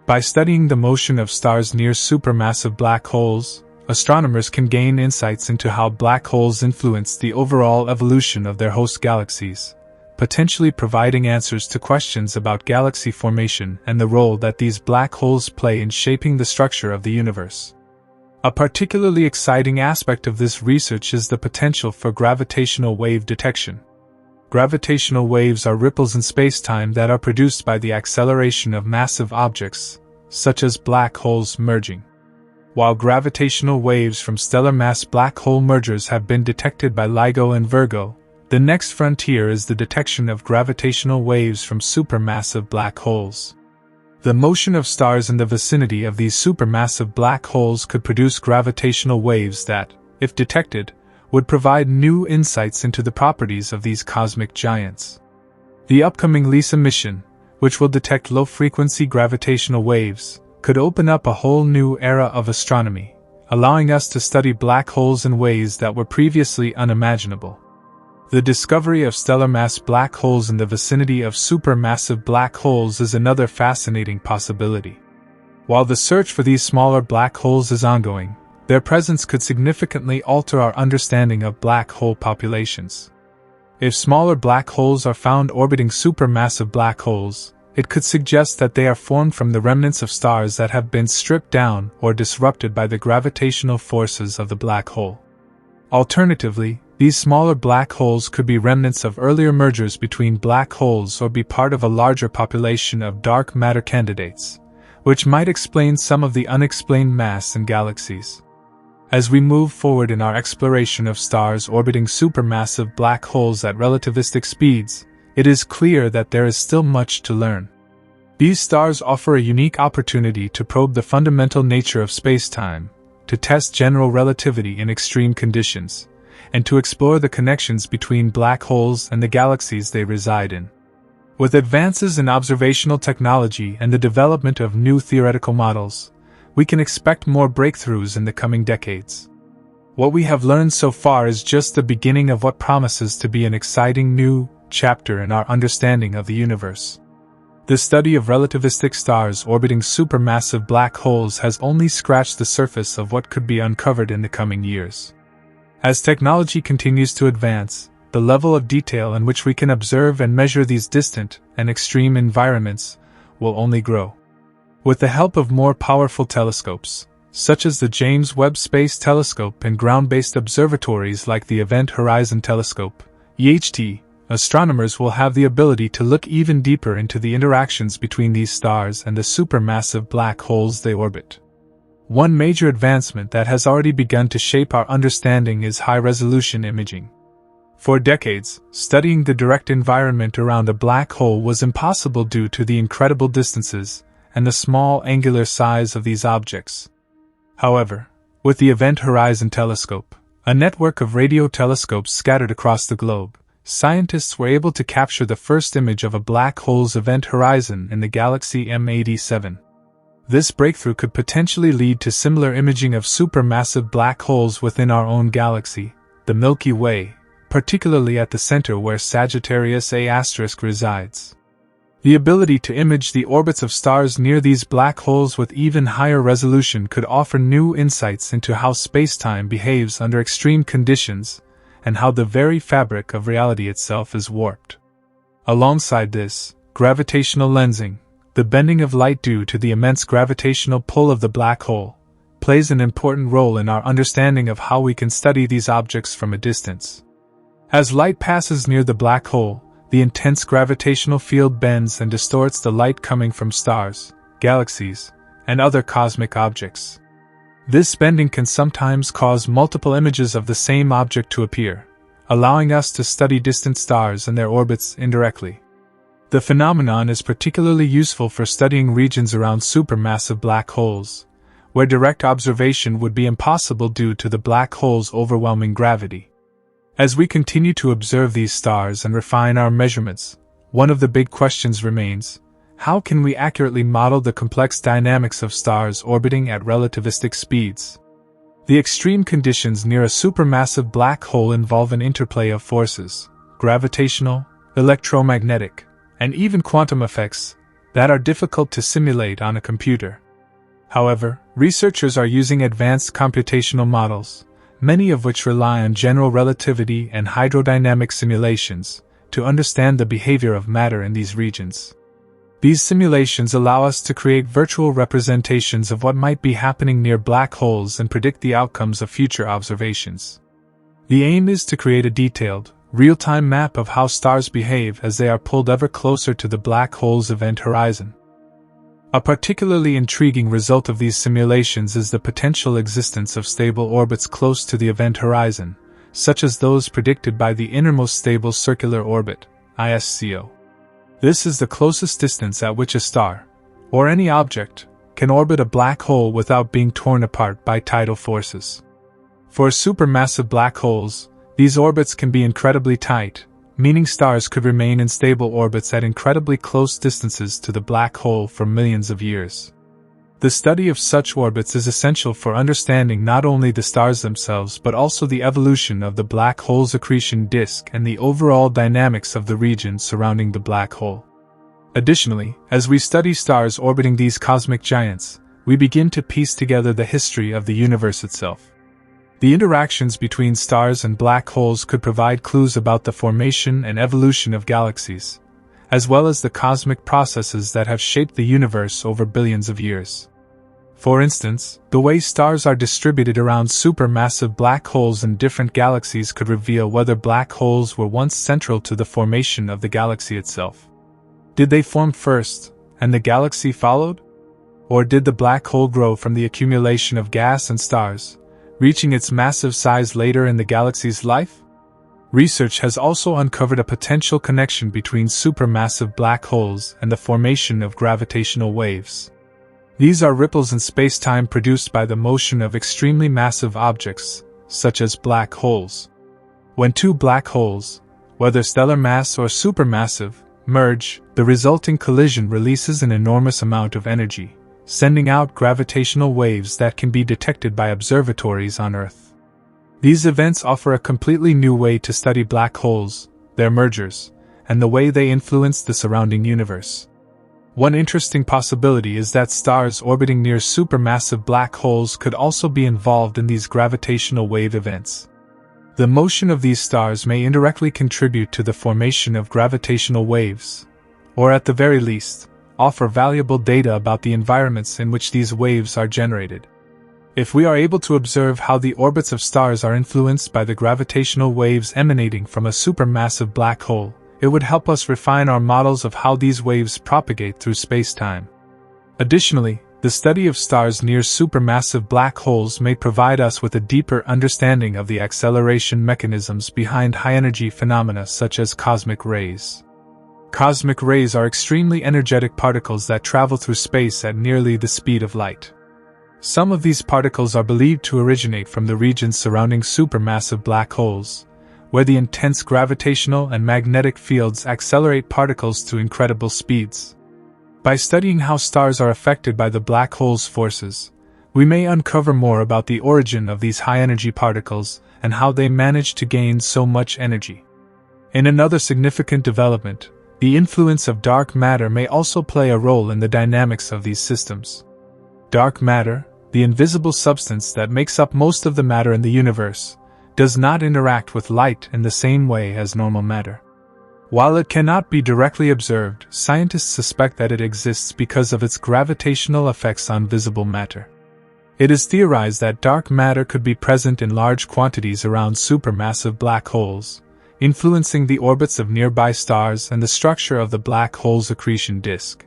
By studying the motion of stars near supermassive black holes, astronomers can gain insights into how black holes influence the overall evolution of their host galaxies, potentially providing answers to questions about galaxy formation and the role that these black holes play in shaping the structure of the universe. A particularly exciting aspect of this research is the potential for gravitational wave detection. Gravitational waves are ripples in spacetime that are produced by the acceleration of massive objects, such as black holes merging. While gravitational waves from stellar mass black hole mergers have been detected by LIGO and Virgo, the next frontier is the detection of gravitational waves from supermassive black holes. The motion of stars in the vicinity of these supermassive black holes could produce gravitational waves that, if detected, would provide new insights into the properties of these cosmic giants. The upcoming LISA mission, which will detect low-frequency gravitational waves, could open up a whole new era of astronomy, allowing us to study black holes in ways that were previously unimaginable. The discovery of stellar mass black holes in the vicinity of supermassive black holes is another fascinating possibility. While the search for these smaller black holes is ongoing, their presence could significantly alter our understanding of black hole populations. If smaller black holes are found orbiting supermassive black holes, it could suggest that they are formed from the remnants of stars that have been stripped down or disrupted by the gravitational forces of the black hole. Alternatively, these smaller black holes could be remnants of earlier mergers between black holes or be part of a larger population of dark matter candidates, which might explain some of the unexplained mass in galaxies. As we move forward in our exploration of stars orbiting supermassive black holes at relativistic speeds, it is clear that there is still much to learn. These stars offer a unique opportunity to probe the fundamental nature of spacetime, to test general relativity in extreme conditions, and to explore the connections between black holes and the galaxies they reside in. With advances in observational technology and the development of new theoretical models, we can expect more breakthroughs in the coming decades. What we have learned so far is just the beginning of what promises to be an exciting new chapter in our understanding of the universe. The study of relativistic stars orbiting supermassive black holes has only scratched the surface of what could be uncovered in the coming years. As technology continues to advance, the level of detail in which we can observe and measure these distant and extreme environments will only grow. With the help of more powerful telescopes, such as the James Webb Space Telescope and ground-based observatories like the Event Horizon Telescope, EHT, astronomers will have the ability to look even deeper into the interactions between these stars and the supermassive black holes they orbit. One major advancement that has already begun to shape our understanding is high-resolution imaging. For decades, studying the direct environment around a black hole was impossible due to the incredible distances and the small angular size of these objects. However, with the Event Horizon Telescope, a network of radio telescopes scattered across the globe, scientists were able to capture the first image of a black hole's event horizon in the galaxy M87. This breakthrough could potentially lead to similar imaging of supermassive black holes within our own galaxy, the Milky Way, particularly at the center where Sagittarius A* resides. The ability to image the orbits of stars near these black holes with even higher resolution could offer new insights into how spacetime behaves under extreme conditions, and how the very fabric of reality itself is warped. Alongside this, gravitational lensing, the bending of light due to the immense gravitational pull of the black hole, plays an important role in our understanding of how we can study these objects from a distance. As light passes near the black hole, the intense gravitational field bends and distorts the light coming from stars, galaxies, and other cosmic objects. This bending can sometimes cause multiple images of the same object to appear, allowing us to study distant stars and their orbits indirectly. The phenomenon is particularly useful for studying regions around supermassive black holes, where direct observation would be impossible due to the black hole's overwhelming gravity. As we continue to observe these stars and refine our measurements, one of the big questions remains: how can we accurately model the complex dynamics of stars orbiting at relativistic speeds? The extreme conditions near a supermassive black hole involve an interplay of forces, gravitational, electromagnetic, and even quantum effects, that are difficult to simulate on a computer. However, researchers are using advanced computational models, many of which rely on general relativity and hydrodynamic simulations, to understand the behavior of matter in these regions. These simulations allow us to create virtual representations of what might be happening near black holes and predict the outcomes of future observations. The aim is to create a detailed, real-time map of how stars behave as they are pulled ever closer to the black hole's event horizon. A particularly intriguing result of these simulations is the potential existence of stable orbits close to the event horizon, such as those predicted by the Innermost Stable Circular Orbit, ISCO. This is the closest distance at which a star, or any object, can orbit a black hole without being torn apart by tidal forces. For supermassive black holes, these orbits can be incredibly tight, meaning stars could remain in stable orbits at incredibly close distances to the black hole for millions of years. The study of such orbits is essential for understanding not only the stars themselves but also the evolution of the black hole's accretion disk and the overall dynamics of the region surrounding the black hole. Additionally, as we study stars orbiting these cosmic giants, we begin to piece together the history of the universe itself. The interactions between stars and black holes could provide clues about the formation and evolution of galaxies, as well as the cosmic processes that have shaped the universe over billions of years. For instance, the way stars are distributed around supermassive black holes in different galaxies could reveal whether black holes were once central to the formation of the galaxy itself. Did they form first, and the galaxy followed? Or did the black hole grow from the accumulation of gas and stars, reaching its massive size later in the galaxy's life? Research has also uncovered a potential connection between supermassive black holes and the formation of gravitational waves. These are ripples in spacetime produced by the motion of extremely massive objects, such as black holes. When two black holes, whether stellar mass or supermassive, merge, the resulting collision releases an enormous amount of energy, sending out gravitational waves that can be detected by observatories on Earth. These events offer a completely new way to study black holes, their mergers, and the way they influence the surrounding universe. One interesting possibility is that stars orbiting near supermassive black holes could also be involved in these gravitational wave events. The motion of these stars may indirectly contribute to the formation of gravitational waves, or at the very least, offer valuable data about the environments in which these waves are generated. If we are able to observe how the orbits of stars are influenced by the gravitational waves emanating from a supermassive black hole, it would help us refine our models of how these waves propagate through spacetime. Additionally, the study of stars near supermassive black holes may provide us with a deeper understanding of the acceleration mechanisms behind high-energy phenomena such as cosmic rays. Cosmic rays are extremely energetic particles that travel through space at nearly the speed of light. Some of these particles are believed to originate from the regions surrounding supermassive black holes, where the intense gravitational and magnetic fields accelerate particles to incredible speeds. By studying how stars are affected by the black hole's forces, we may uncover more about the origin of these high-energy particles and how they manage to gain so much energy. In another significant development, the influence of dark matter may also play a role in the dynamics of these systems. Dark matter, the invisible substance that makes up most of the matter in the universe, does not interact with light in the same way as normal matter. While it cannot be directly observed, scientists suspect that it exists because of its gravitational effects on visible matter. It is theorized that dark matter could be present in large quantities around supermassive black holes, influencing the orbits of nearby stars and the structure of the black hole's accretion disk.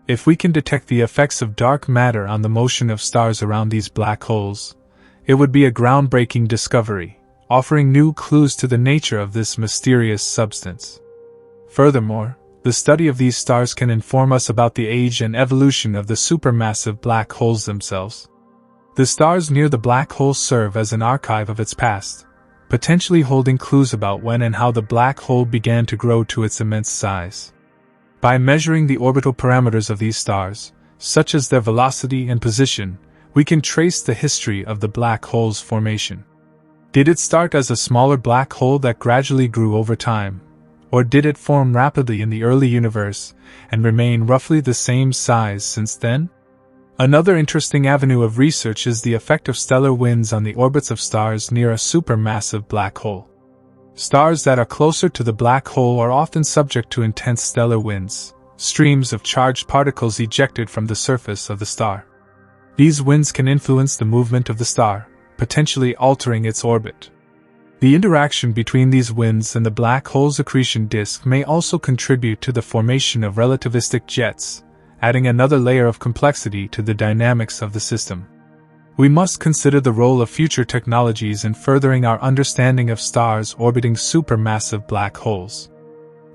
If we can detect the effects of dark matter on the motion of stars around these black holes, it would be a groundbreaking discovery, offering new clues to the nature of this mysterious substance. Furthermore, the study of these stars can inform us about the age and evolution of the supermassive black holes themselves. The stars near the black hole serve as an archive of its past, potentially holding clues about when and how the black hole began to grow to its immense size. By measuring the orbital parameters of these stars, such as their velocity and position, we can trace the history of the black hole's formation. Did it start as a smaller black hole that gradually grew over time? Or did it form rapidly in the early universe and remain roughly the same size since then? Another interesting avenue of research is the effect of stellar winds on the orbits of stars near a supermassive black hole. Stars that are closer to the black hole are often subject to intense stellar winds, streams of charged particles ejected from the surface of the star. These winds can influence the movement of the star, potentially altering its orbit. The interaction between these winds and the black hole's accretion disk may also contribute to the formation of relativistic jets, adding another layer of complexity to the dynamics of the system. We must consider the role of future technologies in furthering our understanding of stars orbiting supermassive black holes.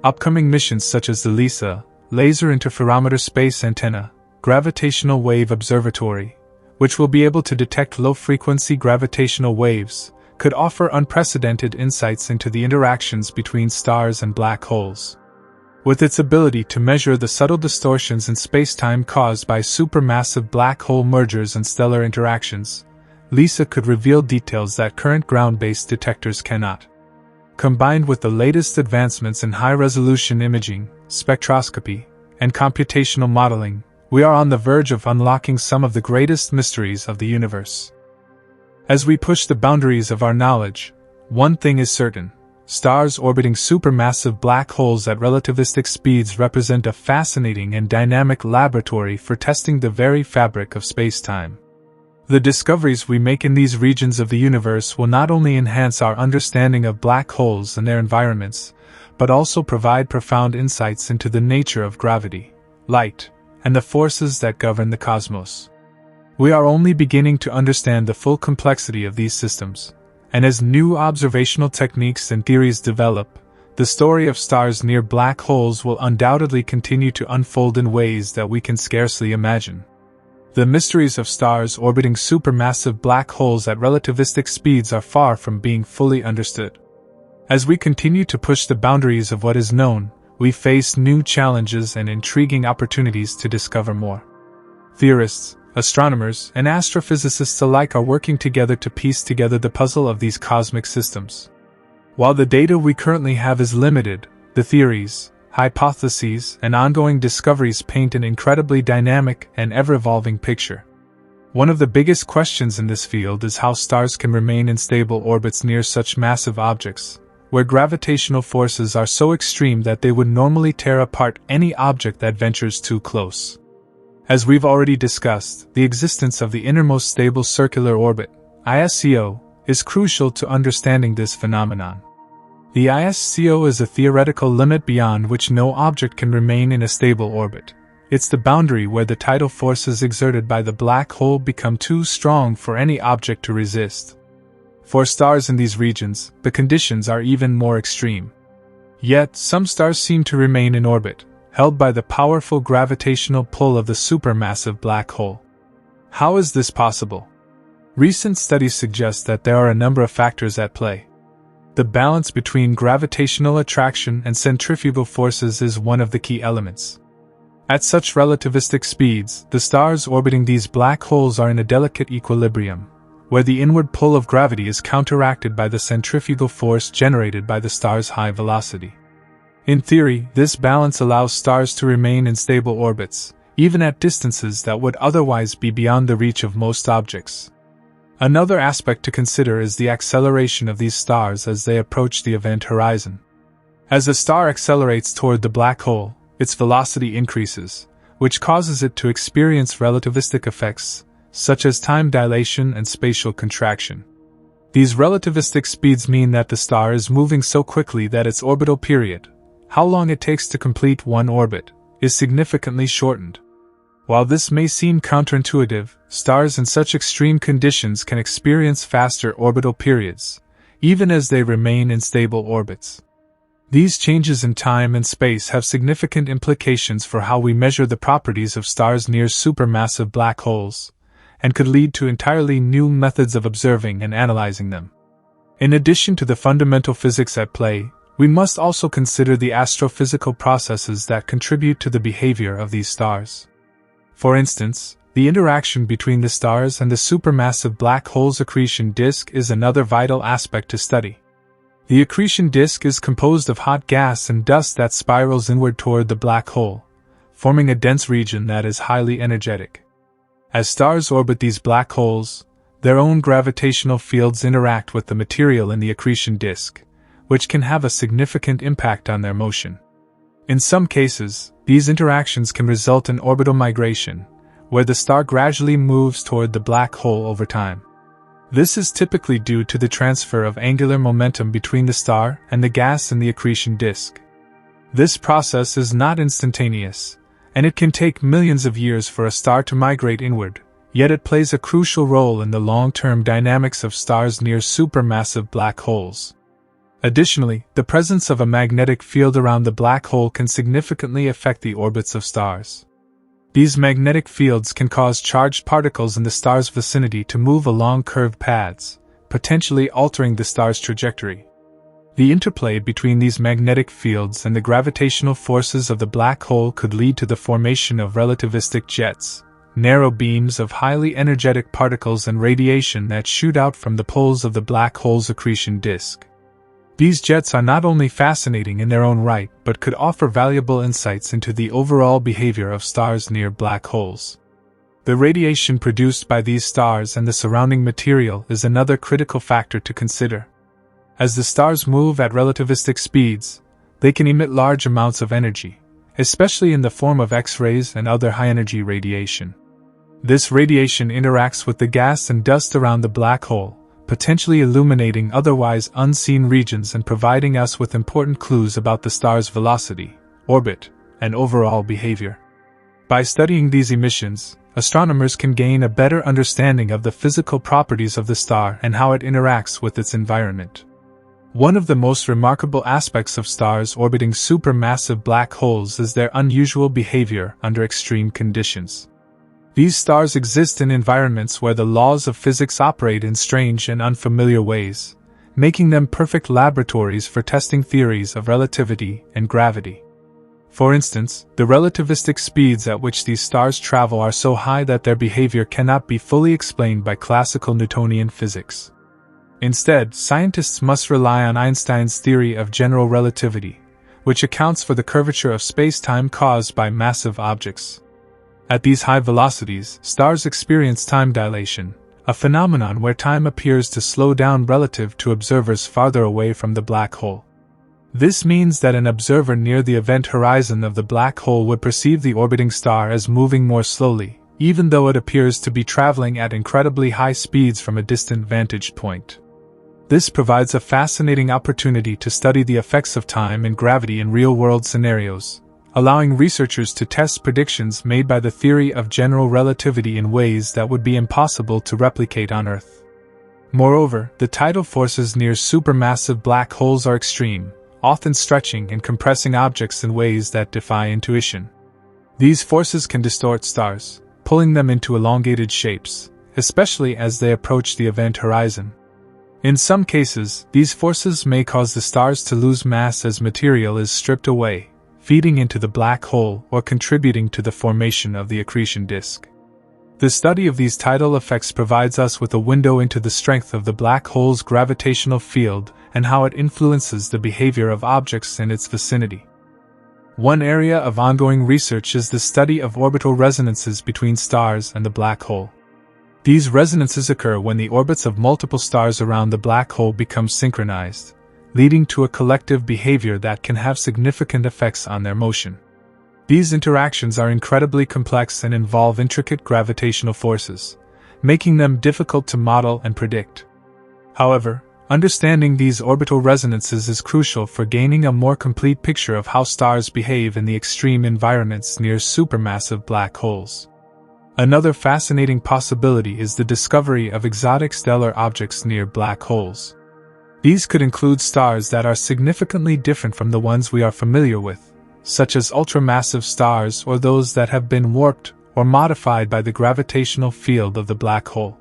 Upcoming missions such as the LISA, Laser Interferometer Space Antenna, Gravitational Wave Observatory, which will be able to detect low-frequency gravitational waves, could offer unprecedented insights into the interactions between stars and black holes. With its ability to measure the subtle distortions in spacetime caused by supermassive black hole mergers and stellar interactions, LISA could reveal details that current ground-based detectors cannot. Combined with the latest advancements in high-resolution imaging, spectroscopy, and computational modeling, we are on the verge of unlocking some of the greatest mysteries of the universe. As we push the boundaries of our knowledge, one thing is certain: stars orbiting supermassive black holes at relativistic speeds represent a fascinating and dynamic laboratory for testing the very fabric of spacetime. The discoveries we make in these regions of the universe will not only enhance our understanding of black holes and their environments, but also provide profound insights into the nature of gravity, light, and the forces that govern the cosmos. We are only beginning to understand the full complexity of these systems, and as new observational techniques and theories develop, the story of stars near black holes will undoubtedly continue to unfold in ways that we can scarcely imagine. The mysteries of stars orbiting supermassive black holes at relativistic speeds are far from being fully understood. As we continue to push the boundaries of what is known, we face new challenges and intriguing opportunities to discover more. Theorists, astronomers, and astrophysicists alike are working together to piece together the puzzle of these cosmic systems. While the data we currently have is limited, the theories, hypotheses, and ongoing discoveries paint an incredibly dynamic and ever-evolving picture. One of the biggest questions in this field is how stars can remain in stable orbits near such massive objects, where gravitational forces are so extreme that they would normally tear apart any object that ventures too close. As we've already discussed, the existence of the innermost stable circular orbit, ISCO, is crucial to understanding this phenomenon. The ISCO is a theoretical limit beyond which no object can remain in a stable orbit. It's the boundary where the tidal forces exerted by the black hole become too strong for any object to resist. For stars in these regions, the conditions are even more extreme. Yet, some stars seem to remain in orbit, held by the powerful gravitational pull of the supermassive black hole. How is this possible? Recent studies suggest that there are a number of factors at play. The balance between gravitational attraction and centrifugal forces is one of the key elements. At such relativistic speeds, the stars orbiting these black holes are in a delicate equilibrium, where the inward pull of gravity is counteracted by the centrifugal force generated by the star's high velocity. In theory, this balance allows stars to remain in stable orbits, even at distances that would otherwise be beyond the reach of most objects. Another aspect to consider is the acceleration of these stars as they approach the event horizon. As a star accelerates toward the black hole, its velocity increases, which causes it to experience relativistic effects, such as time dilation and spatial contraction. These relativistic speeds mean that the star is moving so quickly that its orbital period, how long it takes to complete one orbit, is significantly shortened. While this may seem counterintuitive, stars in such extreme conditions can experience faster orbital periods, even as they remain in stable orbits. These changes in time and space have significant implications for how we measure the properties of stars near supermassive black holes, and could lead to entirely new methods of observing and analyzing them. In addition to the fundamental physics at play, we must also consider the astrophysical processes that contribute to the behavior of these stars. For instance, the interaction between the stars and the supermassive black hole's accretion disk is another vital aspect to study. The accretion disk is composed of hot gas and dust that spirals inward toward the black hole, forming a dense region that is highly energetic. As stars orbit these black holes, their own gravitational fields interact with the material in the accretion disk, which can have a significant impact on their motion. In some cases, these interactions can result in orbital migration, where the star gradually moves toward the black hole over time. This is typically due to the transfer of angular momentum between the star and the gas in the accretion disk. This process is not instantaneous, and it can take millions of years for a star to migrate inward, yet it plays a crucial role in the long-term dynamics of stars near supermassive black holes. Additionally, the presence of a magnetic field around the black hole can significantly affect the orbits of stars. These magnetic fields can cause charged particles in the star's vicinity to move along curved paths, potentially altering the star's trajectory. The interplay between these magnetic fields and the gravitational forces of the black hole could lead to the formation of relativistic jets, narrow beams of highly energetic particles and radiation that shoot out from the poles of the black hole's accretion disk. These jets are not only fascinating in their own right but could offer valuable insights into the overall behavior of stars near black holes. The radiation produced by these stars and the surrounding material is another critical factor to consider. As the stars move at relativistic speeds, they can emit large amounts of energy, especially in the form of X-rays and other high-energy radiation. This radiation interacts with the gas and dust around the black hole, potentially illuminating otherwise unseen regions and providing us with important clues about the star's velocity, orbit, and overall behavior. By studying these emissions, astronomers can gain a better understanding of the physical properties of the star and how it interacts with its environment. One of the most remarkable aspects of stars orbiting supermassive black holes is their unusual behavior under extreme conditions. These stars exist in environments where the laws of physics operate in strange and unfamiliar ways, making them perfect laboratories for testing theories of relativity and gravity. For instance, the relativistic speeds at which these stars travel are so high that their behavior cannot be fully explained by classical Newtonian physics. Instead, scientists must rely on Einstein's theory of general relativity, which accounts for the curvature of spacetime caused by massive objects. At these high velocities, stars experience time dilation, a phenomenon where time appears to slow down relative to observers farther away from the black hole. This means that an observer near the event horizon of the black hole would perceive the orbiting star as moving more slowly, even though it appears to be traveling at incredibly high speeds from a distant vantage point. This provides a fascinating opportunity to study the effects of time and gravity in real-world scenarios, allowing researchers to test predictions made by the theory of general relativity in ways that would be impossible to replicate on Earth. Moreover, the tidal forces near supermassive black holes are extreme, often stretching and compressing objects in ways that defy intuition. These forces can distort stars, pulling them into elongated shapes, especially as they approach the event horizon. In some cases, these forces may cause the stars to lose mass as material is stripped away, feeding into the black hole or contributing to the formation of the accretion disk. The study of these tidal effects provides us with a window into the strength of the black hole's gravitational field and how it influences the behavior of objects in its vicinity. One area of ongoing research is the study of orbital resonances between stars and the black hole. These resonances occur when the orbits of multiple stars around the black hole become synchronized, leading to a collective behavior that can have significant effects on their motion. These interactions are incredibly complex and involve intricate gravitational forces, making them difficult to model and predict. However, understanding these orbital resonances is crucial for gaining a more complete picture of how stars behave in the extreme environments near supermassive black holes. Another fascinating possibility is the discovery of exotic stellar objects near black holes. These could include stars that are significantly different from the ones we are familiar with, such as ultramassive stars or those that have been warped or modified by the gravitational field of the black hole.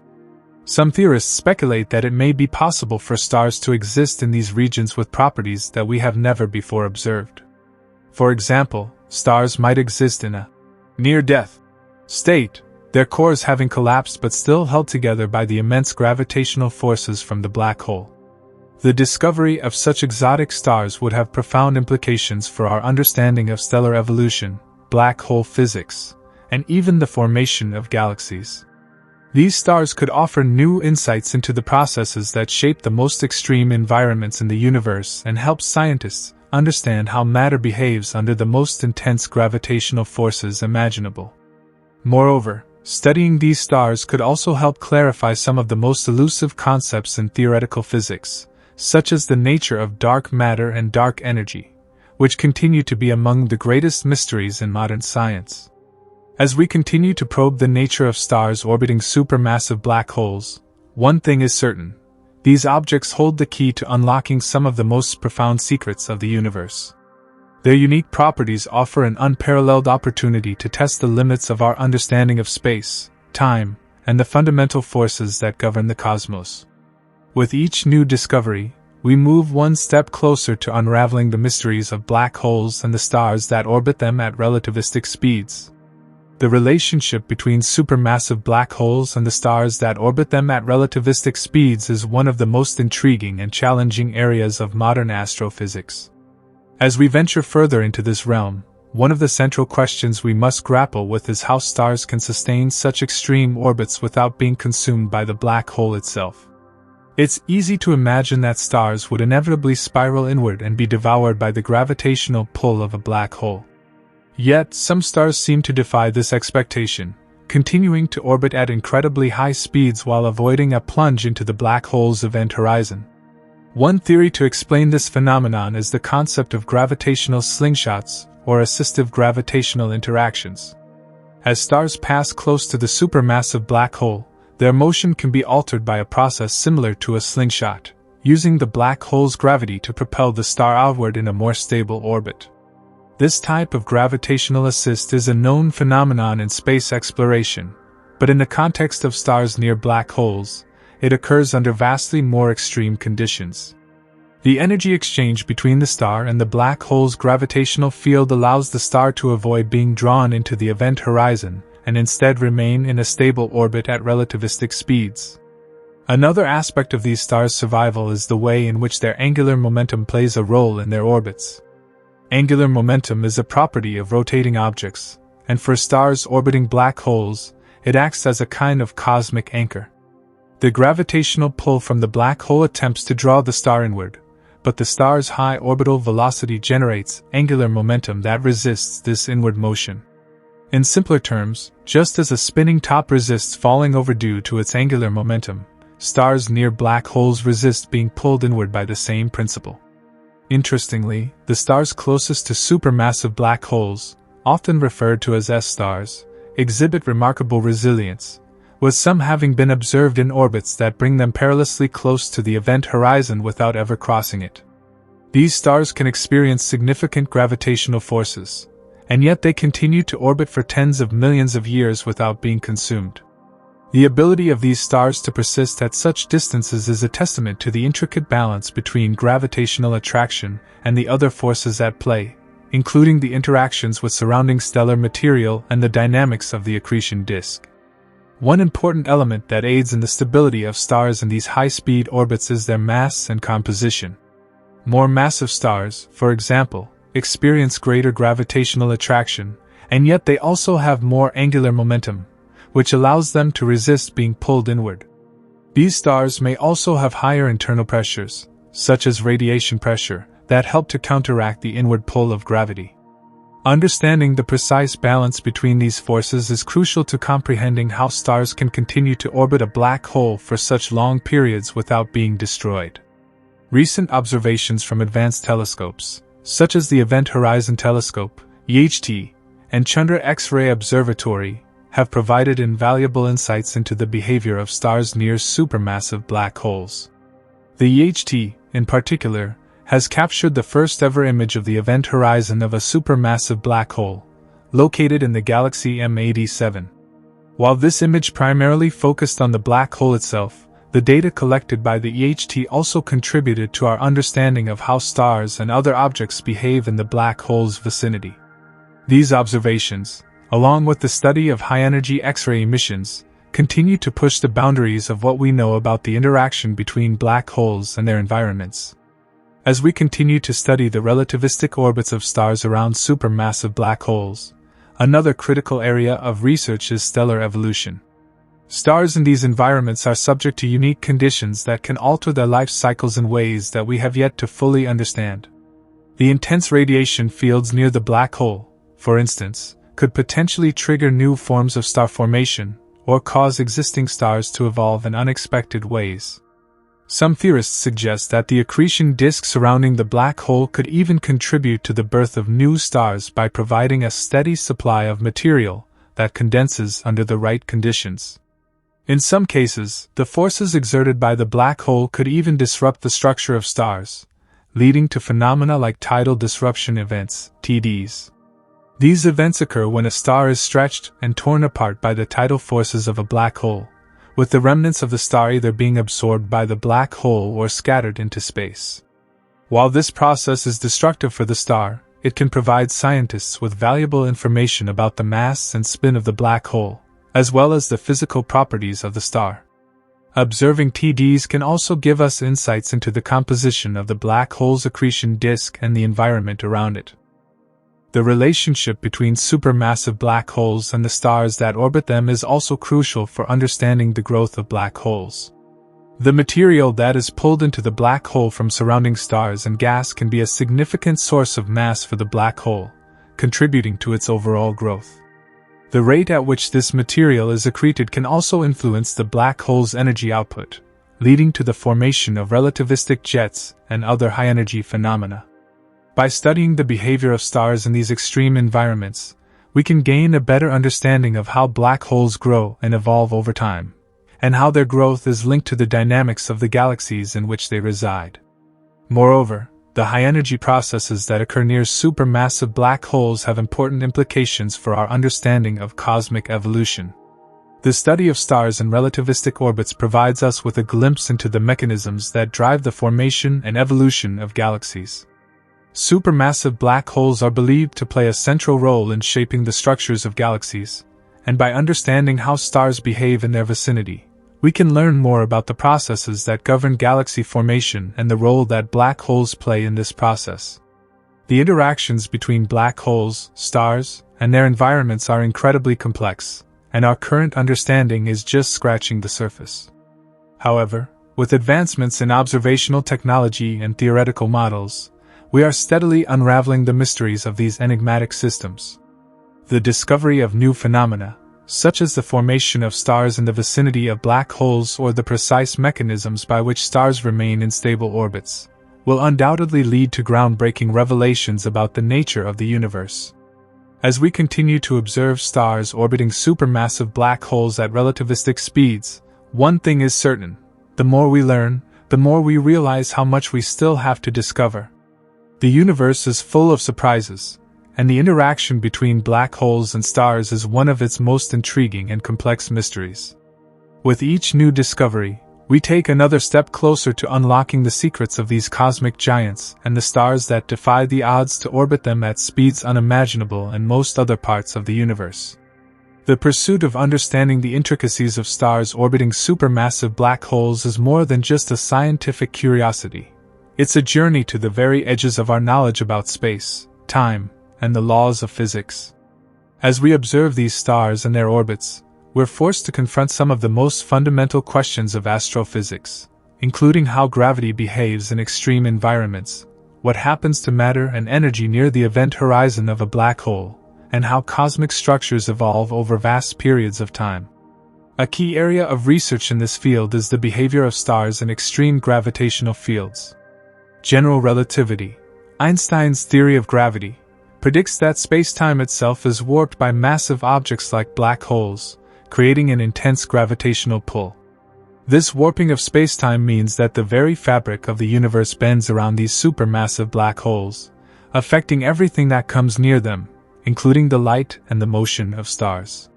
Some theorists speculate that it may be possible for stars to exist in these regions with properties that we have never before observed. For example, stars might exist in a near-death state, their cores having collapsed but still held together by the immense gravitational forces from the black hole. The discovery of such exotic stars would have profound implications for our understanding of stellar evolution, black hole physics, and even the formation of galaxies. These stars could offer new insights into the processes that shape the most extreme environments in the universe and help scientists understand how matter behaves under the most intense gravitational forces imaginable. Moreover, studying these stars could also help clarify some of the most elusive concepts in theoretical physics, such as the nature of dark matter and dark energy, which continue to be among the greatest mysteries in modern science. As we continue to probe the nature of stars orbiting supermassive black holes, one thing is certain: these objects hold the key to unlocking some of the most profound secrets of the universe. Their unique properties offer an unparalleled opportunity to test the limits of our understanding of space, time, and the fundamental forces that govern the cosmos. With each new discovery, we move one step closer to unraveling the mysteries of black holes and the stars that orbit them at relativistic speeds. The relationship between supermassive black holes and the stars that orbit them at relativistic speeds is one of the most intriguing and challenging areas of modern astrophysics. As we venture further into this realm, one of the central questions we must grapple with is how stars can sustain such extreme orbits without being consumed by the black hole itself. It's easy to imagine that stars would inevitably spiral inward and be devoured by the gravitational pull of a black hole. Yet, some stars seem to defy this expectation, continuing to orbit at incredibly high speeds while avoiding a plunge into the black hole's event horizon. One theory to explain this phenomenon is the concept of gravitational slingshots, or assistive gravitational interactions. As stars pass close to the supermassive black hole, their motion can be altered by a process similar to a slingshot, using the black hole's gravity to propel the star outward in a more stable orbit. This type of gravitational assist is a known phenomenon in space exploration, but in the context of stars near black holes, it occurs under vastly more extreme conditions. The energy exchange between the star and the black hole's gravitational field allows the star to avoid being drawn into the event horizon and instead remain in a stable orbit at relativistic speeds. Another aspect of these stars' survival is the way in which their angular momentum plays a role in their orbits. Angular momentum is a property of rotating objects, and for stars orbiting black holes, it acts as a kind of cosmic anchor. The gravitational pull from the black hole attempts to draw the star inward, but the star's high orbital velocity generates angular momentum that resists this inward motion. In simpler terms, just as a spinning top resists falling over due to its angular momentum, stars near black holes resist being pulled inward by the same principle. Interestingly, the stars closest to supermassive black holes, often referred to as S-stars, exhibit remarkable resilience, with some having been observed in orbits that bring them perilously close to the event horizon without ever crossing it. These stars can experience significant gravitational forces, and yet they continue to orbit for tens of millions of years without being consumed. The ability of these stars to persist at such distances is a testament to the intricate balance between gravitational attraction and the other forces at play, including the interactions with surrounding stellar material and the dynamics of the accretion disk. One important element that aids in the stability of stars in these high-speed orbits is their mass and composition. More massive stars, for example, experience greater gravitational attraction, and yet they also have more angular momentum, which allows them to resist being pulled inward. These stars may also have higher internal pressures, such as radiation pressure, that help to counteract the inward pull of gravity. Understanding the precise balance between these forces is crucial to comprehending how stars can continue to orbit a black hole for such long periods without being destroyed. Recent observations from advanced telescopes, such as the Event Horizon Telescope, EHT, and Chandra X-ray Observatory, have provided invaluable insights into the behavior of stars near supermassive black holes. The EHT, in particular, has captured the first-ever image of the event horizon of a supermassive black hole, located in the galaxy M87. While this image primarily focused on the black hole itself, the data collected by the EHT also contributed to our understanding of how stars and other objects behave in the black hole's vicinity. These observations, along with the study of high-energy X-ray emissions, continue to push the boundaries of what we know about the interaction between black holes and their environments. As we continue to study the relativistic orbits of stars around supermassive black holes, another critical area of research is stellar evolution. Stars in these environments are subject to unique conditions that can alter their life cycles in ways that we have yet to fully understand. The intense radiation fields near the black hole, for instance, could potentially trigger new forms of star formation or cause existing stars to evolve in unexpected ways. Some theorists suggest that the accretion disk surrounding the black hole could even contribute to the birth of new stars by providing a steady supply of material that condenses under the right conditions. In some cases, the forces exerted by the black hole could even disrupt the structure of stars, leading to phenomena like tidal disruption events, TDs. These events occur when a star is stretched and torn apart by the tidal forces of a black hole, with the remnants of the star either being absorbed by the black hole or scattered into space. While this process is destructive for the star, it can provide scientists with valuable information about the mass and spin of the black hole, as well as the physical properties of the star. Observing TDs can also give us insights into the composition of the black hole's accretion disk and the environment around it. The relationship between supermassive black holes and the stars that orbit them is also crucial for understanding the growth of black holes. The material that is pulled into the black hole from surrounding stars and gas can be a significant source of mass for the black hole, contributing to its overall growth. The rate at which this material is accreted can also influence the black hole's energy output, leading to the formation of relativistic jets and other high-energy phenomena. By studying the behavior of stars in these extreme environments, we can gain a better understanding of how black holes grow and evolve over time, and how their growth is linked to the dynamics of the galaxies in which they reside. Moreover, the high-energy processes that occur near supermassive black holes have important implications for our understanding of cosmic evolution. The study of stars in relativistic orbits provides us with a glimpse into the mechanisms that drive the formation and evolution of galaxies. Supermassive black holes are believed to play a central role in shaping the structures of galaxies, and by understanding how stars behave in their vicinity, we can learn more about the processes that govern galaxy formation and the role that black holes play in this process. The interactions between black holes, stars, and their environments are incredibly complex, and our current understanding is just scratching the surface. However, with advancements in observational technology and theoretical models, we are steadily unraveling the mysteries of these enigmatic systems. The discovery of new phenomena, such as the formation of stars in the vicinity of black holes or the precise mechanisms by which stars remain in stable orbits, will undoubtedly lead to groundbreaking revelations about the nature of the universe. As we continue to observe stars orbiting supermassive black holes at relativistic speeds, one thing is certain: the more we learn, the more we realize how much we still have to discover. The universe is full of surprises, and the interaction between black holes and stars is one of its most intriguing and complex mysteries. With each new discovery, we take another step closer to unlocking the secrets of these cosmic giants and the stars that defy the odds to orbit them at speeds unimaginable in most other parts of the universe. The pursuit of understanding the intricacies of stars orbiting supermassive black holes is more than just a scientific curiosity. It's a journey to the very edges of our knowledge about space, time, and the laws of physics. As we observe these stars and their orbits, we're forced to confront some of the most fundamental questions of astrophysics, including how gravity behaves in extreme environments, what happens to matter and energy near the event horizon of a black hole, and how cosmic structures evolve over vast periods of time. A key area of research in this field is the behavior of stars in extreme gravitational fields. General relativity, Einstein's theory of gravity, predicts that spacetime itself is warped by massive objects like black holes, creating an intense gravitational pull. This warping of spacetime means that the very fabric of the universe bends around these supermassive black holes, affecting everything that comes near them, including the light and the motion of stars.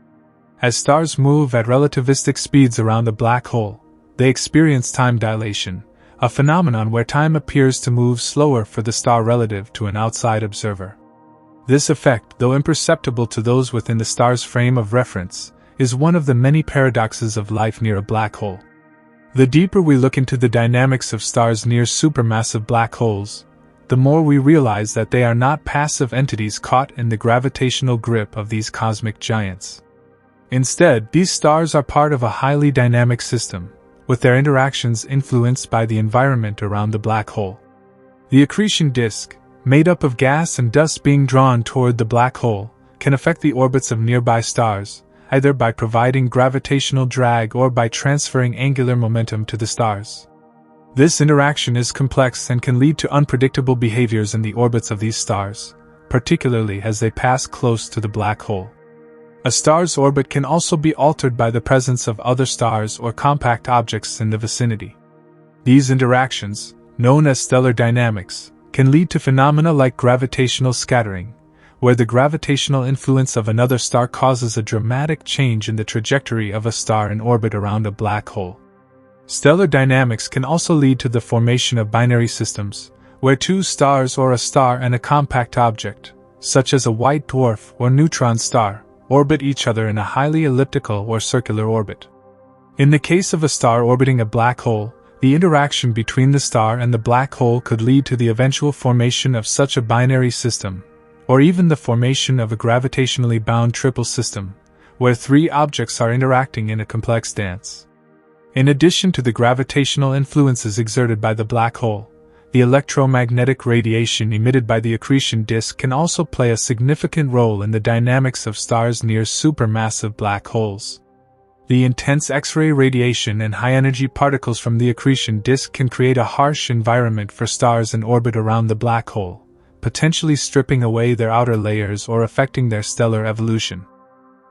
As stars move at relativistic speeds around a black hole, they experience time dilation, a phenomenon where time appears to move slower for the star relative to an outside observer. This effect, though imperceptible to those within the star's frame of reference, is one of the many paradoxes of life near a black hole. The deeper we look into the dynamics of stars near supermassive black holes, the more we realize that they are not passive entities caught in the gravitational grip of these cosmic giants. Instead, these stars are part of a highly dynamic system, with their interactions influenced by the environment around the black hole. The accretion disk, made up of gas and dust being drawn toward the black hole, can affect the orbits of nearby stars, either by providing gravitational drag or by transferring angular momentum to the stars. This interaction is complex and can lead to unpredictable behaviors in the orbits of these stars, particularly as they pass close to the black hole. A star's orbit can also be altered by the presence of other stars or compact objects in the vicinity. These interactions, known as stellar dynamics, can lead to phenomena like gravitational scattering, where the gravitational influence of another star causes a dramatic change in the trajectory of a star in orbit around a black hole. Stellar dynamics can also lead to the formation of binary systems, where two stars or a star and a compact object, such as a white dwarf or neutron star, orbit each other in a highly elliptical or circular orbit. In the case of a star orbiting a black hole, the interaction between the star and the black hole could lead to the eventual formation of such a binary system, or even the formation of a gravitationally bound triple system, where three objects are interacting in a complex dance. In addition to the gravitational influences exerted by the black hole, the electromagnetic radiation emitted by the accretion disk can also play a significant role in the dynamics of stars near supermassive black holes. The intense X-ray radiation and high-energy particles from the accretion disk can create a harsh environment for stars in orbit around the black hole, potentially stripping away their outer layers or affecting their stellar evolution.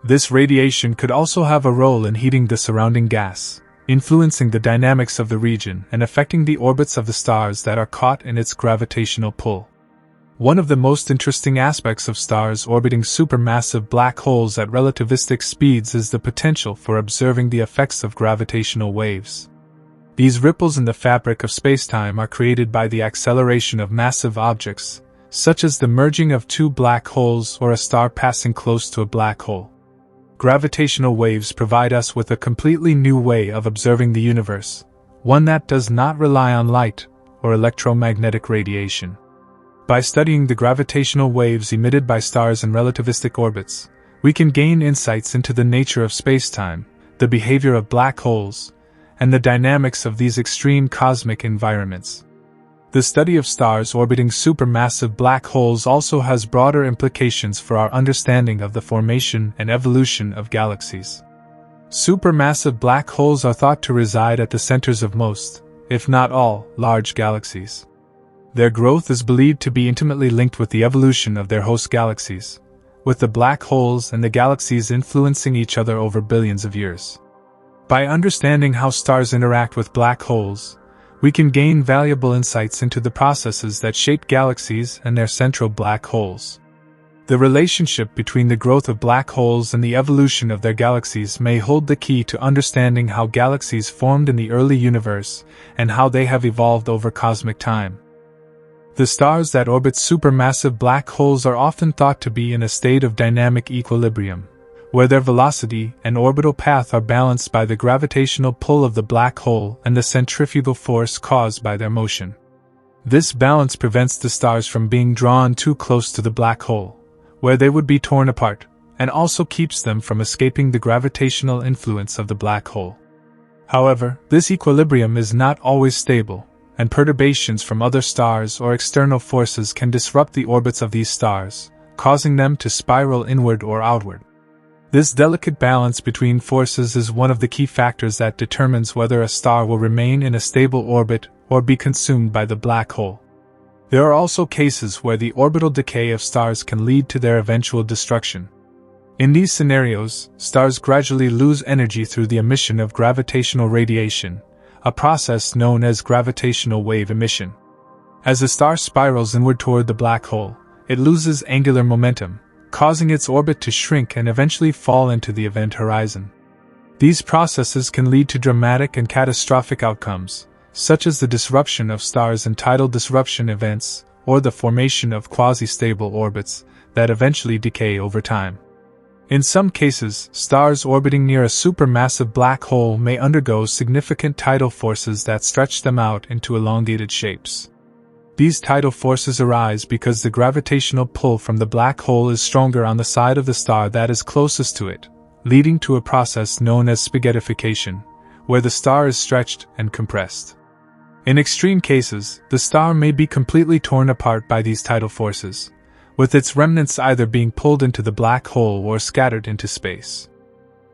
This radiation could also have a role in heating the surrounding gas, influencing the dynamics of the region and affecting the orbits of the stars that are caught in its gravitational pull. One of the most interesting aspects of stars orbiting supermassive black holes at relativistic speeds is the potential for observing the effects of gravitational waves. These ripples in the fabric of spacetime are created by the acceleration of massive objects, such as the merging of two black holes or a star passing close to a black hole. Gravitational waves provide us with a completely new way of observing the universe, one that does not rely on light or electromagnetic radiation. By studying the gravitational waves emitted by stars in relativistic orbits, we can gain insights into the nature of spacetime, the behavior of black holes, and the dynamics of these extreme cosmic environments. The study of stars orbiting supermassive black holes also has broader implications for our understanding of the formation and evolution of galaxies. Supermassive black holes are thought to reside at the centers of most, if not all, large galaxies. Their growth is believed to be intimately linked with the evolution of their host galaxies, with the black holes and the galaxies influencing each other over billions of years. By understanding how stars interact with black holes, we can gain valuable insights into the processes that shape galaxies and their central black holes. The relationship between the growth of black holes and the evolution of their galaxies may hold the key to understanding how galaxies formed in the early universe and how they have evolved over cosmic time. The stars that orbit supermassive black holes are often thought to be in a state of dynamic equilibrium, where their velocity and orbital path are balanced by the gravitational pull of the black hole and the centrifugal force caused by their motion. This balance prevents the stars from being drawn too close to the black hole, where they would be torn apart, and also keeps them from escaping the gravitational influence of the black hole. However, this equilibrium is not always stable, and perturbations from other stars or external forces can disrupt the orbits of these stars, causing them to spiral inward or outward. This delicate balance between forces is one of the key factors that determines whether a star will remain in a stable orbit or be consumed by the black hole. There are also cases where the orbital decay of stars can lead to their eventual destruction. In these scenarios, stars gradually lose energy through the emission of gravitational radiation, a process known as gravitational wave emission. As a star spirals inward toward the black hole, it loses angular momentum, causing its orbit to shrink and eventually fall into the event horizon. These processes can lead to dramatic and catastrophic outcomes, such as the disruption of stars in tidal disruption events or the formation of quasi-stable orbits that eventually decay over time. In some cases, stars orbiting near a supermassive black hole may undergo significant tidal forces that stretch them out into elongated shapes. These tidal forces arise because the gravitational pull from the black hole is stronger on the side of the star that is closest to it, leading to a process known as spaghettification, where the star is stretched and compressed. In extreme cases, the star may be completely torn apart by these tidal forces, with its remnants either being pulled into the black hole or scattered into space.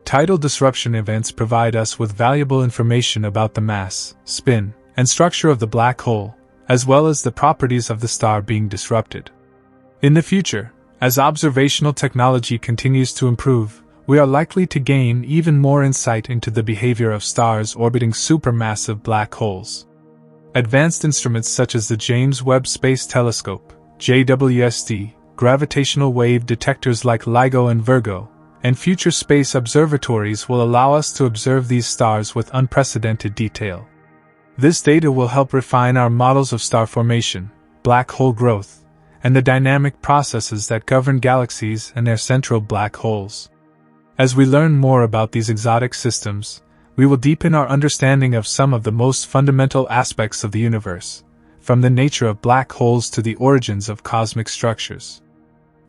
Tidal disruption events provide us with valuable information about the mass, spin, and structure of the black hole, as well as the properties of the star being disrupted. In the future, as observational technology continues to improve, we are likely to gain even more insight into the behavior of stars orbiting supermassive black holes. Advanced instruments such as the James Webb Space Telescope, JWST, gravitational wave detectors like LIGO and Virgo, and future space observatories will allow us to observe these stars with unprecedented detail. This data will help refine our models of star formation, black hole growth, and the dynamic processes that govern galaxies and their central black holes. As we learn more about these exotic systems, we will deepen our understanding of some of the most fundamental aspects of the universe, from the nature of black holes to the origins of cosmic structures.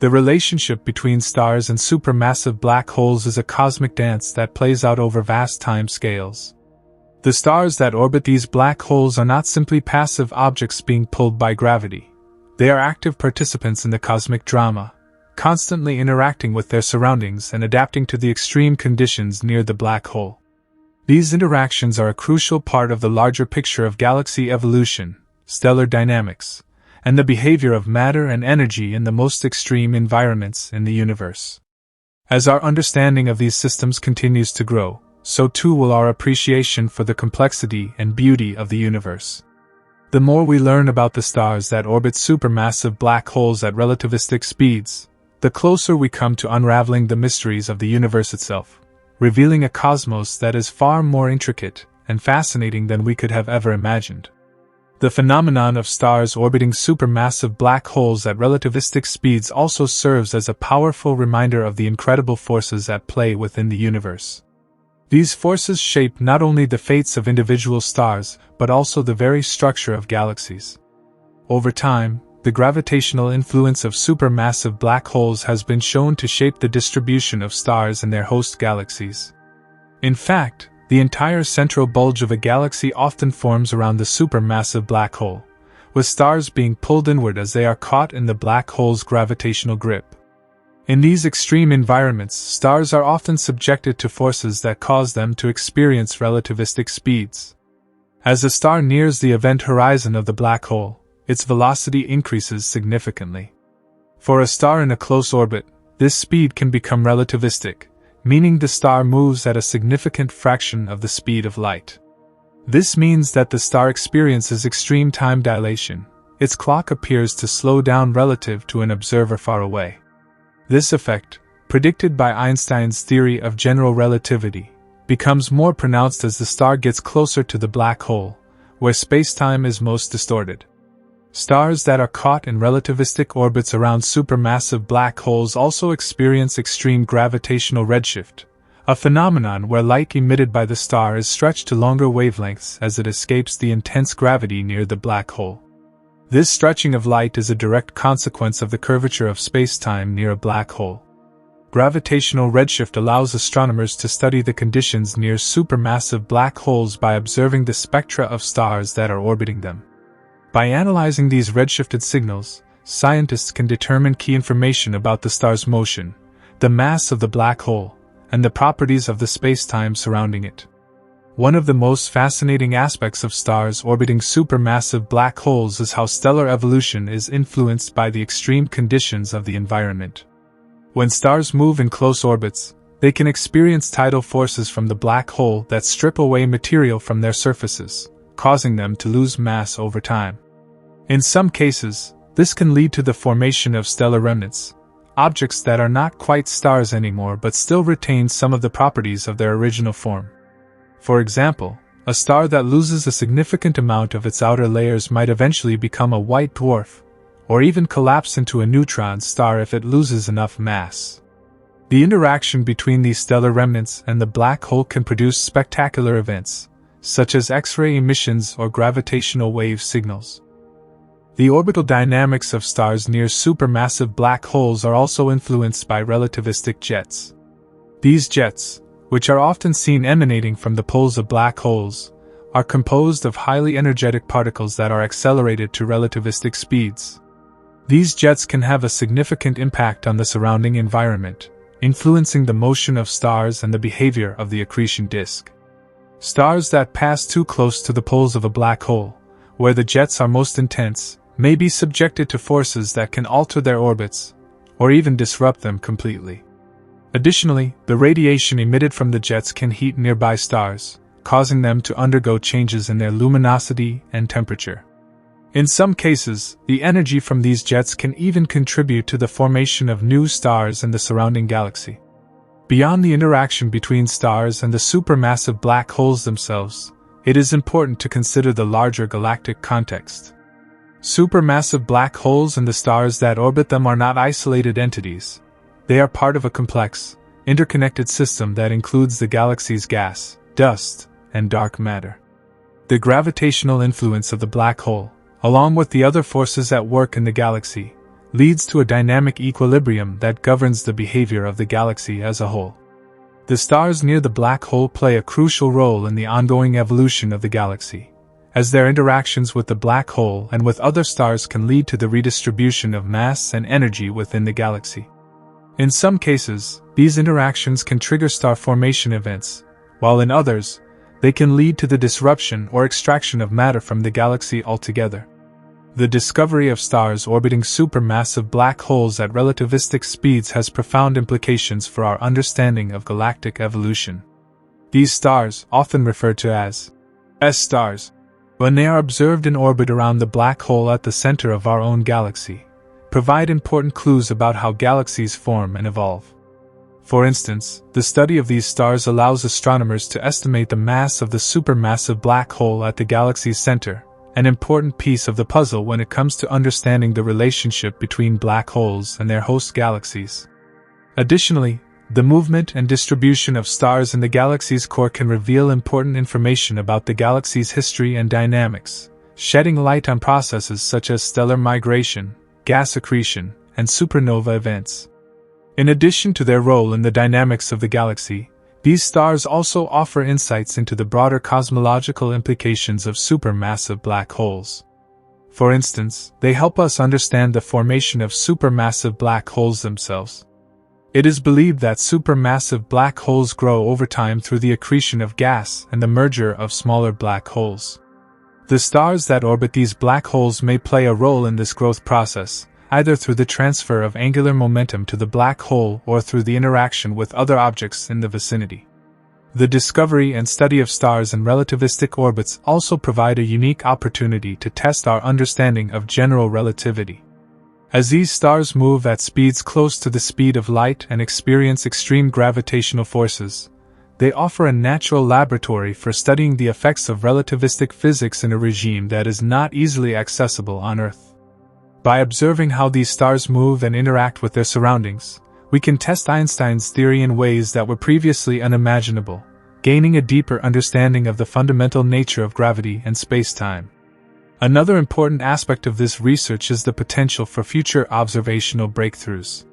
The relationship between stars and supermassive black holes is a cosmic dance that plays out over vast time scales. The stars that orbit these black holes are not simply passive objects being pulled by gravity. They are active participants in the cosmic drama, constantly interacting with their surroundings and adapting to the extreme conditions near the black hole. These interactions are a crucial part of the larger picture of galaxy evolution, stellar dynamics, and the behavior of matter and energy in the most extreme environments in the universe. As our understanding of these systems continues to grow, so too will our appreciation for the complexity and beauty of the universe. The more we learn about the stars that orbit supermassive black holes at relativistic speeds, the closer we come to unraveling the mysteries of the universe itself, revealing a cosmos that is far more intricate and fascinating than we could have ever imagined. The phenomenon of stars orbiting supermassive black holes at relativistic speeds also serves as a powerful reminder of the incredible forces at play within the universe. These forces shape not only the fates of individual stars, but also the very structure of galaxies. Over time, the gravitational influence of supermassive black holes has been shown to shape the distribution of stars and their host galaxies. In fact, the entire central bulge of a galaxy often forms around the supermassive black hole, with stars being pulled inward as they are caught in the black hole's gravitational grip. In these extreme environments, stars are often subjected to forces that cause them to experience relativistic speeds. As a star nears the event horizon of the black hole, its velocity increases significantly. For a star in a close orbit, this speed can become relativistic, meaning the star moves at a significant fraction of the speed of light. This means that the star experiences extreme time dilation. Its clock appears to slow down relative to an observer far away. This effect, predicted by Einstein's theory of general relativity, becomes more pronounced as the star gets closer to the black hole, where spacetime is most distorted. Stars that are caught in relativistic orbits around supermassive black holes also experience extreme gravitational redshift, a phenomenon where light emitted by the star is stretched to longer wavelengths as it escapes the intense gravity near the black hole. This stretching of light is a direct consequence of the curvature of spacetime near a black hole. Gravitational redshift allows astronomers to study the conditions near supermassive black holes by observing the spectra of stars that are orbiting them. By analyzing these redshifted signals, scientists can determine key information about the star's motion, the mass of the black hole, and the properties of the spacetime surrounding it. One of the most fascinating aspects of stars orbiting supermassive black holes is how stellar evolution is influenced by the extreme conditions of the environment. When stars move in close orbits, they can experience tidal forces from the black hole that strip away material from their surfaces, causing them to lose mass over time. In some cases, this can lead to the formation of stellar remnants, objects that are not quite stars anymore but still retain some of the properties of their original form. For example, a star that loses a significant amount of its outer layers might eventually become a white dwarf, or even collapse into a neutron star if it loses enough mass. The interaction between these stellar remnants and the black hole can produce spectacular events, such as X-ray emissions or gravitational wave signals. The orbital dynamics of stars near supermassive black holes are also influenced by relativistic jets. These jets, which are often seen emanating from the poles of black holes, are composed of highly energetic particles that are accelerated to relativistic speeds. These jets can have a significant impact on the surrounding environment, influencing the motion of stars and the behavior of the accretion disk. Stars that pass too close to the poles of a black hole, where the jets are most intense, may be subjected to forces that can alter their orbits, or even disrupt them completely. Additionally, the radiation emitted from the jets can heat nearby stars, causing them to undergo changes in their luminosity and temperature. In some cases, the energy from these jets can even contribute to the formation of new stars in the surrounding galaxy. Beyond the interaction between stars and the supermassive black holes themselves, it is important to consider the larger galactic context. Supermassive black holes and the stars that orbit them are not isolated entities. They are part of a complex, interconnected system that includes the galaxy's gas, dust, and dark matter. The gravitational influence of the black hole, along with the other forces at work in the galaxy, leads to a dynamic equilibrium that governs the behavior of the galaxy as a whole. The stars near the black hole play a crucial role in the ongoing evolution of the galaxy, as their interactions with the black hole and with other stars can lead to the redistribution of mass and energy within the galaxy. In some cases, these interactions can trigger star formation events, while in others, they can lead to the disruption or extraction of matter from the galaxy altogether. The discovery of stars orbiting supermassive black holes at relativistic speeds has profound implications for our understanding of galactic evolution. These stars, often referred to as S-stars, when they are observed in orbit around the black hole at the center of our own galaxy, provide important clues about how galaxies form and evolve. For instance, the study of these stars allows astronomers to estimate the mass of the supermassive black hole at the galaxy's center, an important piece of the puzzle when it comes to understanding the relationship between black holes and their host galaxies. Additionally, the movement and distribution of stars in the galaxy's core can reveal important information about the galaxy's history and dynamics, shedding light on processes such as stellar migration, gas accretion, and supernova events. In addition to their role in the dynamics of the galaxy, these stars also offer insights into the broader cosmological implications of supermassive black holes. For instance, they help us understand the formation of supermassive black holes themselves. It is believed that supermassive black holes grow over time through the accretion of gas and the merger of smaller black holes. The stars that orbit these black holes may play a role in this growth process, either through the transfer of angular momentum to the black hole or through the interaction with other objects in the vicinity. The discovery and study of stars in relativistic orbits also provide a unique opportunity to test our understanding of general relativity. As these stars move at speeds close to the speed of light and experience extreme gravitational forces, they offer a natural laboratory for studying the effects of relativistic physics in a regime that is not easily accessible on Earth. By observing how these stars move and interact with their surroundings, we can test Einstein's theory in ways that were previously unimaginable, gaining a deeper understanding of the fundamental nature of gravity and spacetime. Another important aspect of this research is the potential for future observational breakthroughs.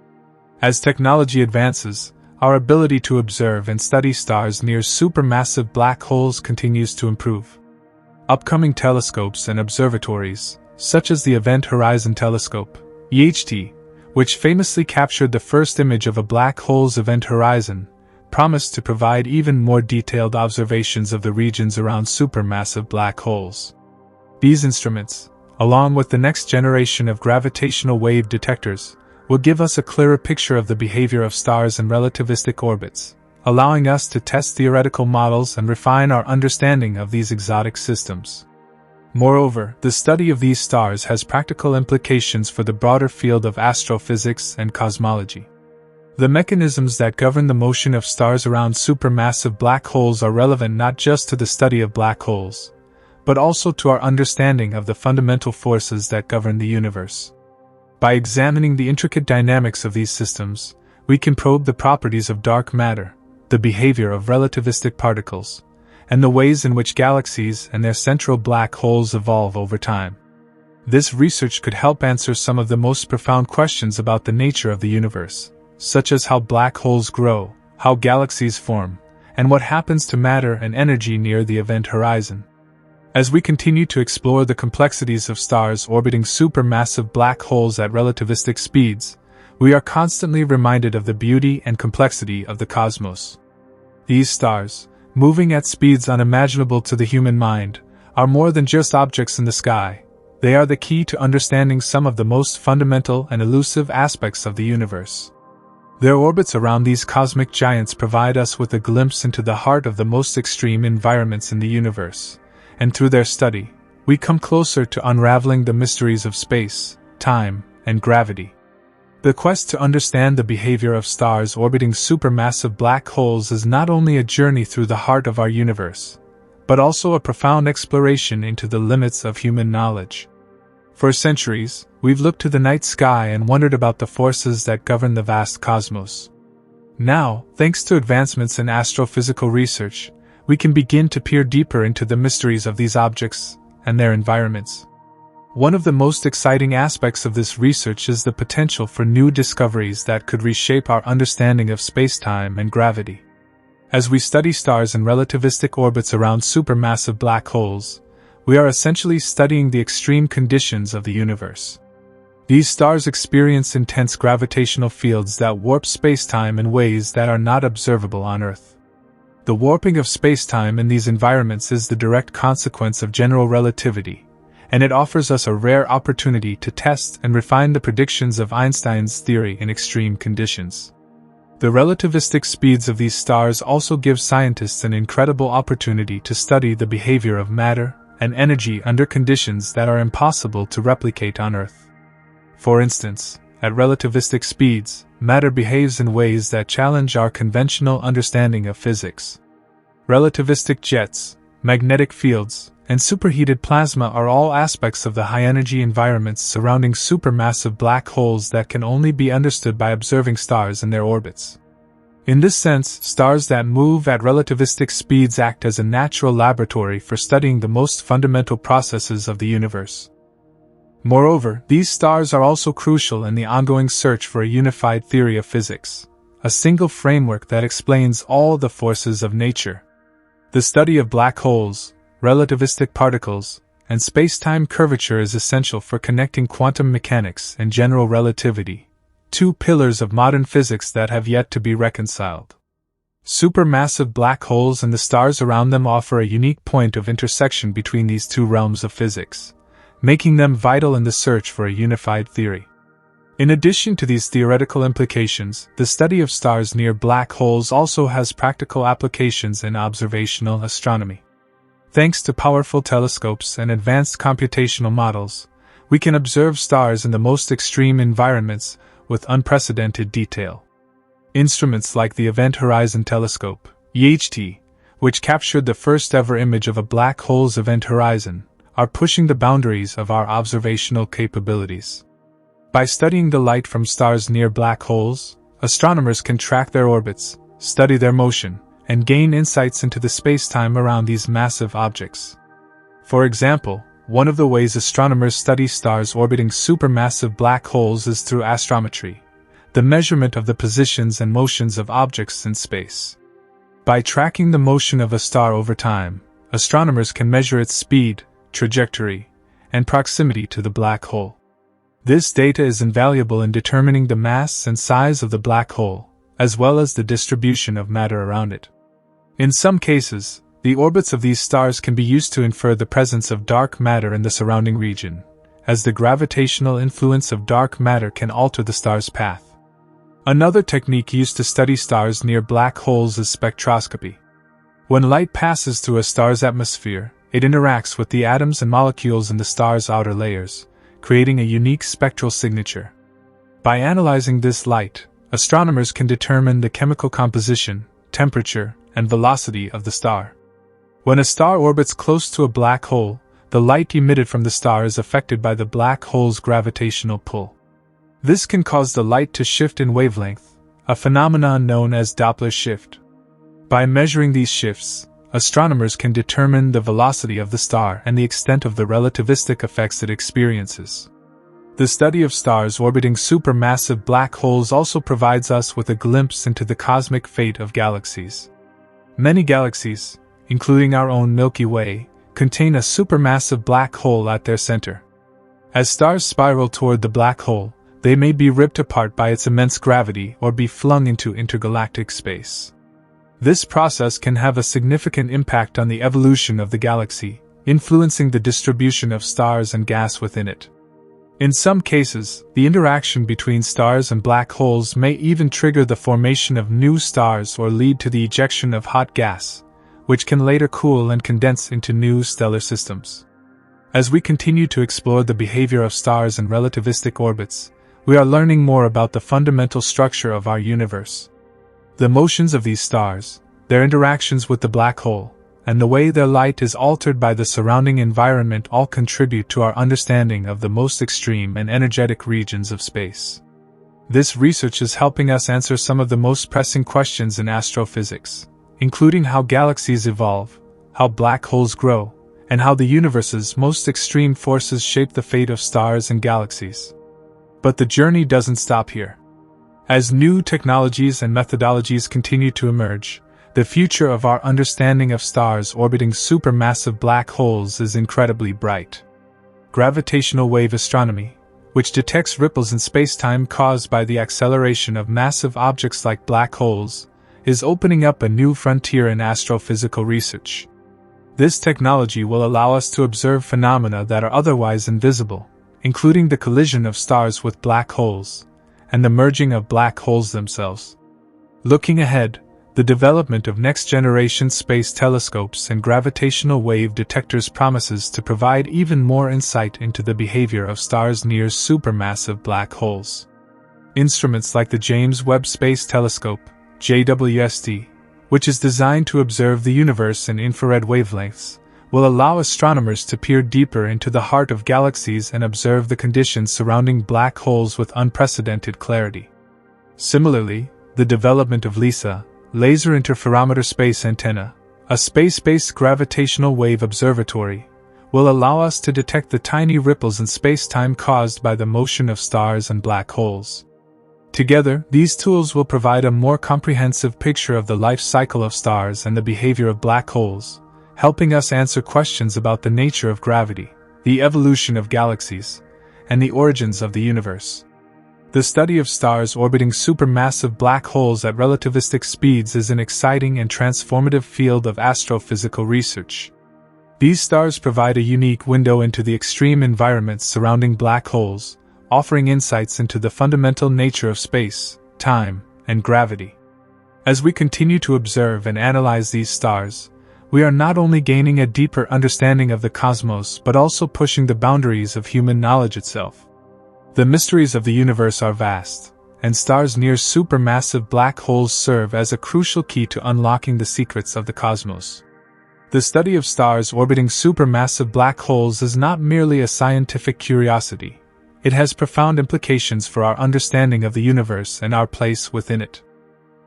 As technology advances, our ability to observe and study stars near supermassive black holes continues to improve. Upcoming telescopes and observatories, such as the Event Horizon Telescope, EHT, which famously captured the first image of a black hole's event horizon, promise to provide even more detailed observations of the regions around supermassive black holes. These instruments, along with the next generation of gravitational wave detectors, will give us a clearer picture of the behavior of stars in relativistic orbits, allowing us to test theoretical models and refine our understanding of these exotic systems. Moreover, the study of these stars has practical implications for the broader field of astrophysics and cosmology. The mechanisms that govern the motion of stars around supermassive black holes are relevant not just to the study of black holes, but also to our understanding of the fundamental forces that govern the universe. By examining the intricate dynamics of these systems, we can probe the properties of dark matter, the behavior of relativistic particles, and the ways in which galaxies and their central black holes evolve over time. This research could help answer some of the most profound questions about the nature of the universe, such as how black holes grow, how galaxies form, and what happens to matter and energy near the event horizon. As we continue to explore the complexities of stars orbiting supermassive black holes at relativistic speeds, we are constantly reminded of the beauty and complexity of the cosmos. These stars, moving at speeds unimaginable to the human mind, are more than just objects in the sky. They are the key to understanding some of the most fundamental and elusive aspects of the universe. Their orbits around these cosmic giants provide us with a glimpse into the heart of the most extreme environments in the universe, and through their study, we come closer to unraveling the mysteries of space, time, and gravity. The quest to understand the behavior of stars orbiting supermassive black holes is not only a journey through the heart of our universe, but also a profound exploration into the limits of human knowledge. For centuries, we've looked to the night sky and wondered about the forces that govern the vast cosmos. Now, thanks to advancements in astrophysical research, we can begin to peer deeper into the mysteries of these objects and their environments. One of the most exciting aspects of this research is the potential for new discoveries that could reshape our understanding of spacetime and gravity. As we study stars in relativistic orbits around supermassive black holes, we are essentially studying the extreme conditions of the universe. These stars experience intense gravitational fields that warp spacetime in ways that are not observable on Earth. The warping of spacetime in these environments is the direct consequence of general relativity, and it offers us a rare opportunity to test and refine the predictions of Einstein's theory in extreme conditions. The relativistic speeds of these stars also give scientists an incredible opportunity to study the behavior of matter and energy under conditions that are impossible to replicate on Earth. For instance, at relativistic speeds, matter behaves in ways that challenge our conventional understanding of physics. Relativistic jets, magnetic fields, and superheated plasma are all aspects of the high-energy environments surrounding supermassive black holes that can only be understood by observing stars in their orbits. In this sense, stars that move at relativistic speeds act as a natural laboratory for studying the most fundamental processes of the universe. Moreover, these stars are also crucial in the ongoing search for a unified theory of physics, a single framework that explains all the forces of nature. The study of black holes, relativistic particles, and space-time curvature is essential for connecting quantum mechanics and general relativity, two pillars of modern physics that have yet to be reconciled. Supermassive black holes and the stars around them offer a unique point of intersection between these two realms of physics, making them vital in the search for a unified theory. In addition to these theoretical implications, the study of stars near black holes also has practical applications in observational astronomy. Thanks to powerful telescopes and advanced computational models, we can observe stars in the most extreme environments with unprecedented detail. Instruments like the Event Horizon Telescope, EHT, which captured the first-ever image of a black hole's event horizon, are pushing the boundaries of our observational capabilities. By studying the light from stars near black holes, astronomers can track their orbits, study their motion, and gain insights into the spacetime around these massive objects. For example, one of the ways astronomers study stars orbiting supermassive black holes is through astrometry, the measurement of the positions and motions of objects in space. By tracking the motion of a star over time, astronomers can measure its speed, trajectory, and proximity to the black hole. This data is invaluable in determining the mass and size of the black hole, as well as the distribution of matter around it. In some cases, the orbits of these stars can be used to infer the presence of dark matter in the surrounding region, as the gravitational influence of dark matter can alter the star's path. Another technique used to study stars near black holes is spectroscopy. When light passes through a star's atmosphere, it interacts with the atoms and molecules in the star's outer layers, creating a unique spectral signature. By analyzing this light, astronomers can determine the chemical composition, temperature, and velocity of the star. When a star orbits close to a black hole, the light emitted from the star is affected by the black hole's gravitational pull. This can cause the light to shift in wavelength, a phenomenon known as Doppler shift. By measuring these shifts, astronomers can determine the velocity of the star and the extent of the relativistic effects it experiences. The study of stars orbiting supermassive black holes also provides us with a glimpse into the cosmic fate of galaxies. Many galaxies, including our own Milky Way, contain a supermassive black hole at their center. As stars spiral toward the black hole, they may be ripped apart by its immense gravity or be flung into intergalactic space. This process can have a significant impact on the evolution of the galaxy, influencing the distribution of stars and gas within it. In some cases, the interaction between stars and black holes may even trigger the formation of new stars or lead to the ejection of hot gas, which can later cool and condense into new stellar systems. As we continue to explore the behavior of stars and relativistic orbits, we are learning more about the fundamental structure of our universe. The motions of these stars, their interactions with the black hole, and the way their light is altered by the surrounding environment all contribute to our understanding of the most extreme and energetic regions of space. This research is helping us answer some of the most pressing questions in astrophysics, including how galaxies evolve, how black holes grow, and how the universe's most extreme forces shape the fate of stars and galaxies. But the journey doesn't stop here. As new technologies and methodologies continue to emerge, the future of our understanding of stars orbiting supermassive black holes is incredibly bright. Gravitational wave astronomy, which detects ripples in spacetime caused by the acceleration of massive objects like black holes, is opening up a new frontier in astrophysical research. This technology will allow us to observe phenomena that are otherwise invisible, including the collision of stars with black holes, and the merging of black holes themselves. Looking ahead, the development of next-generation space telescopes and gravitational wave detectors promises to provide even more insight into the behavior of stars near supermassive black holes. Instruments like the James Webb Space Telescope, JWST, which is designed to observe the universe in infrared wavelengths, will allow astronomers to peer deeper into the heart of galaxies and observe the conditions surrounding black holes with unprecedented clarity. Similarly, the development of LISA, Laser Interferometer Space Antenna, a space-based gravitational wave observatory, will allow us to detect the tiny ripples in spacetime caused by the motion of stars and black holes. Together, these tools will provide a more comprehensive picture of the life cycle of stars and the behavior of black holes, helping us answer questions about the nature of gravity, the evolution of galaxies, and the origins of the universe. The study of stars orbiting supermassive black holes at relativistic speeds is an exciting and transformative field of astrophysical research. These stars provide a unique window into the extreme environments surrounding black holes, offering insights into the fundamental nature of space, time, and gravity. As we continue to observe and analyze these stars, we are not only gaining a deeper understanding of the cosmos but also pushing the boundaries of human knowledge itself. The mysteries of the universe are vast, and stars near supermassive black holes serve as a crucial key to unlocking the secrets of the cosmos. The study of stars orbiting supermassive black holes is not merely a scientific curiosity. It has profound implications for our understanding of the universe and our place within it.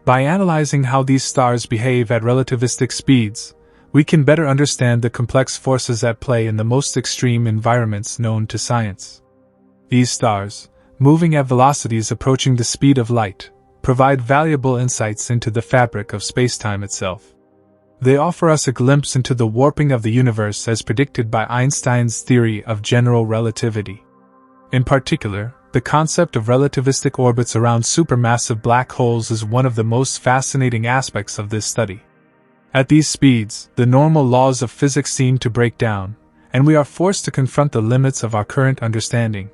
By analyzing how these stars behave at relativistic speeds, we can better understand the complex forces at play in the most extreme environments known to science. These stars, moving at velocities approaching the speed of light, provide valuable insights into the fabric of spacetime itself. They offer us a glimpse into the warping of the universe as predicted by Einstein's theory of general relativity. In particular, the concept of relativistic orbits around supermassive black holes is one of the most fascinating aspects of this study. At these speeds, the normal laws of physics seem to break down, and we are forced to confront the limits of our current understanding.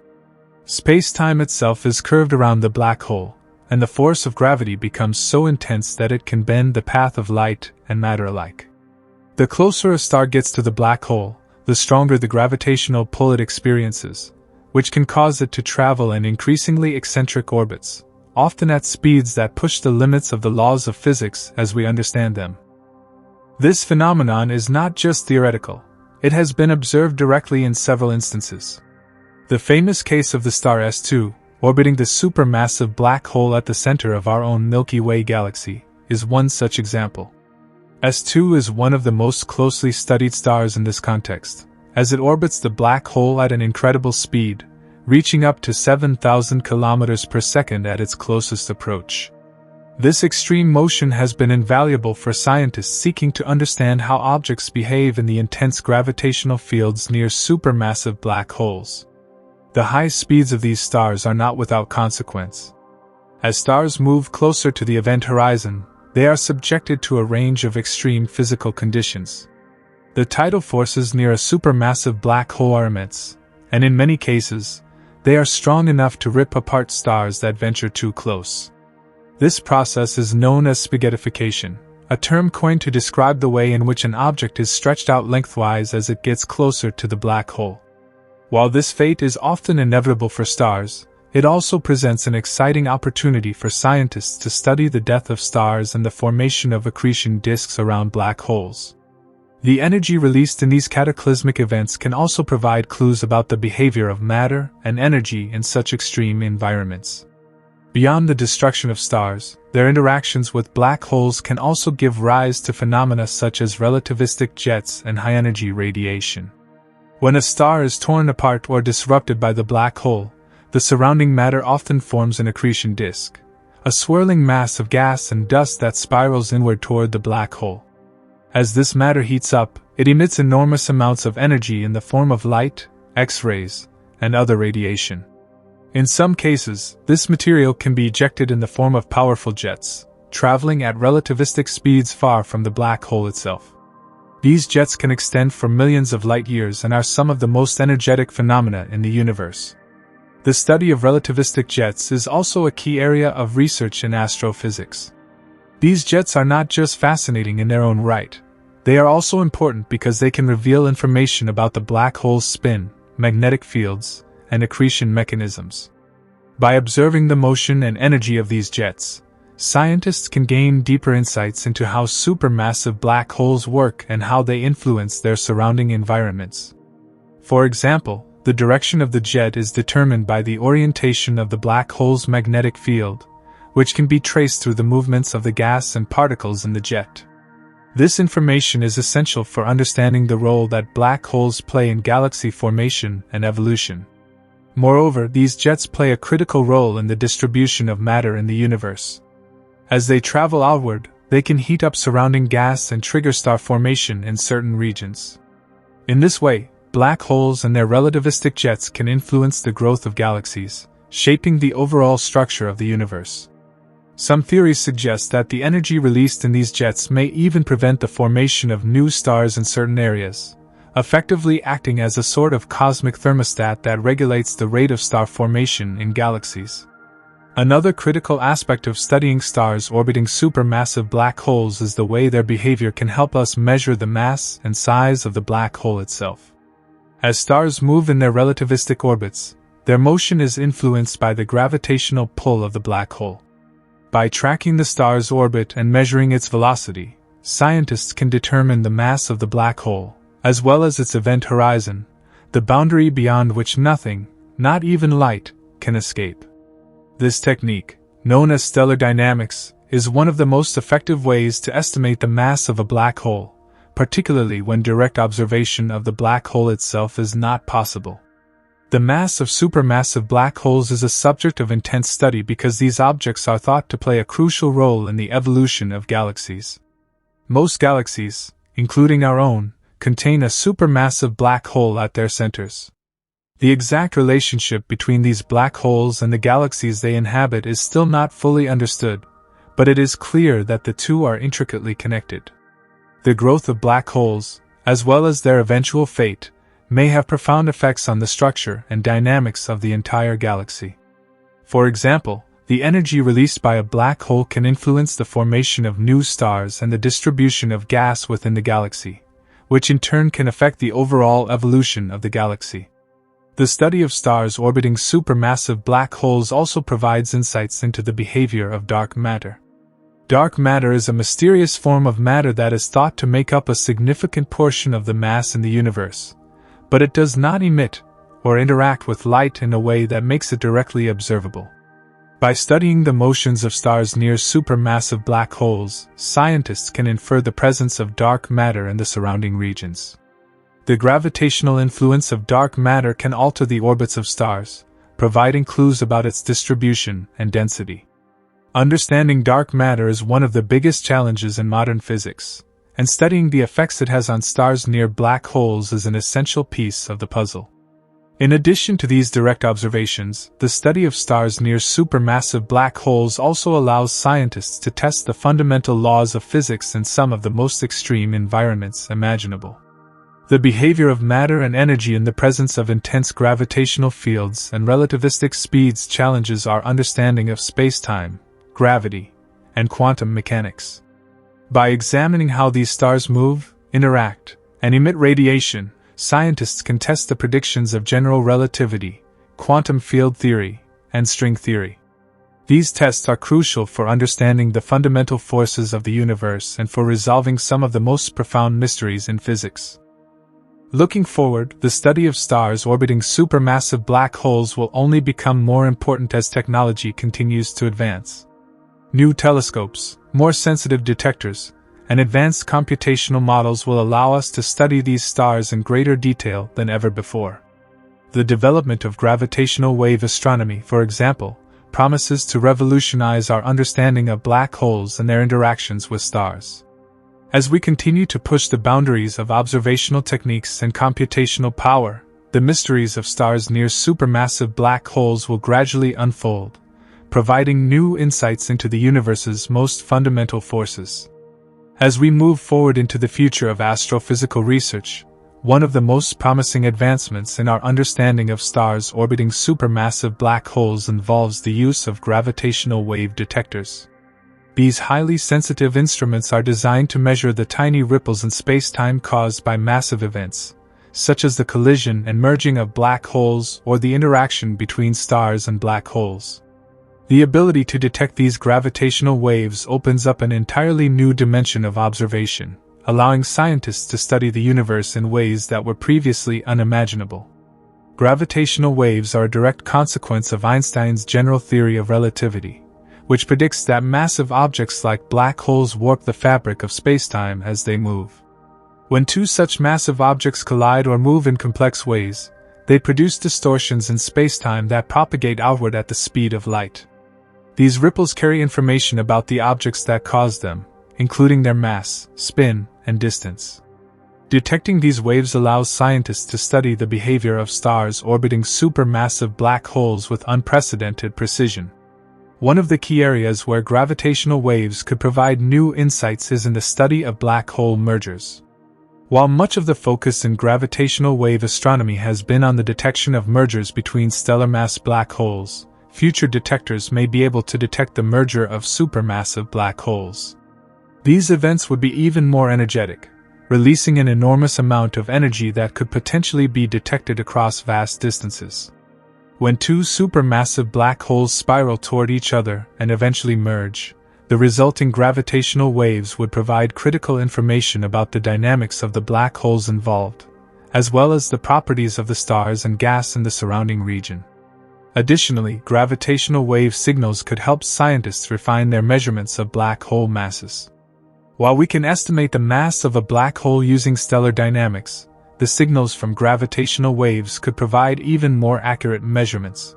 Space-time itself is curved around the black hole, and the force of gravity becomes so intense that it can bend the path of light and matter alike. The closer a star gets to the black hole, the stronger the gravitational pull it experiences, which can cause it to travel in increasingly eccentric orbits, often at speeds that push the limits of the laws of physics as we understand them. This phenomenon is not just theoretical, it has been observed directly in several instances. The famous case of the star S2, orbiting the supermassive black hole at the center of our own Milky Way galaxy, is one such example. S2 is one of the most closely studied stars in this context, as it orbits the black hole at an incredible speed, reaching up to 7,000 kilometers per second at its closest approach. This extreme motion has been invaluable for scientists seeking to understand how objects behave in the intense gravitational fields near supermassive black holes. The high speeds of these stars are not without consequence. As stars move closer to the event horizon, they are subjected to a range of extreme physical conditions. The tidal forces near a supermassive black hole are immense, and in many cases, they are strong enough to rip apart stars that venture too close. This process is known as spaghettification, a term coined to describe the way in which an object is stretched out lengthwise as it gets closer to the black hole. While this fate is often inevitable for stars, it also presents an exciting opportunity for scientists to study the death of stars and the formation of accretion disks around black holes. The energy released in these cataclysmic events can also provide clues about the behavior of matter and energy in such extreme environments. Beyond the destruction of stars, their interactions with black holes can also give rise to phenomena such as relativistic jets and high-energy radiation. When a star is torn apart or disrupted by the black hole, the surrounding matter often forms an accretion disk, a swirling mass of gas and dust that spirals inward toward the black hole. As this matter heats up, it emits enormous amounts of energy in the form of light, X-rays, and other radiation. In some cases, this material can be ejected in the form of powerful jets, traveling at relativistic speeds far from the black hole itself. These jets can extend for millions of light years and are some of the most energetic phenomena in the universe. The study of relativistic jets is also a key area of research in astrophysics. These jets are not just fascinating in their own right, they are also important because they can reveal information about the black hole's spin, magnetic fields, and accretion mechanisms. By observing the motion and energy of these jets, scientists can gain deeper insights into how supermassive black holes work and how they influence their surrounding environments. For example, the direction of the jet is determined by the orientation of the black hole's magnetic field, which can be traced through the movements of the gas and particles in the jet. This information is essential for understanding the role that black holes play in galaxy formation and evolution. Moreover, these jets play a critical role in the distribution of matter in the universe. As they travel outward, they can heat up surrounding gas and trigger star formation in certain regions. In this way, black holes and their relativistic jets can influence the growth of galaxies, shaping the overall structure of the universe. Some theories suggest that the energy released in these jets may even prevent the formation of new stars in certain areas, effectively acting as a sort of cosmic thermostat that regulates the rate of star formation in galaxies. Another critical aspect of studying stars orbiting supermassive black holes is the way their behavior can help us measure the mass and size of the black hole itself. As stars move in their relativistic orbits, their motion is influenced by the gravitational pull of the black hole. By tracking the star's orbit and measuring its velocity, scientists can determine the mass of the black hole, as well as its event horizon, the boundary beyond which nothing, not even light, can escape. This technique, known as stellar dynamics, is one of the most effective ways to estimate the mass of a black hole, particularly when direct observation of the black hole itself is not possible. The mass of supermassive black holes is a subject of intense study because these objects are thought to play a crucial role in the evolution of galaxies. Most galaxies, including our own, contain a supermassive black hole at their centers. The exact relationship between these black holes and the galaxies they inhabit is still not fully understood, but it is clear that the two are intricately connected. The growth of black holes, as well as their eventual fate, may have profound effects on the structure and dynamics of the entire galaxy. For example, the energy released by a black hole can influence the formation of new stars and the distribution of gas within the galaxy, which in turn can affect the overall evolution of the galaxy. The study of stars orbiting supermassive black holes also provides insights into the behavior of dark matter. Dark matter is a mysterious form of matter that is thought to make up a significant portion of the mass in the universe, but it does not emit or interact with light in a way that makes it directly observable. By studying the motions of stars near supermassive black holes, scientists can infer the presence of dark matter in the surrounding regions. The gravitational influence of dark matter can alter the orbits of stars, providing clues about its distribution and density. Understanding dark matter is one of the biggest challenges in modern physics, and studying the effects it has on stars near black holes is an essential piece of the puzzle. In addition to these direct observations, the study of stars near supermassive black holes also allows scientists to test the fundamental laws of physics in some of the most extreme environments imaginable. the behavior of matter and energy in the presence of intense gravitational fields and relativistic speeds challenges our understanding of spacetime, gravity, and quantum mechanics. By examining how these stars move, interact, and emit radiation, scientists can test the predictions of general relativity, quantum field theory, and string theory. These tests are crucial for understanding the fundamental forces of the universe and for resolving some of the most profound mysteries in physics. Looking forward, the study of stars orbiting supermassive black holes will only become more important as technology continues to advance. New telescopes, more sensitive detectors, and advanced computational models will allow us to study these stars in greater detail than ever before. The development of gravitational wave astronomy, for example, promises to revolutionize our understanding of black holes and their interactions with stars. As we continue to push the boundaries of observational techniques and computational power, the mysteries of stars near supermassive black holes will gradually unfold, providing new insights into the universe's most fundamental forces. As we move forward into the future of astrophysical research, one of the most promising advancements in our understanding of stars orbiting supermassive black holes involves the use of gravitational wave detectors. These highly sensitive instruments are designed to measure the tiny ripples in spacetime caused by massive events, such as the collision and merging of black holes or the interaction between stars and black holes. The ability to detect these gravitational waves opens up an entirely new dimension of observation, allowing scientists to study the universe in ways that were previously unimaginable. Gravitational waves are a direct consequence of Einstein's general theory of relativity, which predicts that massive objects like black holes warp the fabric of spacetime as they move. When two such massive objects collide or move in complex ways, they produce distortions in spacetime that propagate outward at the speed of light. These ripples carry information about the objects that cause them, including their mass, spin, and distance. Detecting these waves allows scientists to study the behavior of stars orbiting supermassive black holes with unprecedented precision. One of the key areas where gravitational waves could provide new insights is in the study of black hole mergers. While much of the focus in gravitational wave astronomy has been on the detection of mergers between stellar mass black holes, future detectors may be able to detect the merger of supermassive black holes. These events would be even more energetic, releasing an enormous amount of energy that could potentially be detected across vast distances. When two supermassive black holes spiral toward each other and eventually merge, the resulting gravitational waves would provide critical information about the dynamics of the black holes involved, as well as the properties of the stars and gas in the surrounding region. Additionally, gravitational wave signals could help scientists refine their measurements of black hole masses. While we can estimate the mass of a black hole using stellar dynamics, the signals from gravitational waves could provide even more accurate measurements.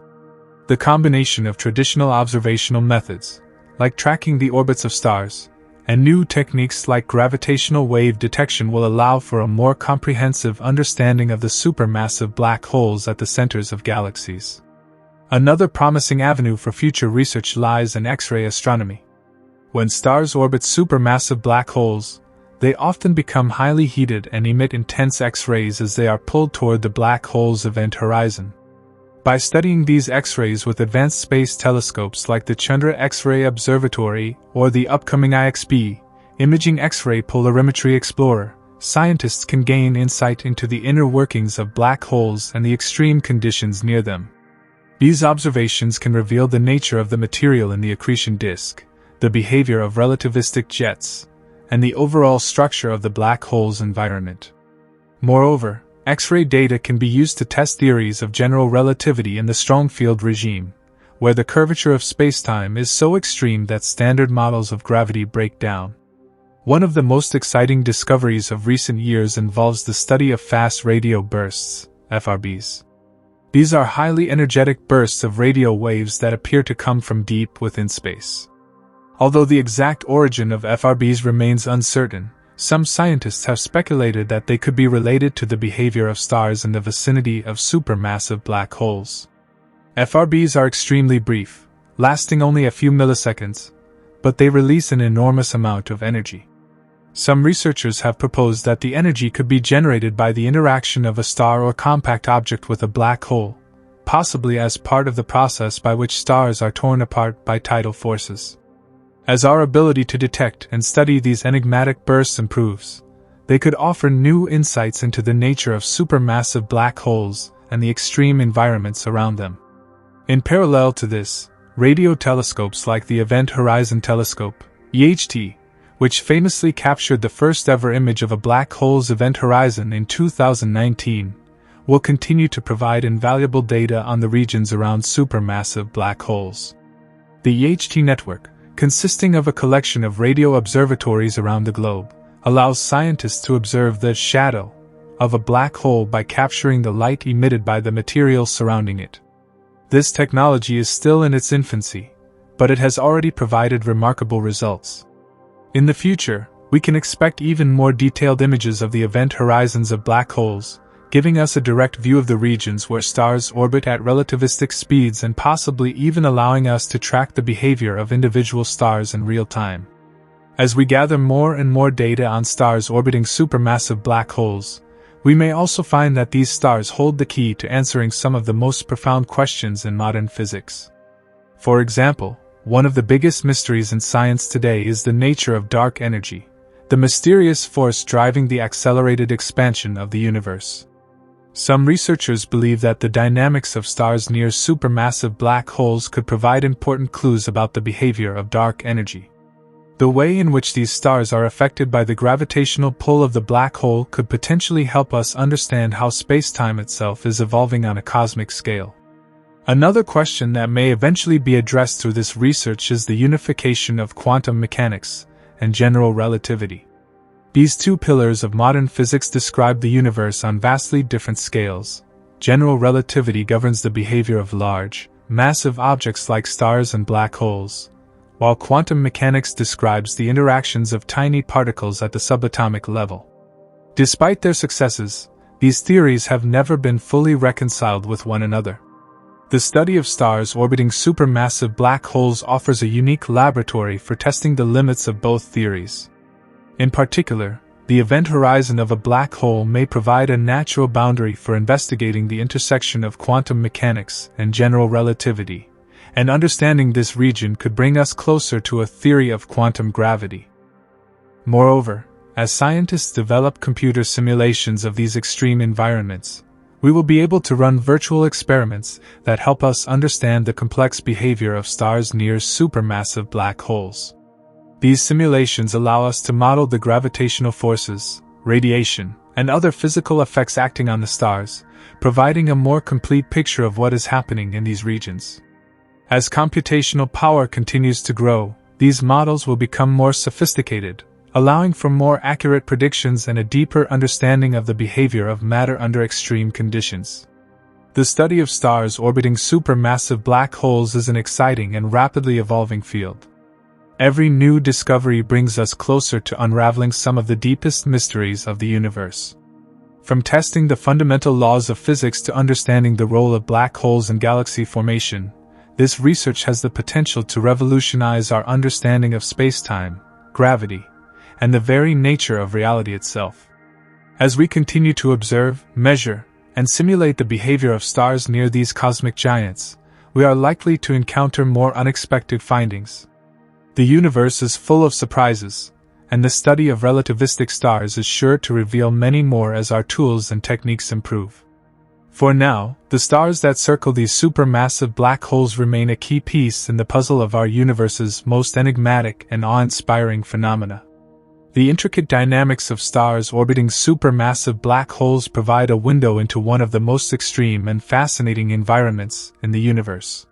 The combination of traditional observational methods, like tracking the orbits of stars, and new techniques like gravitational wave detection will allow for a more comprehensive understanding of the supermassive black holes at the centers of galaxies. Another promising avenue for future research lies in X-ray astronomy. When stars orbit supermassive black holes, they often become highly heated and emit intense X-rays as they are pulled toward the black hole's event horizon. By studying these X-rays with advanced space telescopes like the Chandra X-ray Observatory or the upcoming IXP, Imaging X-ray Polarimetry Explorer, scientists can gain insight into the inner workings of black holes and the extreme conditions near them. These observations can reveal the nature of the material in the accretion disk, the behavior of relativistic jets, and the overall structure of the black hole's environment. Moreover, X-ray data can be used to test theories of general relativity in the strong field regime, where the curvature of spacetime is so extreme that standard models of gravity break down. One of the most exciting discoveries of recent years involves the study of fast radio bursts, FRBs. These are highly energetic bursts of radio waves that appear to come from deep within space. Although the exact origin of FRBs remains uncertain, some scientists have speculated that they could be related to the behavior of stars in the vicinity of supermassive black holes. FRBs are extremely brief, lasting only a few milliseconds, but they release an enormous amount of energy. Some researchers have proposed that the energy could be generated by the interaction of a star or compact object with a black hole, possibly as part of the process by which stars are torn apart by tidal forces. As our ability to detect and study these enigmatic bursts improves, they could offer new insights into the nature of supermassive black holes and the extreme environments around them. In parallel to this, radio telescopes like the Event Horizon Telescope, EHT, which famously captured the first-ever image of a black hole's event horizon in 2019, will continue to provide invaluable data on the regions around supermassive black holes. The EHT network, consisting of a collection of radio observatories around the globe, allows scientists to observe the shadow of a black hole by capturing the light emitted by the material surrounding it. This technology is still in its infancy, but it has already provided remarkable results. In the future, we can expect even more detailed images of the event horizons of black holes, giving us a direct view of the regions where stars orbit at relativistic speeds and possibly even allowing us to track the behavior of individual stars in real time. As we gather more and more data on stars orbiting supermassive black holes, we may also find that these stars hold the key to answering some of the most profound questions in modern physics. For example, one of the biggest mysteries in science today is the nature of dark energy, the mysterious force driving the accelerated expansion of the universe. Some researchers believe that the dynamics of stars near supermassive black holes could provide important clues about the behavior of dark energy. The way in which these stars are affected by the gravitational pull of the black hole could potentially help us understand how spacetime itself is evolving on a cosmic scale. Another question that may eventually be addressed through this research is the unification of quantum mechanics and general relativity. These two pillars of modern physics describe the universe on vastly different scales. General relativity governs the behavior of large, massive objects like stars and black holes, while quantum mechanics describes the interactions of tiny particles at the subatomic level. Despite their successes, these theories have never been fully reconciled with one another. The study of stars orbiting supermassive black holes offers a unique laboratory for testing the limits of both theories. In particular, the event horizon of a black hole may provide a natural boundary for investigating the intersection of quantum mechanics and general relativity, and understanding this region could bring us closer to a theory of quantum gravity. Moreover, as scientists develop computer simulations of these extreme environments, we will be able to run virtual experiments that help us understand the complex behavior of stars near supermassive black holes. These simulations allow us to model the gravitational forces, radiation, and other physical effects acting on the stars, providing a more complete picture of what is happening in these regions. As computational power continues to grow, these models will become more sophisticated, allowing for more accurate predictions and a deeper understanding of the behavior of matter under extreme conditions. The study of stars orbiting supermassive black holes is an exciting and rapidly evolving field. Every new discovery brings us closer to unraveling some of the deepest mysteries of the universe. From testing the fundamental laws of physics to understanding the role of black holes in galaxy formation, this research has the potential to revolutionize our understanding of spacetime, gravity, and the very nature of reality itself. As we continue to observe, measure, and simulate the behavior of stars near these cosmic giants, we are likely to encounter more unexpected findings. The universe is full of surprises, and the study of relativistic stars is sure to reveal many more as our tools and techniques improve. For now, the stars that circle these supermassive black holes remain a key piece in the puzzle of our universe's most enigmatic and awe-inspiring phenomena. The intricate dynamics of stars orbiting supermassive black holes provide a window into one of the most extreme and fascinating environments in the universe.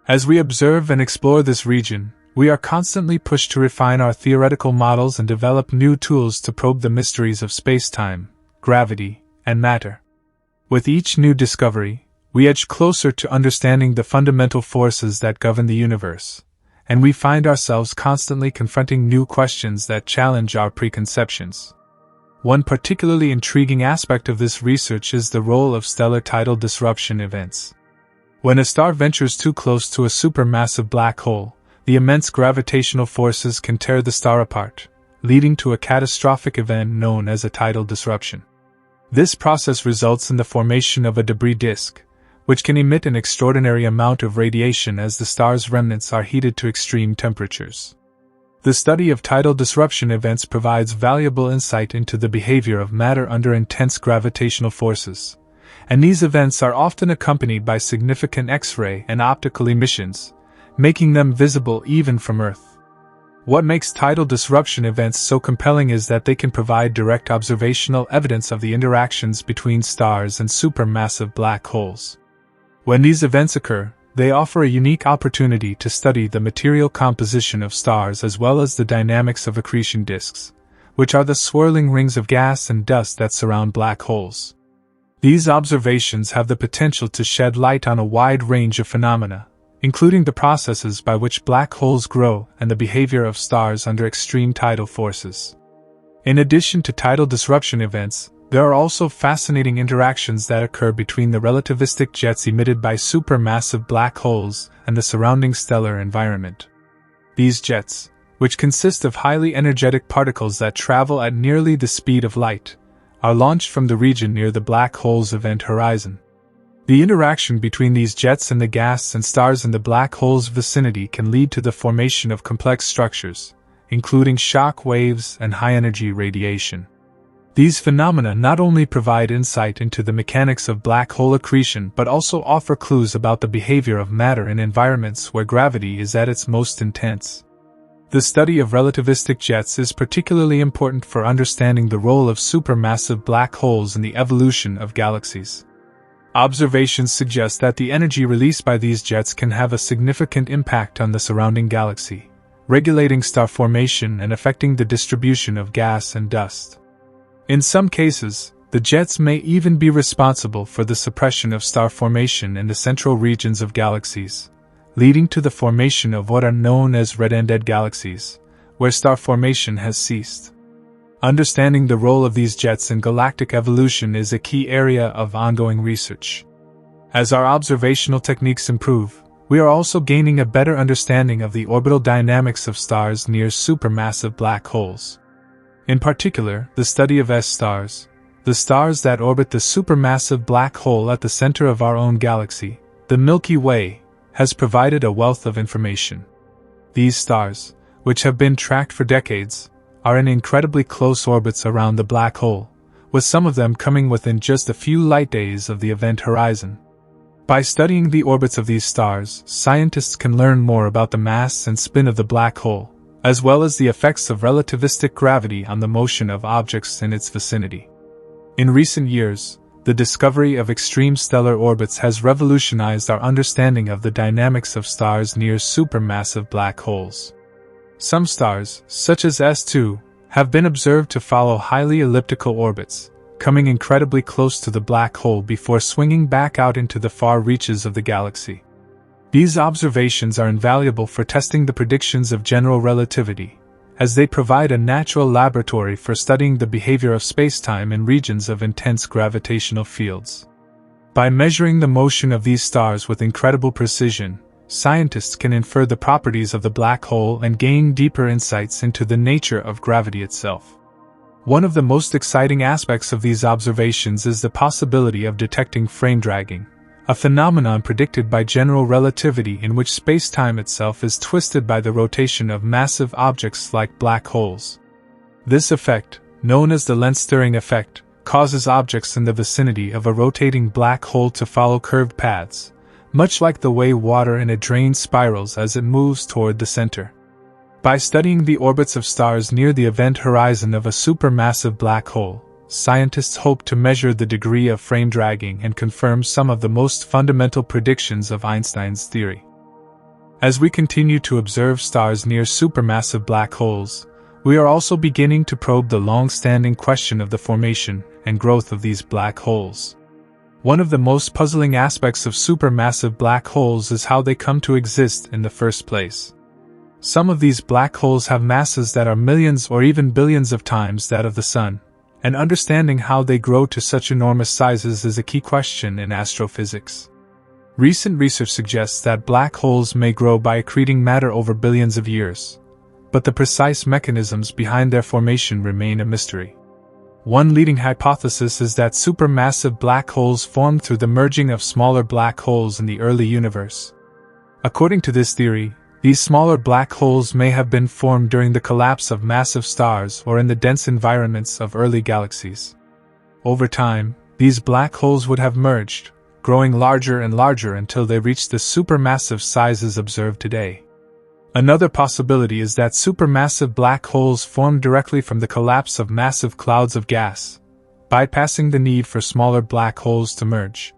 As we observe and explore this region, we are constantly pushed to refine our theoretical models and develop new tools to probe the mysteries of spacetime, gravity, and matter. With each new discovery, we edge closer to understanding the fundamental forces that govern the universe, and we find ourselves constantly confronting new questions that challenge our preconceptions. One particularly intriguing aspect of this research is the role of stellar tidal disruption events. When a star ventures too close to a supermassive black hole, the immense gravitational forces can tear the star apart, leading to a catastrophic event known as a tidal disruption. This process results in the formation of a debris disk, which can emit an extraordinary amount of radiation as the star's remnants are heated to extreme temperatures. The study of tidal disruption events provides valuable insight into the behavior of matter under intense gravitational forces, and these events are often accompanied by significant X-ray and optical emissions, making them visible even from Earth. What makes tidal disruption events so compelling is that they can provide direct observational evidence of the interactions between stars and supermassive black holes. When these events occur, they offer a unique opportunity to study the material composition of stars as well as the dynamics of accretion disks, which are the swirling rings of gas and dust that surround black holes. These observations have the potential to shed light on a wide range of phenomena, including the processes by which black holes grow and the behavior of stars under extreme tidal forces. In addition to tidal disruption events, there are also fascinating interactions that occur between the relativistic jets emitted by supermassive black holes and the surrounding stellar environment. These jets, which consist of highly energetic particles that travel at nearly the speed of light, are launched from the region near the black hole's event horizon. The interaction between these jets and the gas and stars in the black hole's vicinity can lead to the formation of complex structures, including shock waves and high-energy radiation. These phenomena not only provide insight into the mechanics of black hole accretion but also offer clues about the behavior of matter in environments where gravity is at its most intense. The study of relativistic jets is particularly important for understanding the role of supermassive black holes in the evolution of galaxies. Observations suggest that the energy released by these jets can have a significant impact on the surrounding galaxy, regulating star formation and affecting the distribution of gas and dust. In some cases, the jets may even be responsible for the suppression of star formation in the central regions of galaxies, leading to the formation of what are known as red-ended galaxies, where star formation has ceased. Understanding the role of these jets in galactic evolution is a key area of ongoing research. As our observational techniques improve, we are also gaining a better understanding of the orbital dynamics of stars near supermassive black holes. In particular, the study of S-stars, the stars that orbit the supermassive black hole at the center of our own galaxy, the Milky Way, has provided a wealth of information. These stars, which have been tracked for decades, are in incredibly close orbits around the black hole, with some of them coming within just a few light days of the event horizon. By studying the orbits of these stars, scientists can learn more about the mass and spin of the black hole, as well as the effects of relativistic gravity on the motion of objects in its vicinity. In recent years, the discovery of extreme stellar orbits has revolutionized our understanding of the dynamics of stars near supermassive black holes. Some stars, such as S2, have been observed to follow highly elliptical orbits, coming incredibly close to the black hole before swinging back out into the far reaches of the galaxy. These observations are invaluable for testing the predictions of general relativity, as they provide a natural laboratory for studying the behavior of spacetime in regions of intense gravitational fields. By measuring the motion of these stars with incredible precision, scientists can infer the properties of the black hole and gain deeper insights into the nature of gravity itself. One of the most exciting aspects of these observations is the possibility of detecting frame dragging, a phenomenon predicted by general relativity in which spacetime itself is twisted by the rotation of massive objects like black holes. This effect, known as the lens-stirring effect, causes objects in the vicinity of a rotating black hole to follow curved paths, much like the way water in a drain spirals as it moves toward the center. By studying the orbits of stars near the event horizon of a supermassive black hole, scientists hope to measure the degree of frame dragging and confirm some of the most fundamental predictions of Einstein's theory. As we continue to observe stars near supermassive black holes, we are also beginning to probe the long-standing question of the formation and growth of these black holes. One of the most puzzling aspects of supermassive black holes is how they come to exist in the first place. Some of these black holes have masses that are millions or even billions of times that of the Sun, and understanding how they grow to such enormous sizes is a key question in astrophysics. Recent research suggests that black holes may grow by accreting matter over billions of years, but the precise mechanisms behind their formation remain a mystery. One leading hypothesis is that supermassive black holes formed through the merging of smaller black holes in the early universe. According to this theory, these smaller black holes may have been formed during the collapse of massive stars or in the dense environments of early galaxies. Over time, these black holes would have merged, growing larger and larger until they reached the supermassive sizes observed today. Another possibility is that supermassive black holes formed directly from the collapse of massive clouds of gas, bypassing the need for smaller black holes to merge.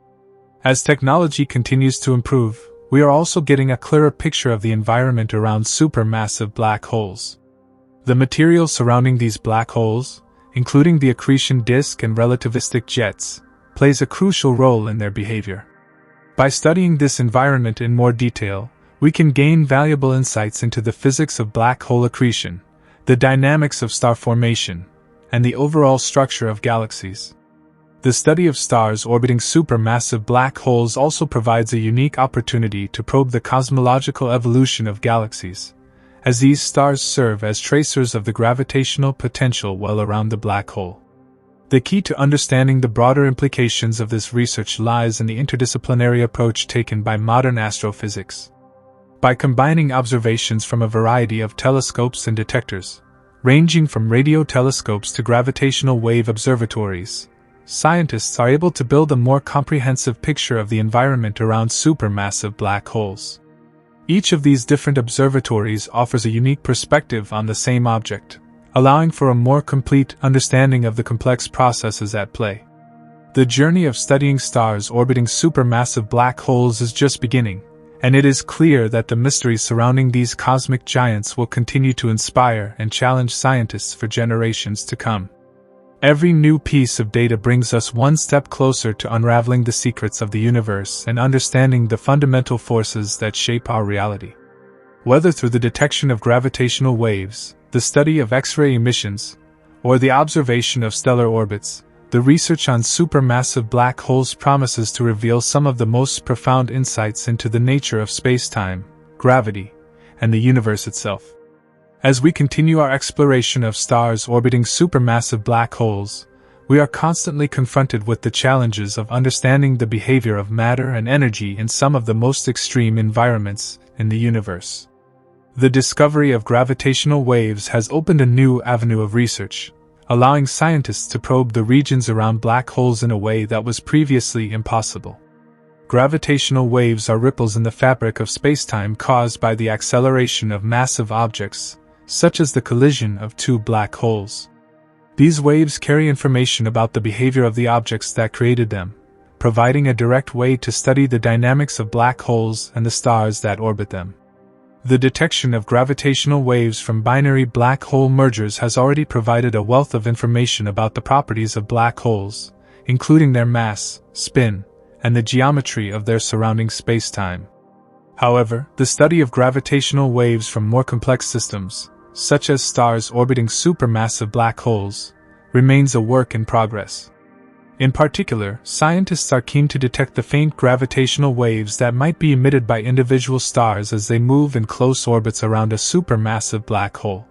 As technology continues to improve, we are also getting a clearer picture of the environment around supermassive black holes. The material surrounding these black holes, including the accretion disk and relativistic jets, plays a crucial role in their behavior. By studying this environment in more detail, we can gain valuable insights into the physics of black hole accretion, the dynamics of star formation, and the overall structure of galaxies. The study of stars orbiting supermassive black holes also provides a unique opportunity to probe the cosmological evolution of galaxies, as these stars serve as tracers of the gravitational potential well around the black hole. The key to understanding the broader implications of this research lies in the interdisciplinary approach taken by modern astrophysics. By combining observations from a variety of telescopes and detectors, ranging from radio telescopes to gravitational wave observatories, scientists are able to build a more comprehensive picture of the environment around supermassive black holes. Each of these different observatories offers a unique perspective on the same object, allowing for a more complete understanding of the complex processes at play. The journey of studying stars orbiting supermassive black holes is just beginning, and it is clear that the mysteries surrounding these cosmic giants will continue to inspire and challenge scientists for generations to come. Every new piece of data brings us one step closer to unraveling the secrets of the universe and understanding the fundamental forces that shape our reality. Whether through the detection of gravitational waves, the study of X-ray emissions, or the observation of stellar orbits, the research on supermassive black holes promises to reveal some of the most profound insights into the nature of spacetime, gravity, and the universe itself. As we continue our exploration of stars orbiting supermassive black holes, we are constantly confronted with the challenges of understanding the behavior of matter and energy in some of the most extreme environments in the universe. The discovery of gravitational waves has opened a new avenue of research, allowing scientists to probe the regions around black holes in a way that was previously impossible. Gravitational waves are ripples in the fabric of spacetime caused by the acceleration of massive objects, such as the collision of two black holes. These waves carry information about the behavior of the objects that created them, providing a direct way to study the dynamics of black holes and the stars that orbit them. The detection of gravitational waves from binary black hole mergers has already provided a wealth of information about the properties of black holes, including their mass, spin, and the geometry of their surrounding spacetime. However, the study of gravitational waves from more complex systems, such as stars orbiting supermassive black holes, remains a work in progress. In particular, scientists are keen to detect the faint gravitational waves that might be emitted by individual stars as they move in close orbits around a supermassive black hole.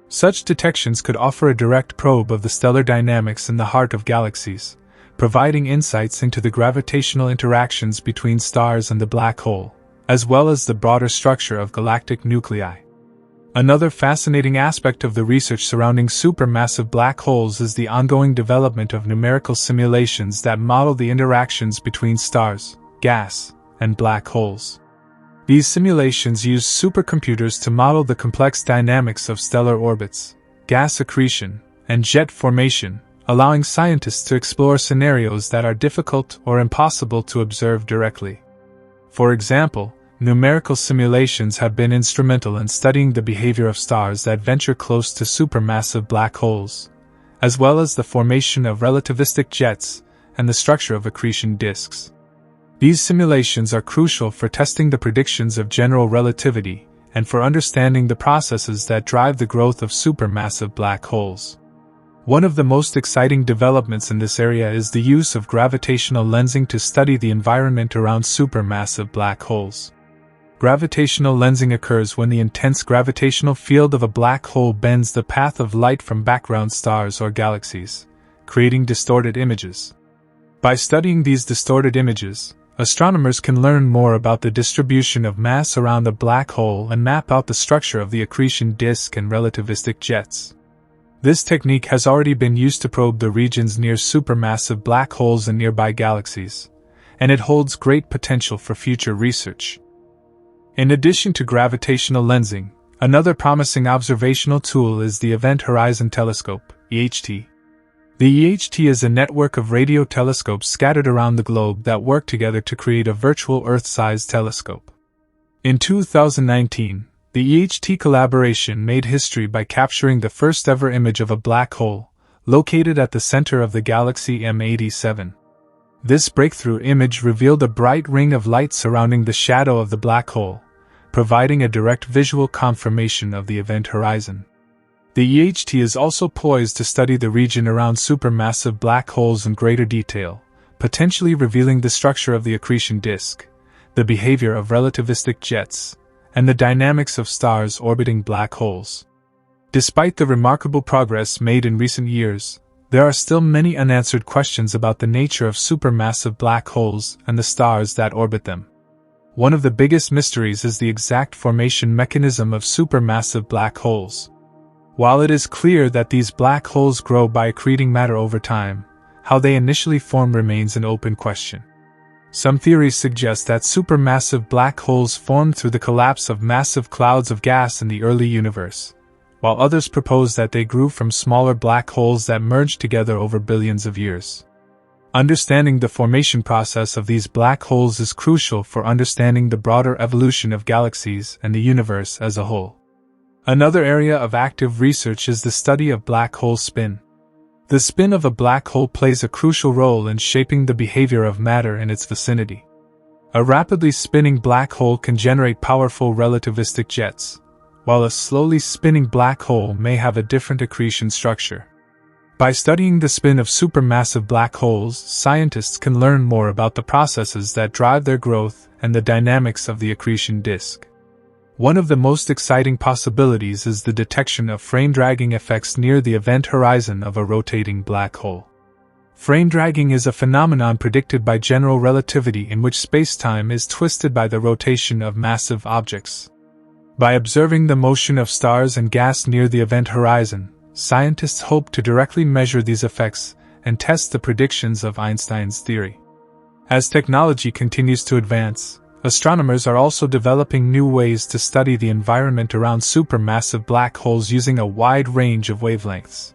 Such detections could offer a direct probe of the stellar dynamics in the heart of galaxies, providing insights into the gravitational interactions between stars and the black hole, as well as the broader structure of galactic nuclei. Another fascinating aspect of the research surrounding supermassive black holes is the ongoing development of numerical simulations that model the interactions between stars, gas, and black holes. These simulations use supercomputers to model the complex dynamics of stellar orbits, gas accretion, and jet formation, allowing scientists to explore scenarios that are difficult or impossible to observe directly. For example, numerical simulations have been instrumental in studying the behavior of stars that venture close to supermassive black holes, as well as the formation of relativistic jets and the structure of accretion disks. These simulations are crucial for testing the predictions of general relativity and for understanding the processes that drive the growth of supermassive black holes. One of the most exciting developments in this area is the use of gravitational lensing to study the environment around supermassive black holes. Gravitational lensing occurs when the intense gravitational field of a black hole bends the path of light from background stars or galaxies, creating distorted images. By studying these distorted images, astronomers can learn more about the distribution of mass around the black hole and map out the structure of the accretion disk and relativistic jets. This technique has already been used to probe the regions near supermassive black holes and nearby galaxies, and it holds great potential for future research. In addition to gravitational lensing, another promising observational tool is the Event Horizon Telescope, EHT. The EHT is a network of radio telescopes scattered around the globe that work together to create a virtual Earth-sized telescope. In 2019, the EHT collaboration made history by capturing the first-ever image of a black hole, located at the center of the galaxy M87. This breakthrough image revealed a bright ring of light surrounding the shadow of the black hole, providing a direct visual confirmation of the event horizon. The EHT is also poised to study the region around supermassive black holes in greater detail, potentially revealing the structure of the accretion disk, the behavior of relativistic jets, and the dynamics of stars orbiting black holes. Despite the remarkable progress made in recent years, there are still many unanswered questions about the nature of supermassive black holes and the stars that orbit them. One of the biggest mysteries is the exact formation mechanism of supermassive black holes. While it is clear that these black holes grow by accreting matter over time, how they initially form remains an open question. Some theories suggest that supermassive black holes formed through the collapse of massive clouds of gas in the early universe, while others propose that they grew from smaller black holes that merged together over billions of years. Understanding the formation process of these black holes is crucial for understanding the broader evolution of galaxies and the universe as a whole. Another area of active research is the study of black hole spin. The spin of a black hole plays a crucial role in shaping the behavior of matter in its vicinity. A rapidly spinning black hole can generate powerful relativistic jets, while a slowly spinning black hole may have a different accretion structure. By studying the spin of supermassive black holes, scientists can learn more about the processes that drive their growth and the dynamics of the accretion disk. One of the most exciting possibilities is the detection of frame dragging effects near the event horizon of a rotating black hole. Frame dragging is a phenomenon predicted by general relativity in which spacetime is twisted by the rotation of massive objects. By observing the motion of stars and gas near the event horizon, scientists hope to directly measure these effects and test the predictions of Einstein's theory. As technology continues to advance, astronomers are also developing new ways to study the environment around supermassive black holes using a wide range of wavelengths.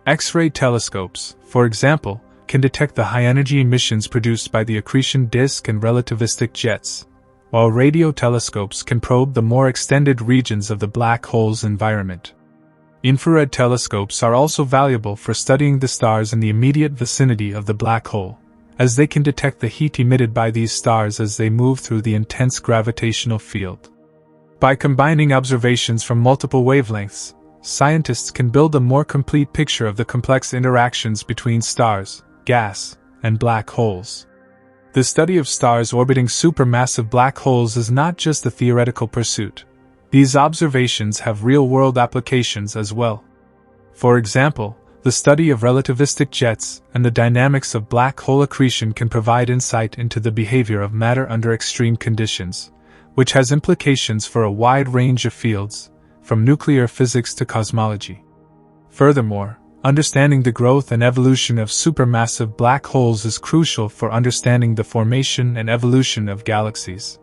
X-ray telescopes, for example, can detect the high-energy emissions produced by the accretion disk and relativistic jets, while radio telescopes can probe the more extended regions of the black hole's environment. Infrared telescopes are also valuable for studying the stars in the immediate vicinity of the black hole, as they can detect the heat emitted by these stars as they move through the intense gravitational field. By combining observations from multiple wavelengths, scientists can build a more complete picture of the complex interactions between stars, gas, and black holes. The study of stars orbiting supermassive black holes is not just a theoretical pursuit. These observations have real-world applications as well. For example, the study of relativistic jets and the dynamics of black hole accretion can provide insight into the behavior of matter under extreme conditions, which has implications for a wide range of fields, from nuclear physics to cosmology. Furthermore, understanding the growth and evolution of supermassive black holes is crucial for understanding the formation and evolution of galaxies.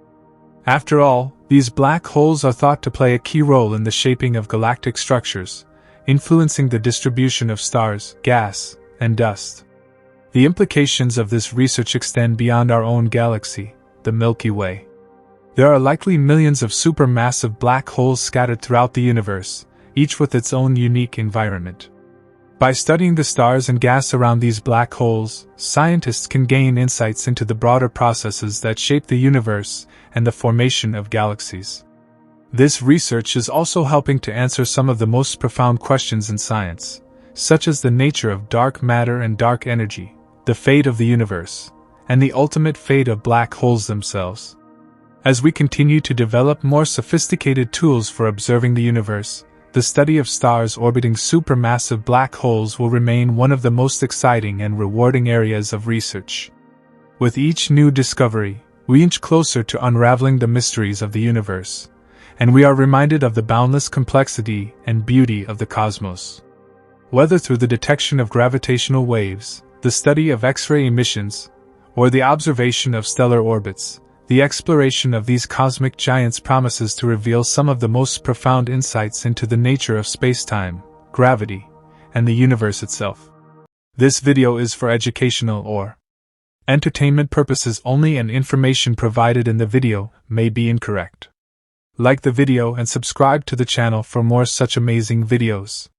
After all, these black holes are thought to play a key role in the shaping of galactic structures, influencing the distribution of stars, gas, and dust. The implications of this research extend beyond our own galaxy, the Milky Way. There are likely millions of supermassive black holes scattered throughout the universe, each with its own unique environment. By studying the stars and gas around these black holes, scientists can gain insights into the broader processes that shape the universe and the formation of galaxies. This research is also helping to answer some of the most profound questions in science, such as the nature of dark matter and dark energy, the fate of the universe, and the ultimate fate of black holes themselves. As we continue to develop more sophisticated tools for observing the universe, the study of stars orbiting supermassive black holes will remain one of the most exciting and rewarding areas of research. With each new discovery, we inch closer to unraveling the mysteries of the universe, and we are reminded of the boundless complexity and beauty of the cosmos. Whether through the detection of gravitational waves, the study of X-ray emissions, or the observation of stellar orbits, the exploration of these cosmic giants promises to reveal some of the most profound insights into the nature of spacetime, gravity, and the universe itself. This video is for educational or entertainment purposes only, and information provided in the video may be incorrect. Like the video and subscribe to the channel for more such amazing videos.